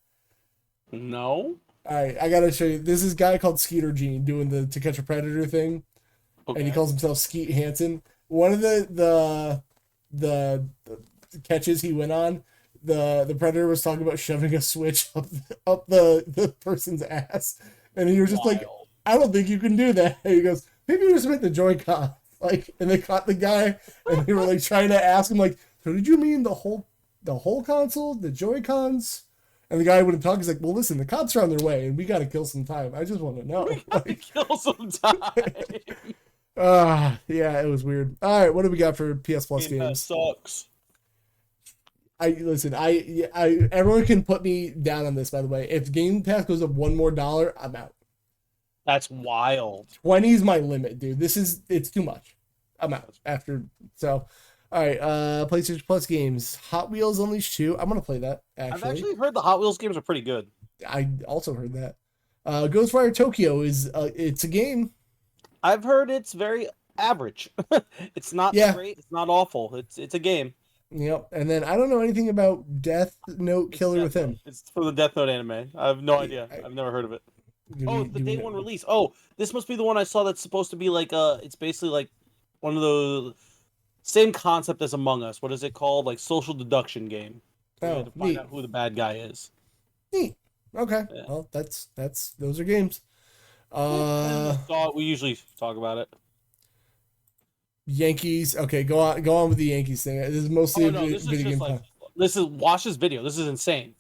No.
All right, I gotta show you. This is a guy called Skeeter Gene doing the To Catch a Predator thing, and he calls himself Skeet Hansen. One of the catches he went on, the predator was talking about shoving a switch up the person's ass, and he was just like, I don't think you can do that. And he goes, maybe you just meant the Joy-Con. Like, and they caught the guy, and they were like trying to ask him like, so did you mean the whole console, the Joy-Cons? And the guy wouldn't talk. He's like, well, listen, the cops are on their way, and we got to kill some time. I just want to know.
Kill some time.
Yeah, it was weird. All right, what do we got for PS Plus games?
Sucks.
Everyone can put me down on this, by the way. If Game Pass goes up $1 more, I'm out.
That's wild.
20 is my limit, dude. It's too much. I'm out after. So, all right, PlayStation Plus games. Hot Wheels Unleashed 2. I'm gonna play that.
I've actually heard the Hot Wheels games are pretty good.
I also heard that. Ghostwire Tokyo it's a game.
I've heard it's very average. It's not great. It's not awful. It's a game.
Yep. And then I don't know anything about Death Note Killer Within.
It's from the Death Note anime. I have no idea. I've never heard of it. It's the day one release. Oh, this must be the one I saw that's supposed to be like it's basically like one of the same concept as Among Us. What is it called? Like social deduction game. To find out who the bad guy is.
Neat. Okay. Yeah. Well, that's those are games.
We usually talk about it.
Yankees. Okay, go on with the Yankees thing. This is mostly
video game. Like, watch this video. This is insane.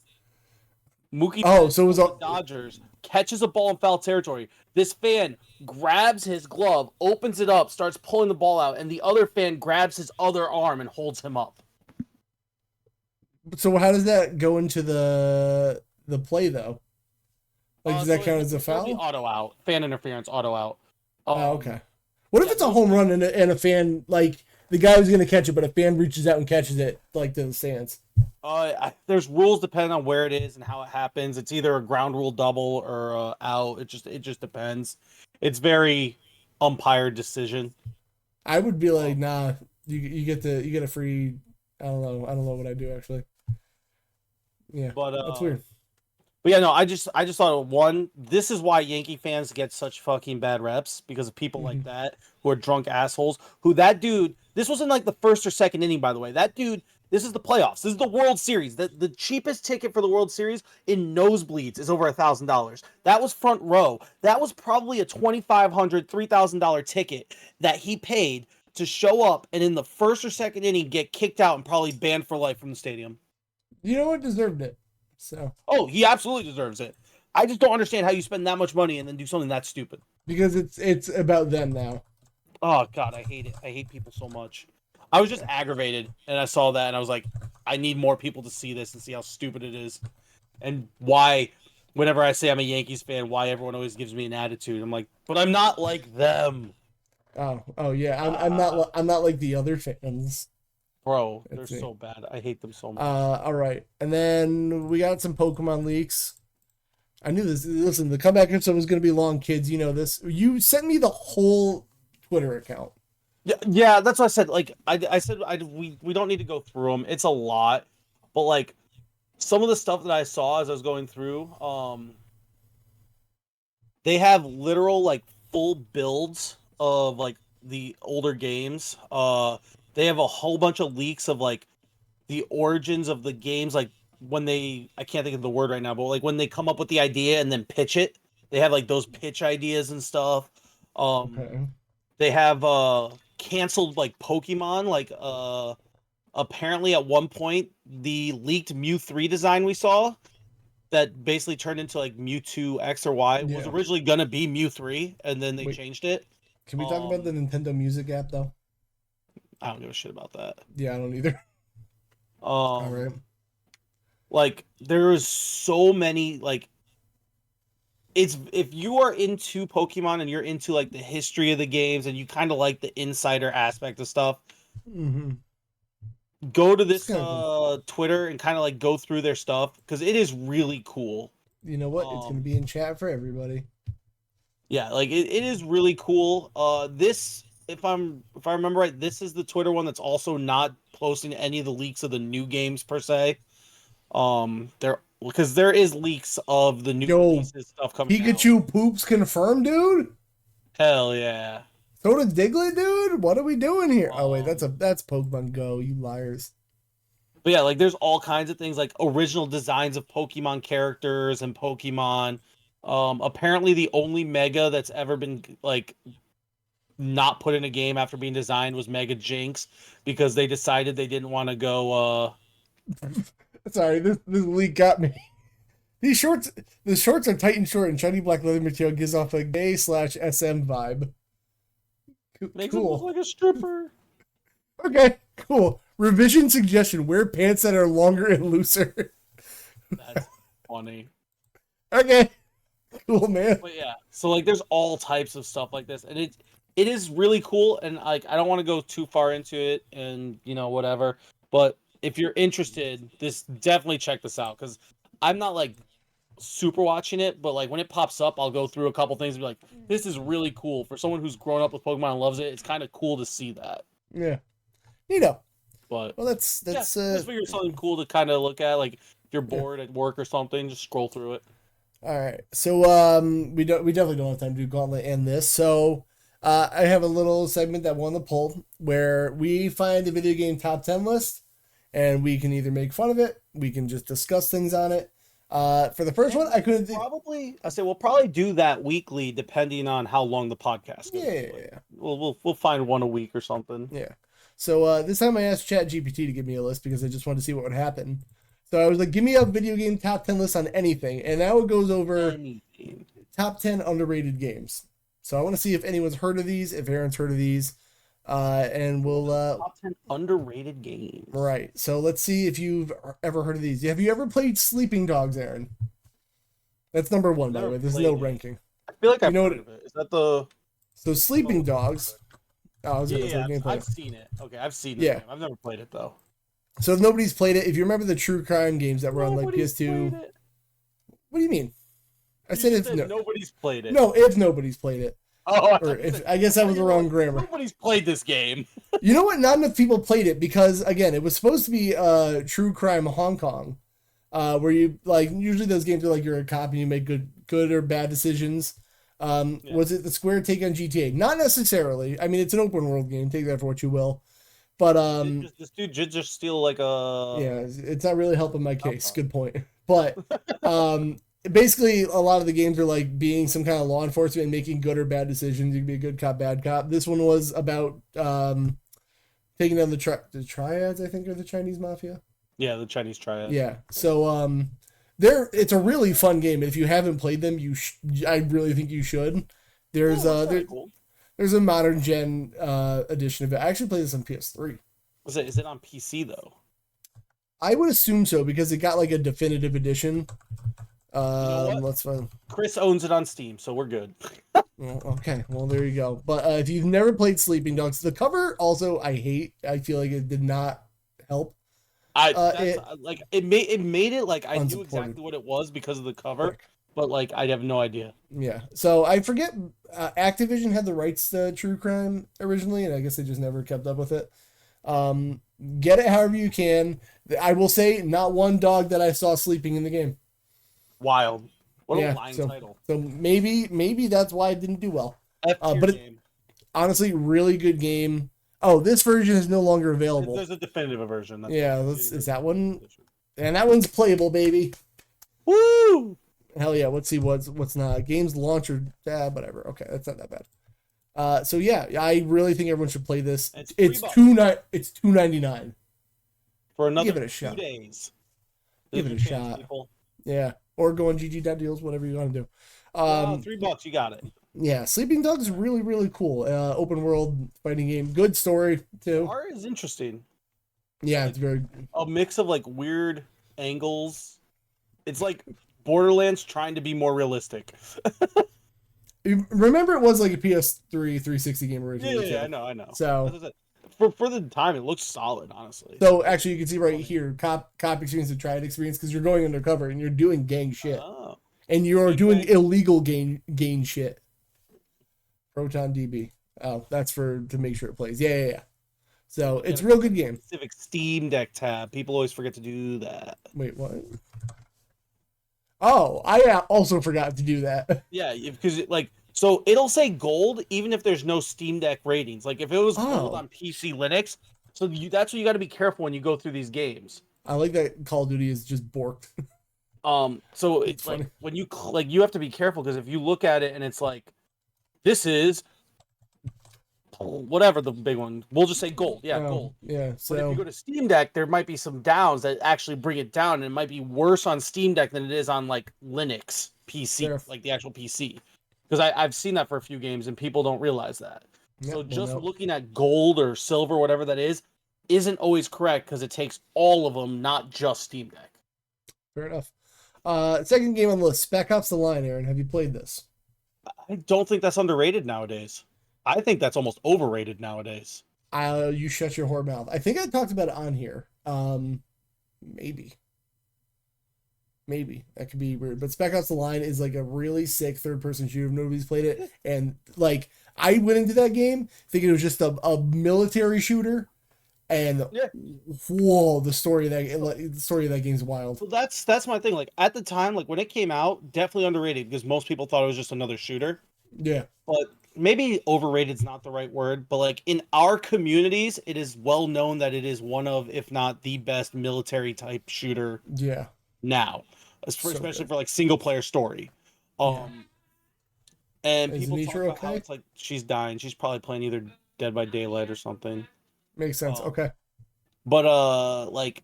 Mookie.
So it was
the Dodgers catches a ball in foul territory. This fan grabs his glove, opens it up, starts pulling the ball out, and the other fan grabs his other arm and holds him up.
So how does that go into the play though? Like, does that count as a foul?
Auto out. Fan interference. Auto out.
Okay. What if it's a home run and a fan, like, the guy was going to catch it, but a fan reaches out and catches it, like, to the stands?
There's rules depending on where it is and how it happens. It's either a ground rule double or out. It just depends. It's very umpire decision.
I would be like, nah, you get a free. I don't know what I do actually. Yeah, but that's weird.
But yeah, no, I just thought this is why Yankee fans get such fucking bad reps because of people like that who are drunk assholes. This wasn't like the first or second inning, by the way. That dude, this is the playoffs. This is the World Series. The cheapest ticket for the World Series in nosebleeds is over $1,000. That was front row. That was probably a $2,500, $3,000 ticket that he paid to show up and in the first or second inning get kicked out and probably banned for life from the stadium.
You know what? Deserved it. So.
Oh, he absolutely deserves it. I just don't understand how you spend that much money and then do something that stupid.
Because it's about them now.
Oh God, I hate it. I hate people so much. I was just aggravated, and I saw that, and I was like, I need more people to see this and see how stupid it is, and why whenever I say I'm a Yankees fan, why everyone always gives me an attitude. I'm like, but I'm not like them.
Oh yeah. I'm not like the other fans.
Bro, they're
That's me.
so bad. I hate them so much.
All right, and then we got some Pokemon leaks. I knew this. Listen, the comeback episode was going to be long, kids. You know this. You sent me the whole Twitter account.
Yeah, that's what I said. Like, I said, we don't need to go through them. It's a lot, but like some of the stuff that I saw as I was going through, they have literal like full builds of like the older games. They have a whole bunch of leaks of like the origins of the games, like when I can't think of the word right now, but like when they come up with the idea and then pitch it, they have like those pitch ideas and stuff.
Okay.
They have canceled like Pokemon, like apparently at one point the leaked Mew 3 design we saw that basically turned into like Mewtwo X or Y was originally gonna be Mew 3, and then they changed it.
Can we talk about the Nintendo Music app though?
I don't give a shit about that.
Yeah, I don't either. All right.
Like there's so many like it's if you are into Pokemon and you're into like the history of the games and you kind of like the insider aspect of stuff, go to this Twitter and kind of like go through their stuff because it is really cool.
You know what? It's gonna be in chat for everybody.
Yeah, like it is really cool. This if I remember right, this is the Twitter one that's also not posting any of the leaks of the new games per se. Because there is leaks of the new releases stuff coming
Pikachu poops confirmed, dude.
Hell yeah.
So did Diglett, dude. What are we doing here? Oh wait, that's Pokemon Go. You liars.
But yeah, like there's all kinds of things like original designs of Pokemon characters and Pokemon. Apparently the only Mega that's ever been like not put in a game after being designed was Mega Jinx because they decided they didn't want to go
Sorry, this leak got me. The shorts are tight and short and shiny black leather material gives off a gay/SM vibe.
Makes him look like a stripper.
Okay, cool. Revision suggestion: wear pants that are longer and looser.
That's funny.
Okay, cool, man.
But yeah, so like, there's all types of stuff like this, and it is really cool. And like, I don't want to go too far into it, and whatever. But if you're interested, definitely check this out because I'm not like super watching it, but like when it pops up, I'll go through a couple things and be like, this is really cool. For someone who's grown up with Pokemon and loves it, it's kind of cool to see that.
Yeah. But well, that's
just figure something cool to kind of look at. Like if you're bored at work or something, just scroll through it.
All right. So we definitely don't have time to do Gauntlet and this. So I have a little segment that won the poll where we find the video game top 10 list and we can either make fun of it, we can just discuss things on it. For the first one, I couldn't
we'll probably do that weekly depending on how long the podcast is.
Yeah.
We'll find one a week or something.
Yeah. So this time I asked ChatGPT to give me a list because I just wanted to see what would happen. So I was like, give me a video game top 10 list on anything. And now it goes over top 10 underrated games. So I want to see if anyone's heard of these, if Aaron's heard of these. And we'll
top 10 underrated games.
Right. So let's see if you've ever heard of these. Have you ever played Sleeping Dogs, Aaron? That's number one, by the way. There's no ranking.
I feel like I've heard of it. Is that the...
So Sleeping Dogs...
I've seen it. Okay, I've seen it. Yeah. I've never played it, though.
So if nobody's played it, if you remember the true crime games that were on like PS2... What do you mean? I said if
nobody's played it.
No, if nobody's played it.
Oh,
I guess that was the wrong grammar.
Nobody's played this game.
You know what? Not enough people played it because, again, it was supposed to be True Crime Hong Kong, where you like usually those games are like you're a cop and you make good or bad decisions. Was it the Square take on GTA? Not necessarily. I mean, it's an open world game. Take that for what you will. But
this dude did just steal like a...
Yeah, it's not really helping my case. Good point. But basically, a lot of the games are like being some kind of law enforcement and making good or bad decisions. You can be a good cop, bad cop. This one was about taking down the triads, I think, are the Chinese mafia.
Yeah, the Chinese triads.
Yeah. So it's a really fun game. If you haven't played them, I really think you should. There's there's a modern gen edition of it. I actually played this on PS3.
Is it on PC though?
I would assume so because it got like a definitive edition.
You know what?
Let's find.
Chris owns it on Steam, so we're good.
Well, okay, well there you go. But if you've never played Sleeping Dogs, the cover also I hate. I feel like it did not help.
It made it like I knew
Unsupported.
exactly what it was because of the cover,
Quick.
but like I have no idea.
Yeah. So I forget Activision had the rights to True Crime originally, and I guess they just never kept up with it. Get it however you can. I will say, not one dog that I saw sleeping in the game.
Wild. What a lying title.
So maybe that's why it didn't do well.
But
honestly, really good game. Oh, this version is no longer available.
There's a definitive version.
Is that one? And that one's playable, baby.
Woo!
Hell yeah. Let's see what's not. Games launcher. Whatever. Okay, that's not that bad. So yeah, I really think everyone should play this. It's $2.99
for another
Give it a
2
shot.
days.
Give it a shot. People. Yeah, or go on GG.deals, whatever you want to do.
$3, you got it.
Yeah, Sleeping Dogs is really, really cool. Open world fighting game. Good story, too.
The art is interesting.
Yeah, it's very...
A mix of, like, weird angles. It's like Borderlands trying to be more realistic.
Remember, it was like a PS3 360 game originally.
Yeah, I know.
So...
For the time, it looks solid, honestly.
So, actually, you can see right here, cop experience and triad experience, because you're going undercover, and you're doing gang shit.
Oh.
And you're doing illegal gang shit. Proton DB. Oh, that's to make sure it plays. Yeah. So it's a real good game.
Specific Steam Deck tab. People always forget to do that.
Wait, what? Oh, I also forgot to do that.
Yeah, because so it'll say gold even if there's no Steam Deck ratings. Like if it was gold on PC Linux, so that's what you got to be careful when you go through these games.
I like that Call of Duty is just borked.
So it's like when you have to be careful because if you look at it and it's like this is whatever the big one, we'll just say gold. Yeah, gold.
Yeah. So
but if you go to Steam Deck, there might be some downs that actually bring it down, and it might be worse on Steam Deck than it is on like Linux PC, like the actual PC. Because I've seen that for a few games, and people don't realize that. Yep, so just looking at gold or silver, whatever that is, isn't always correct because it takes all of them, not just Steam Deck.
Fair enough. Second game on the list, Spec Ops: The Line. Aaron, have you played this?
I don't think that's underrated nowadays. I think that's almost overrated nowadays.
You shut your whore mouth. I think I talked about it on here. Maybe that could be weird, but Spec Ops: The Line is like a really sick third-person shooter. If nobody's played it, and like I went into that game thinking it was just a military shooter, and whoa, the story of that game's wild.
Well, that's my thing. Like at the time, like when it came out, definitely underrated because most people thought it was just another shooter.
Yeah,
but maybe overrated is not the right word. But like in our communities, it is well known that it is one of, if not the best military type shooter.
Yeah.
Now, especially for like single player story, and people talk about how it's like she's dying. She's probably playing either Dead by Daylight or something.
Makes sense. Okay,
but like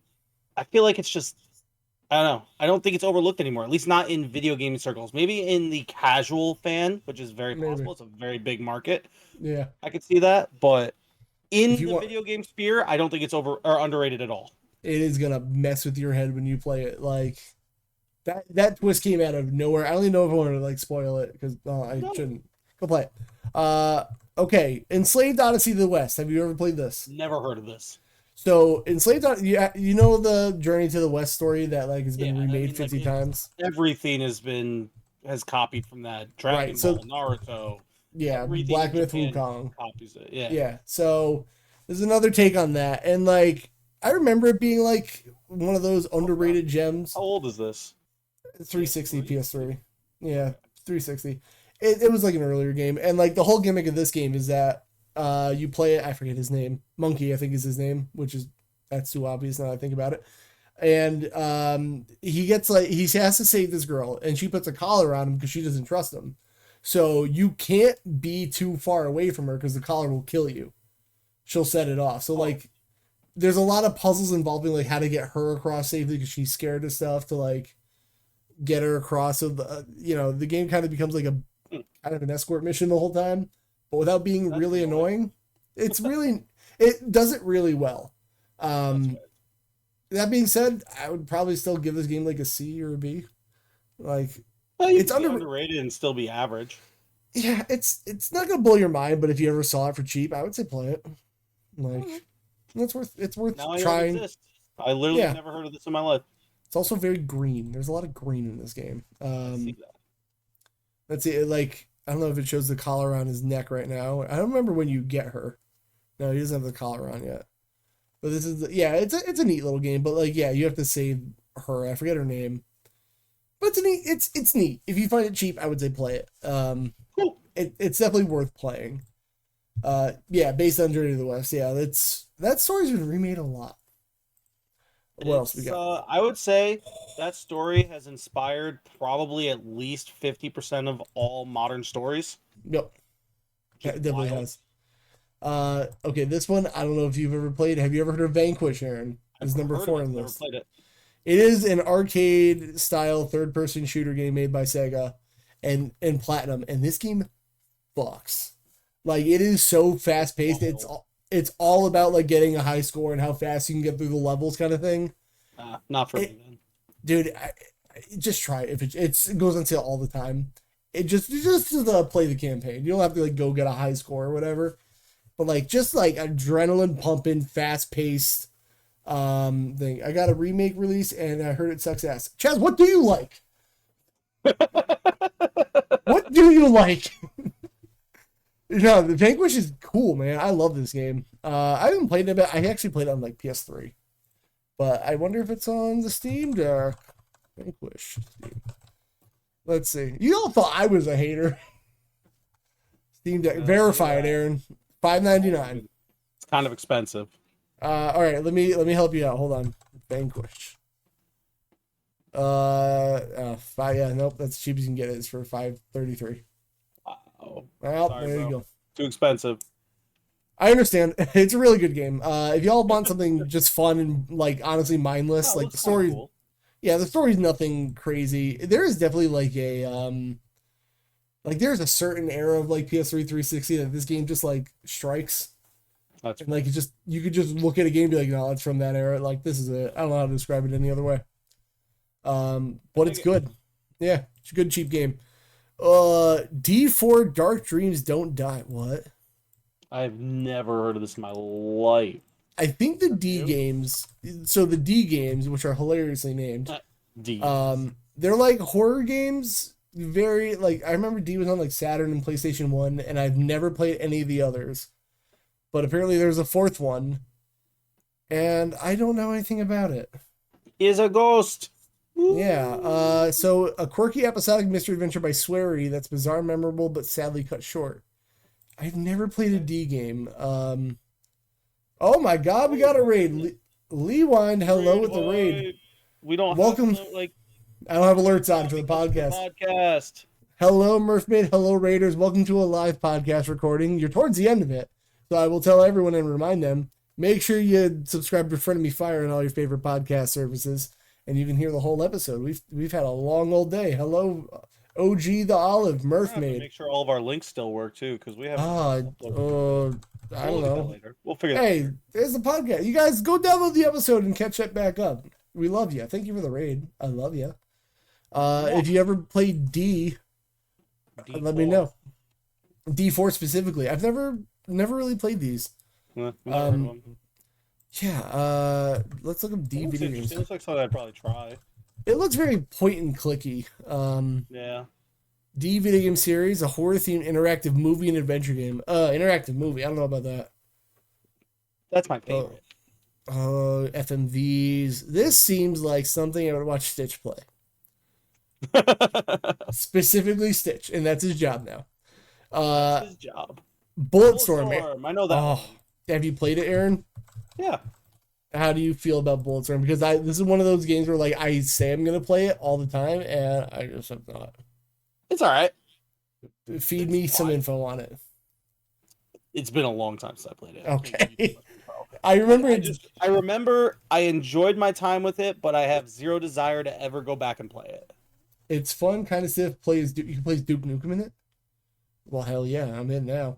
I feel like it's just I don't know. I don't think it's overlooked anymore. At least not in video gaming circles. Maybe in the casual fan, which is very possible. It's a very big market.
Yeah,
I could see that. But in the video game sphere, I don't think it's over or underrated at all.
It is gonna mess with your head when you play it. Like that twist came out of nowhere. I don't even know if I want to like spoil it because I shouldn't. Go play it. Okay, Enslaved Odyssey of the West. Have you ever played this?
Never heard of this.
So Enslaved Odyssey, you know the Journey to the West story that like has been remade 50 times.
Everything has copied from that. Dragon Ball, Naruto.
Yeah, Black Myth Wukong
copies it. Yeah.
Yeah. So there's another take on that, and like. I remember it being like one of those underrated gems.
How old is this?
360 PS3. Yeah, 360. It was like an earlier game, and like the whole gimmick of this game is that you play it. I forget his name. Monkey, I think is his name, that's too obvious now that I think about it. And he has to save this girl, and she puts a collar on him because she doesn't trust him. So you can't be too far away from her because the collar will kill you. She'll set it off. So like. There's a lot of puzzles involving like how to get her across safely because she's scared of stuff to like get her across. So the game kind of becomes like a kind of an escort mission the whole time, but without being really annoying. It does it really well. That being said, I would probably still give this game like a C or a B. Like,
well, it's underrated and still be average.
Yeah, it's not gonna blow your mind, but if you ever saw it for cheap, I would say play it. Like, it's worth
now
trying.
I literally never heard of this in my life.
It's also very green. There's a lot of green in this game.
I see that.
Let's see. Like, I don't know if it shows the collar on his neck right now. I don't remember when you get her. No, he doesn't have the collar on yet. But this is it's a neat little game. But like, yeah, you have to save her. I forget her name. But it's neat. If you find it cheap, I would say play it.
Cool.
It's definitely worth playing. Based on Journey to the West. Yeah, that story's been remade a lot. What else we got?
I would say that story has inspired probably at least 50% of all modern stories.
Yep. It definitely has. Okay, this one, I don't know if you've ever played. Have you ever heard of Vanquish, Aaron? It's number 4 on the list. Never played it. It is an arcade style third-person shooter game made by Sega and Platinum, and this game fucks. Like, it is so fast-paced. It's all about like getting a high score and how fast you can get through the levels, kind of thing.
Not for me, man.
Dude. Just try it. If it goes on sale all the time. It just play the campaign. You don't have to like go get a high score or whatever. But like just like adrenaline pumping, fast-paced thing. I got a remake release and I heard it sucks ass. Chaz, what do you like? What do you like? No, the Vanquish is cool, man. I love this game. I haven't played it, but I actually played it on like PS3. But I wonder if it's on the Steam Deck. Vanquish. Steam. Let's see. You all thought I was a hater. Steam Deck. Verified, Aaron. $5.99.
It's kind of expensive.
All right, let me help you out. Hold on. Vanquish. Nope, that's the cheapest you can get it. It's for $5.33.
Wow.
Well, sorry, there you go.
Too expensive.
I understand. It's a really good game. If y'all want something just fun and like honestly mindless, like the story, cool. Yeah, the story's nothing crazy. There is definitely like a there's a certain era of like PS3 360 that this game just like strikes. That's and, like it just you could just look at a game and be like, no, it's from that era. Like this is it. I don't know how to describe it any other way. But it's good. Yeah, it's a good cheap game. D4 Dark Dreams Don't Die. What?
I've never heard of this in my life.
I think the D games, which are hilariously named, they're like horror games. Very like I remember D was on like Saturn and PlayStation 1, and I've never played any of the others. But apparently there's a fourth one, and I don't know anything about it.
Is a ghost.
Yeah. So a quirky episodic mystery adventure by Swery that's bizarre, memorable, but sadly cut short. I've never played a D game. Oh my God, we got a raid. Lee Wind, hello with the raid.
We don't
welcome. I don't have alerts on for the podcast. Hello, Murphmate. Hello, Raiders. Welcome to a live podcast recording. You're towards the end of it, so I will tell everyone and remind them. Make sure you subscribe to Frenemy Fire on all your favorite podcast services, and you can hear the whole episode. We've had a long old day. Hello, OG the Olive, Murphmate.
Make sure all of our links still work too, because we have.
I don't know.
We'll figure that out.
Hey, there's the podcast. You guys go download the episode and catch it back up. We love you. Thank you for the raid. I love you. If you ever played D4, let me know. D4 specifically. I've never really played these.
Yeah,
let's look up D video games.
It looks like something I'd probably try.
It looks very point and clicky.
Yeah.
D video game series, a horror themed interactive movie and adventure game. Interactive movie. I don't know about that.
That's my favorite.
FMVs. This seems like something I would watch Stitch play. Specifically Stitch, and that's his job now.
That's his job.
Bulletstorm.
I know that.
Oh, have you played it, Aaron?
Yeah.
How do you feel about Bulletstorm? Because this is one of those games where like I say I'm gonna play it all the time, and I just have not.
It's all right.
Feed me some info on it.
It's been a long time since I played it.
Okay. I remember
I enjoyed my time with it, but I have zero desire to ever go back and play it.
It's fun, kind of stiff. You can play Duke Nukem in it. Well, hell yeah, I'm in now.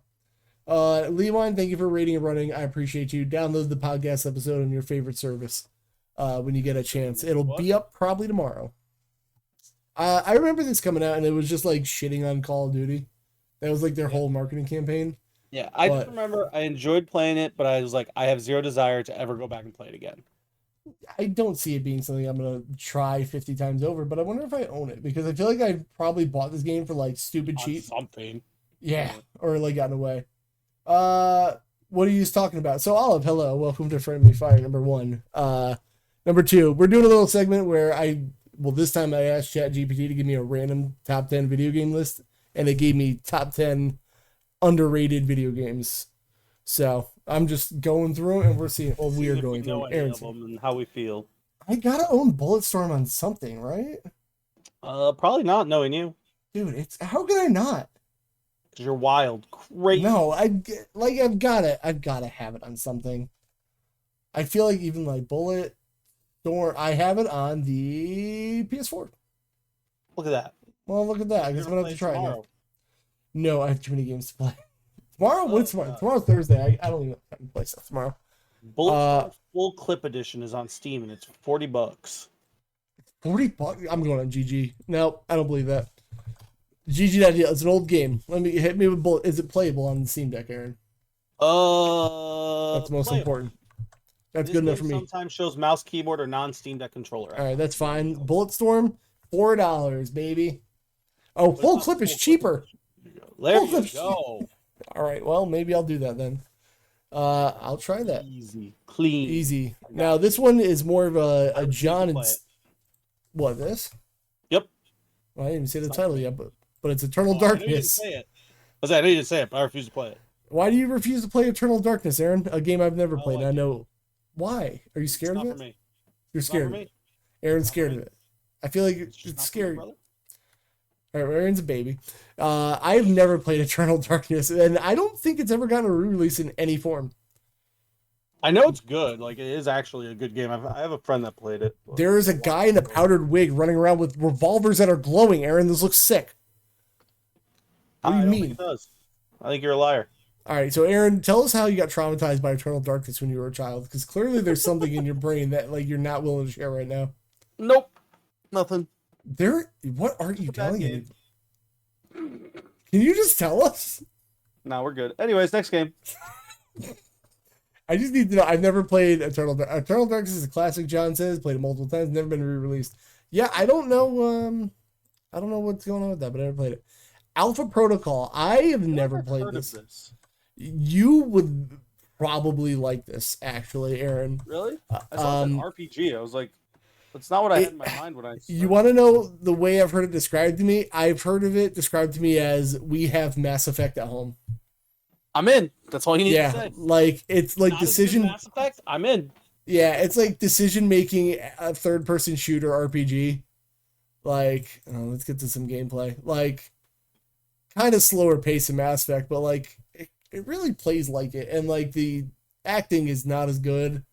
Lewine, thank you for rating and running. I appreciate you. Download the podcast episode on your favorite service when you get a chance. It'll be up probably tomorrow. I remember this coming out, and it was just like shitting on Call of Duty. That was like their whole marketing campaign.
Yeah, I just remember I enjoyed playing it, but I was like, I have zero desire to ever go back and play it again.
I don't see it being something I'm gonna try 50 times over, but I wonder if I own it because I feel like I probably bought this game for like stupid cheap.
Something.
Yeah, or like gotten away. What are you talking about? So Olive, hello, welcome to Frenemy Fire number 1. Number 2, we're doing a little segment where this time I asked ChatGPT to give me a random top 10 video game list, and it gave me top 10 underrated video games. So I'm just going through and we're seeing. Oh, we are going through
them and how we feel.
I gotta own Bulletstorm on something, right?
Probably not, knowing you,
dude. How can I not?
Because you're wild, crazy.
No, I've gotta have it on something. I feel like even like Bulletstorm, I have it on the PS4.
Look at that.
Well, look at that. I guess I'm gonna have to try it now. No, I have too many games to play. Tomorrow? What's tomorrow? Tomorrow's Thursday. I don't even have to play stuff tomorrow.
Bulletstorm full clip edition is on Steam and it's $40.
$40? I'm going on GG. No, I don't believe that. GG.deal. It's an old game. Hit me with Bullet. Is it playable on the Steam Deck, Aaron? That's the most important. That's good enough for me.
Sometimes shows mouse, keyboard, or non-Steam Deck controller.
All right, that's fine. Bulletstorm, $4, baby. Oh, full clip is cheaper.
There you go.
All right, well, maybe I'll do that then. I'll try that.
Easy, clean,
easy. Now this one is more of a John and what this?
Yep.
Well, I didn't even say the title yet, but it's Eternal Darkness.
I know you didn't say it, but I refuse to play it.
Why do you refuse to play Eternal Darkness, Aaron? A game I've never played. I know. Why? Are you scared of it?
For me.
You're scared of it. Aaron's scared of it. I feel like it's scary. All right, Aaron's a baby. I've never played Eternal Darkness, and I don't think it's ever gotten a re-release in any form.
I know it's good. Like, it is actually a good game. I have a friend that played it.
There is a guy in a powdered wig running around with revolvers that are glowing, Aaron. This looks sick. What do you mean?
Think it does. I think you're a liar.
All right, so Aaron, tell us how you got traumatized by Eternal Darkness when you were a child, because clearly there's something in your brain that like you're not willing to share right now.
Nope, nothing.
What aren't you telling me? Can you just tell us?
No, we're good. Anyways, next game.
I just need to know. I've never played Eternal Darkness. Eternal Darkness is a classic, John says. Played it multiple times. Never been re-released. Yeah, I don't know. I don't know what's going on with that, but I never played it. Alpha Protocol. I have never played this. You would probably like this, actually, Aaron.
Really? I saw an RPG. I was like, that's not what I had in my mind when I started.
You want to know the way I've heard it described to me? I've heard of it described to me as we have Mass Effect at home.
I'm in. That's all you need to say.
Like it's like not decision.
Mass Effect. I'm in.
Yeah, it's like decision making, a third-person shooter RPG. Like, let's get to some gameplay. Like, kind of slower pace in Mass Effect, but like it really plays like it, and like the acting is not as good.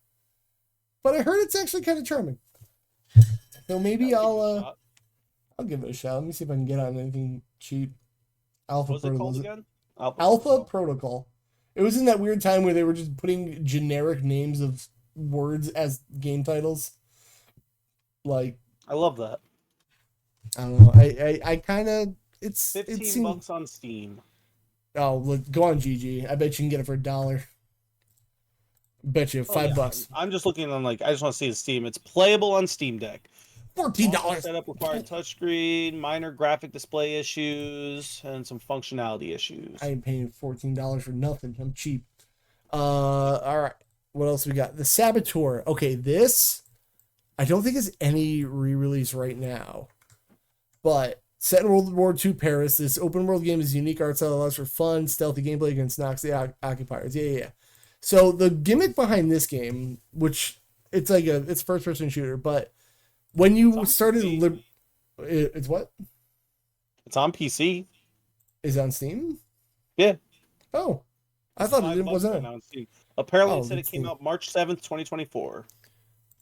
But I heard it's actually kind of charming. So maybe I'll give it a shot. Let me see if I can get on anything cheap.
What's it called again?
Alpha Protocol. It was in that weird time where they were just putting generic names of words as game titles. Like,
I love that.
I don't know. I kind of it's
$15 on Steam.
Oh, look, go on GG. I bet you can get it for $1. Bet you $5.
I'm just looking on I just want to see the Steam. It's playable on Steam Deck.
$14.
Setup required touchscreen, minor graphic display issues, and some functionality issues.
I ain't paying $14 for nothing. I'm cheap. All right. What else we got? The Saboteur. Okay, this I don't think is any re-release right now, but set in World War II Paris, this open world game is unique art style that allows for fun, stealthy gameplay against Nazi occupiers. Yeah. So the gimmick behind this game, which it's like it's first person shooter, but when you started it's what?
It's on PC.
Is it on Steam?
Yeah.
Oh. I thought it wasn't
on Steam. Apparently it said it came out March 7th, 2024.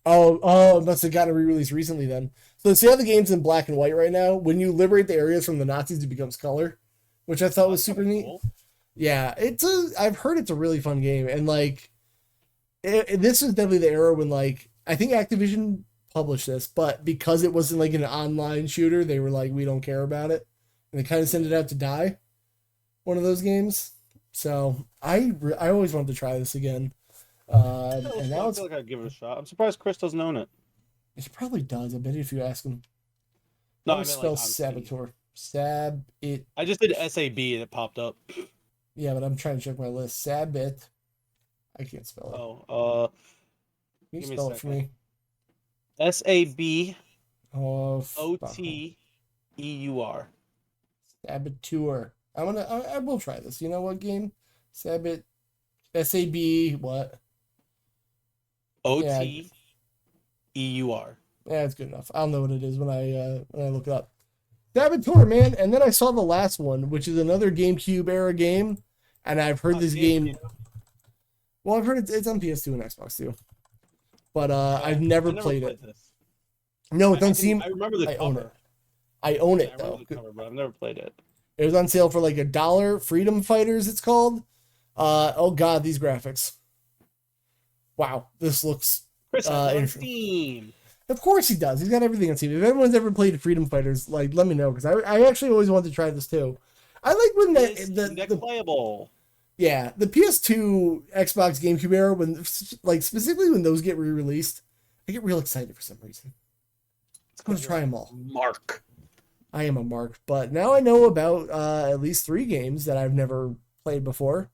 Oh, it must have gotten a re-release recently then. So see how the game's in black and white right now? When you liberate the areas from the Nazis, it becomes color, which I thought was super neat. Cool. Yeah, I've heard it's a really fun game, and like, this is definitely the era when like I think Activision publish this, but because it wasn't like an online shooter, they were like, we don't care about it, and they kind of sent it out to die. One of those games. So I always wanted to try this again. And now
I feel like I'd give it a shot. I'm surprised Chris doesn't own it.
He probably does. I bet if you ask him.
No,
How
I
do
meant
spell
like
Saboteur? Sab-it.
I just did SAB and it popped up.
Yeah, but I'm trying to check my list. Sabit. I can't spell it.
Oh,
Can you
give me a
spell it for me?
SAB
Oh,
OTEUR.
Saboteur. I will try this. You know what game? Sabit. SAB what?
OTEUR.
Yeah, it's good enough. I'll know what it is when I look it up. Saboteur, man. And then I saw the last one, which is another GameCube era game, and I've heard this game. Well, I've heard it's on PS2 and Xbox too, but I've never played it.
This.
No, it doesn't seem.
I remember the cover.
I own it
I
though.
the cover, but I've never played it.
It was on sale for like $1. Freedom Fighters, it's called. Oh god, these graphics. Wow, this looks.
Chris has on Steam.
Of course he does. He's got everything on Steam. If anyone's ever played Freedom Fighters, like, let me know, because I actually always wanted to try this too. I like when the
playable.
Yeah, the PS2, Xbox, GameCube era, when like specifically when those get re-released, I get real excited for some reason. I'm gonna try them all.
Mark.
I am a mark, but now I know about at least 3 games that I've never played before,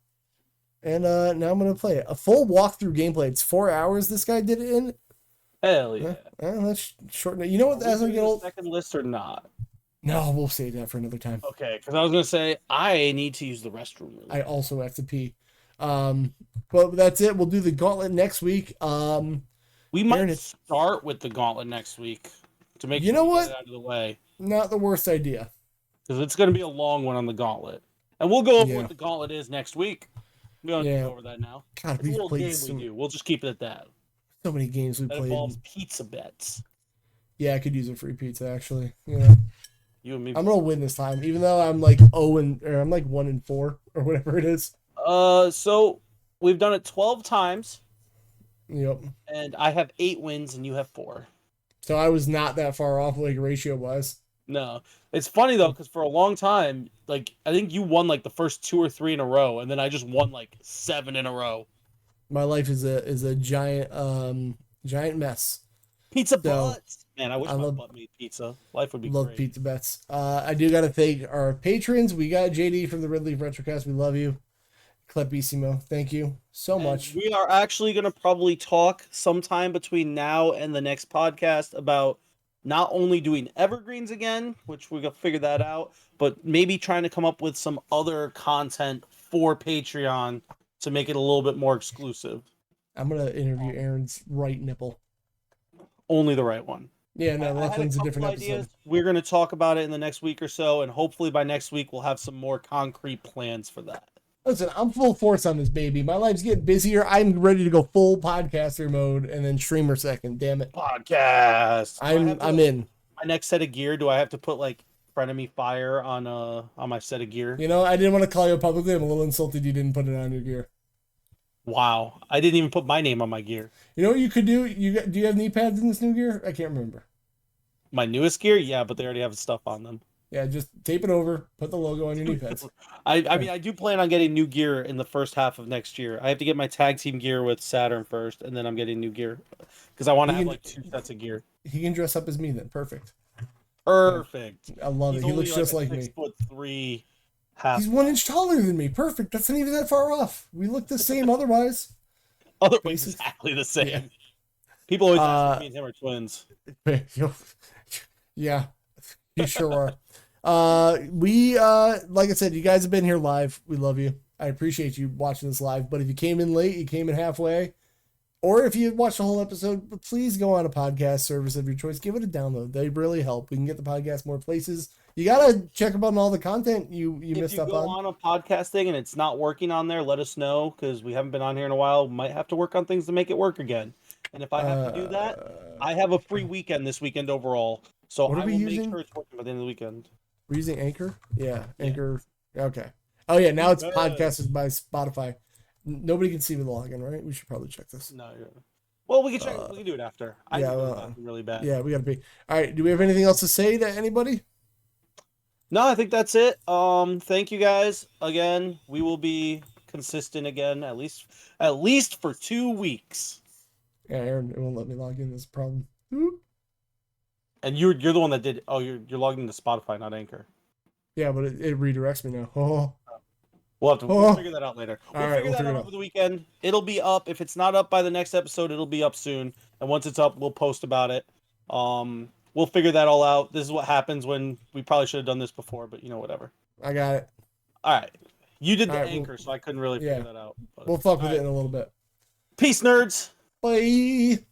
and now I'm gonna play it. A full walkthrough gameplay. It's 4 hours. This guy did it in.
Hell yeah!
Let's shorten it. You know what? As I get old,
second list or not?
No, we'll save that for another time.
Okay, because I was gonna say I need to use the restroom. Really.
I also have to pee. But that's it. We'll do the gauntlet next week.
We might start with the gauntlet next week to make
you know what
get it out of the way.
Not the worst idea.
Because it's gonna be a long one on the gauntlet, and we'll go over what the gauntlet is next week. We don't need to go over that now.
God,
it's a little game we do. We'll just keep it at that.
So many games we played.
Involves pizza bets.
Yeah, I could use a free pizza actually. Yeah.
You and me.
I'm gonna win this time, even though I'm like 1-4 or whatever it is.
So we've done it 12 times.
Yep.
And I have 8 wins, and you have 4.
So I was not that far off, like ratio wise.
No, it's funny though, because for a long time, like I think you won like the first 2 or 3 in a row, and then I just won like 7 in a row.
My life is a giant mess.
Pizza butts. Man, I wish my butt made pizza. Life would be great.
Pizza bets. I do got to thank our patrons. We got JD from the Red Leaf Retrocast. We love you. Clepissimo. Thank you so much.
We are actually going to probably talk sometime between now and the next podcast about not only doing evergreens again, which we're going to figure that out, but maybe trying to come up with some other content for Patreon to make it a little bit more exclusive.
I'm going to interview Aaron's right nipple.
Only the right one.
Yeah, no, left one's a different episode.
We're going to talk about it in the next week or so, and hopefully by next week we'll have some more concrete plans for that.
Listen, I'm full force on this, baby. My life's getting busier. I'm ready to go full podcaster mode and then streamer second. Damn it.
Podcast.
I'm in.
My next set of gear, do I have to put like Frenemy Fire on my set of gear?
You know, I didn't want to call you publicly. I'm a little insulted you didn't put it on your gear.
Wow. I didn't even put my name on my gear.
You know what you could do? Do you have knee pads in this new gear? I can't remember.
My newest gear? Yeah, but they already have stuff on them.
Yeah, just tape it over, put the logo on your knee pads.
I mean, I do plan on getting new gear in the first half of next year. I have to get my tag team gear with Saturn first, and then I'm getting new gear. Because I want to have like 2 sets of gear.
He can dress up as me then. Perfect.
Perfect.
I love it. He looks just like me.
6'3" half.
He's 1 inch taller than me. Perfect. That's not even that far off. We look the same otherwise.
Otherwise, exactly the same. Yeah. People always ask if me and him are twins.
Yeah, you sure are. We like I said, you guys have been here live. We love you. I appreciate you watching this live. But if you came in late, you came in halfway, or if you watched the whole episode, please go on a podcast service of your choice. Give it a download. They really help. We can get the podcast more places. You gotta check up on all the content you missed up on. If you
go on a podcast thing and it's not working on there, let us know, because we haven't been on here in a while. We might have to work on things to make it work again. And if I have to do that, I have a free weekend this weekend overall. So I will make sure it's working by the end of the weekend.
We're using Anchor? Yeah, Anchor. Yeah. Okay. Oh, yeah, now it's podcasted by Spotify. Nobody can see the login, right? We should probably check this.
No, Well, we can check. We can do it after. I
Yeah,
feel really bad.
Yeah, we gotta be. All right. Do we have anything else to say to anybody?
No, I think that's it. Thank you guys again. We will be consistent again, at least for 2 weeks.
Yeah, Aaron, it won't let me log in. That's a problem. Oop.
And you're the one that did. Oh, you're logged into Spotify, not Anchor.
Yeah, but it redirects me now. Oh.
We'll figure that out later. We'll
All right,
figure that out over the weekend. It'll be up. If it's not up by the next episode, it'll be up soon. And once it's up, we'll post about it. We'll figure that all out. This is what happens when we probably should have done this before, but whatever.
I got it.
All right. You did the Anchor, so I couldn't really figure that out.
We'll fuck with it in a little bit.
Peace, nerds.
Bye.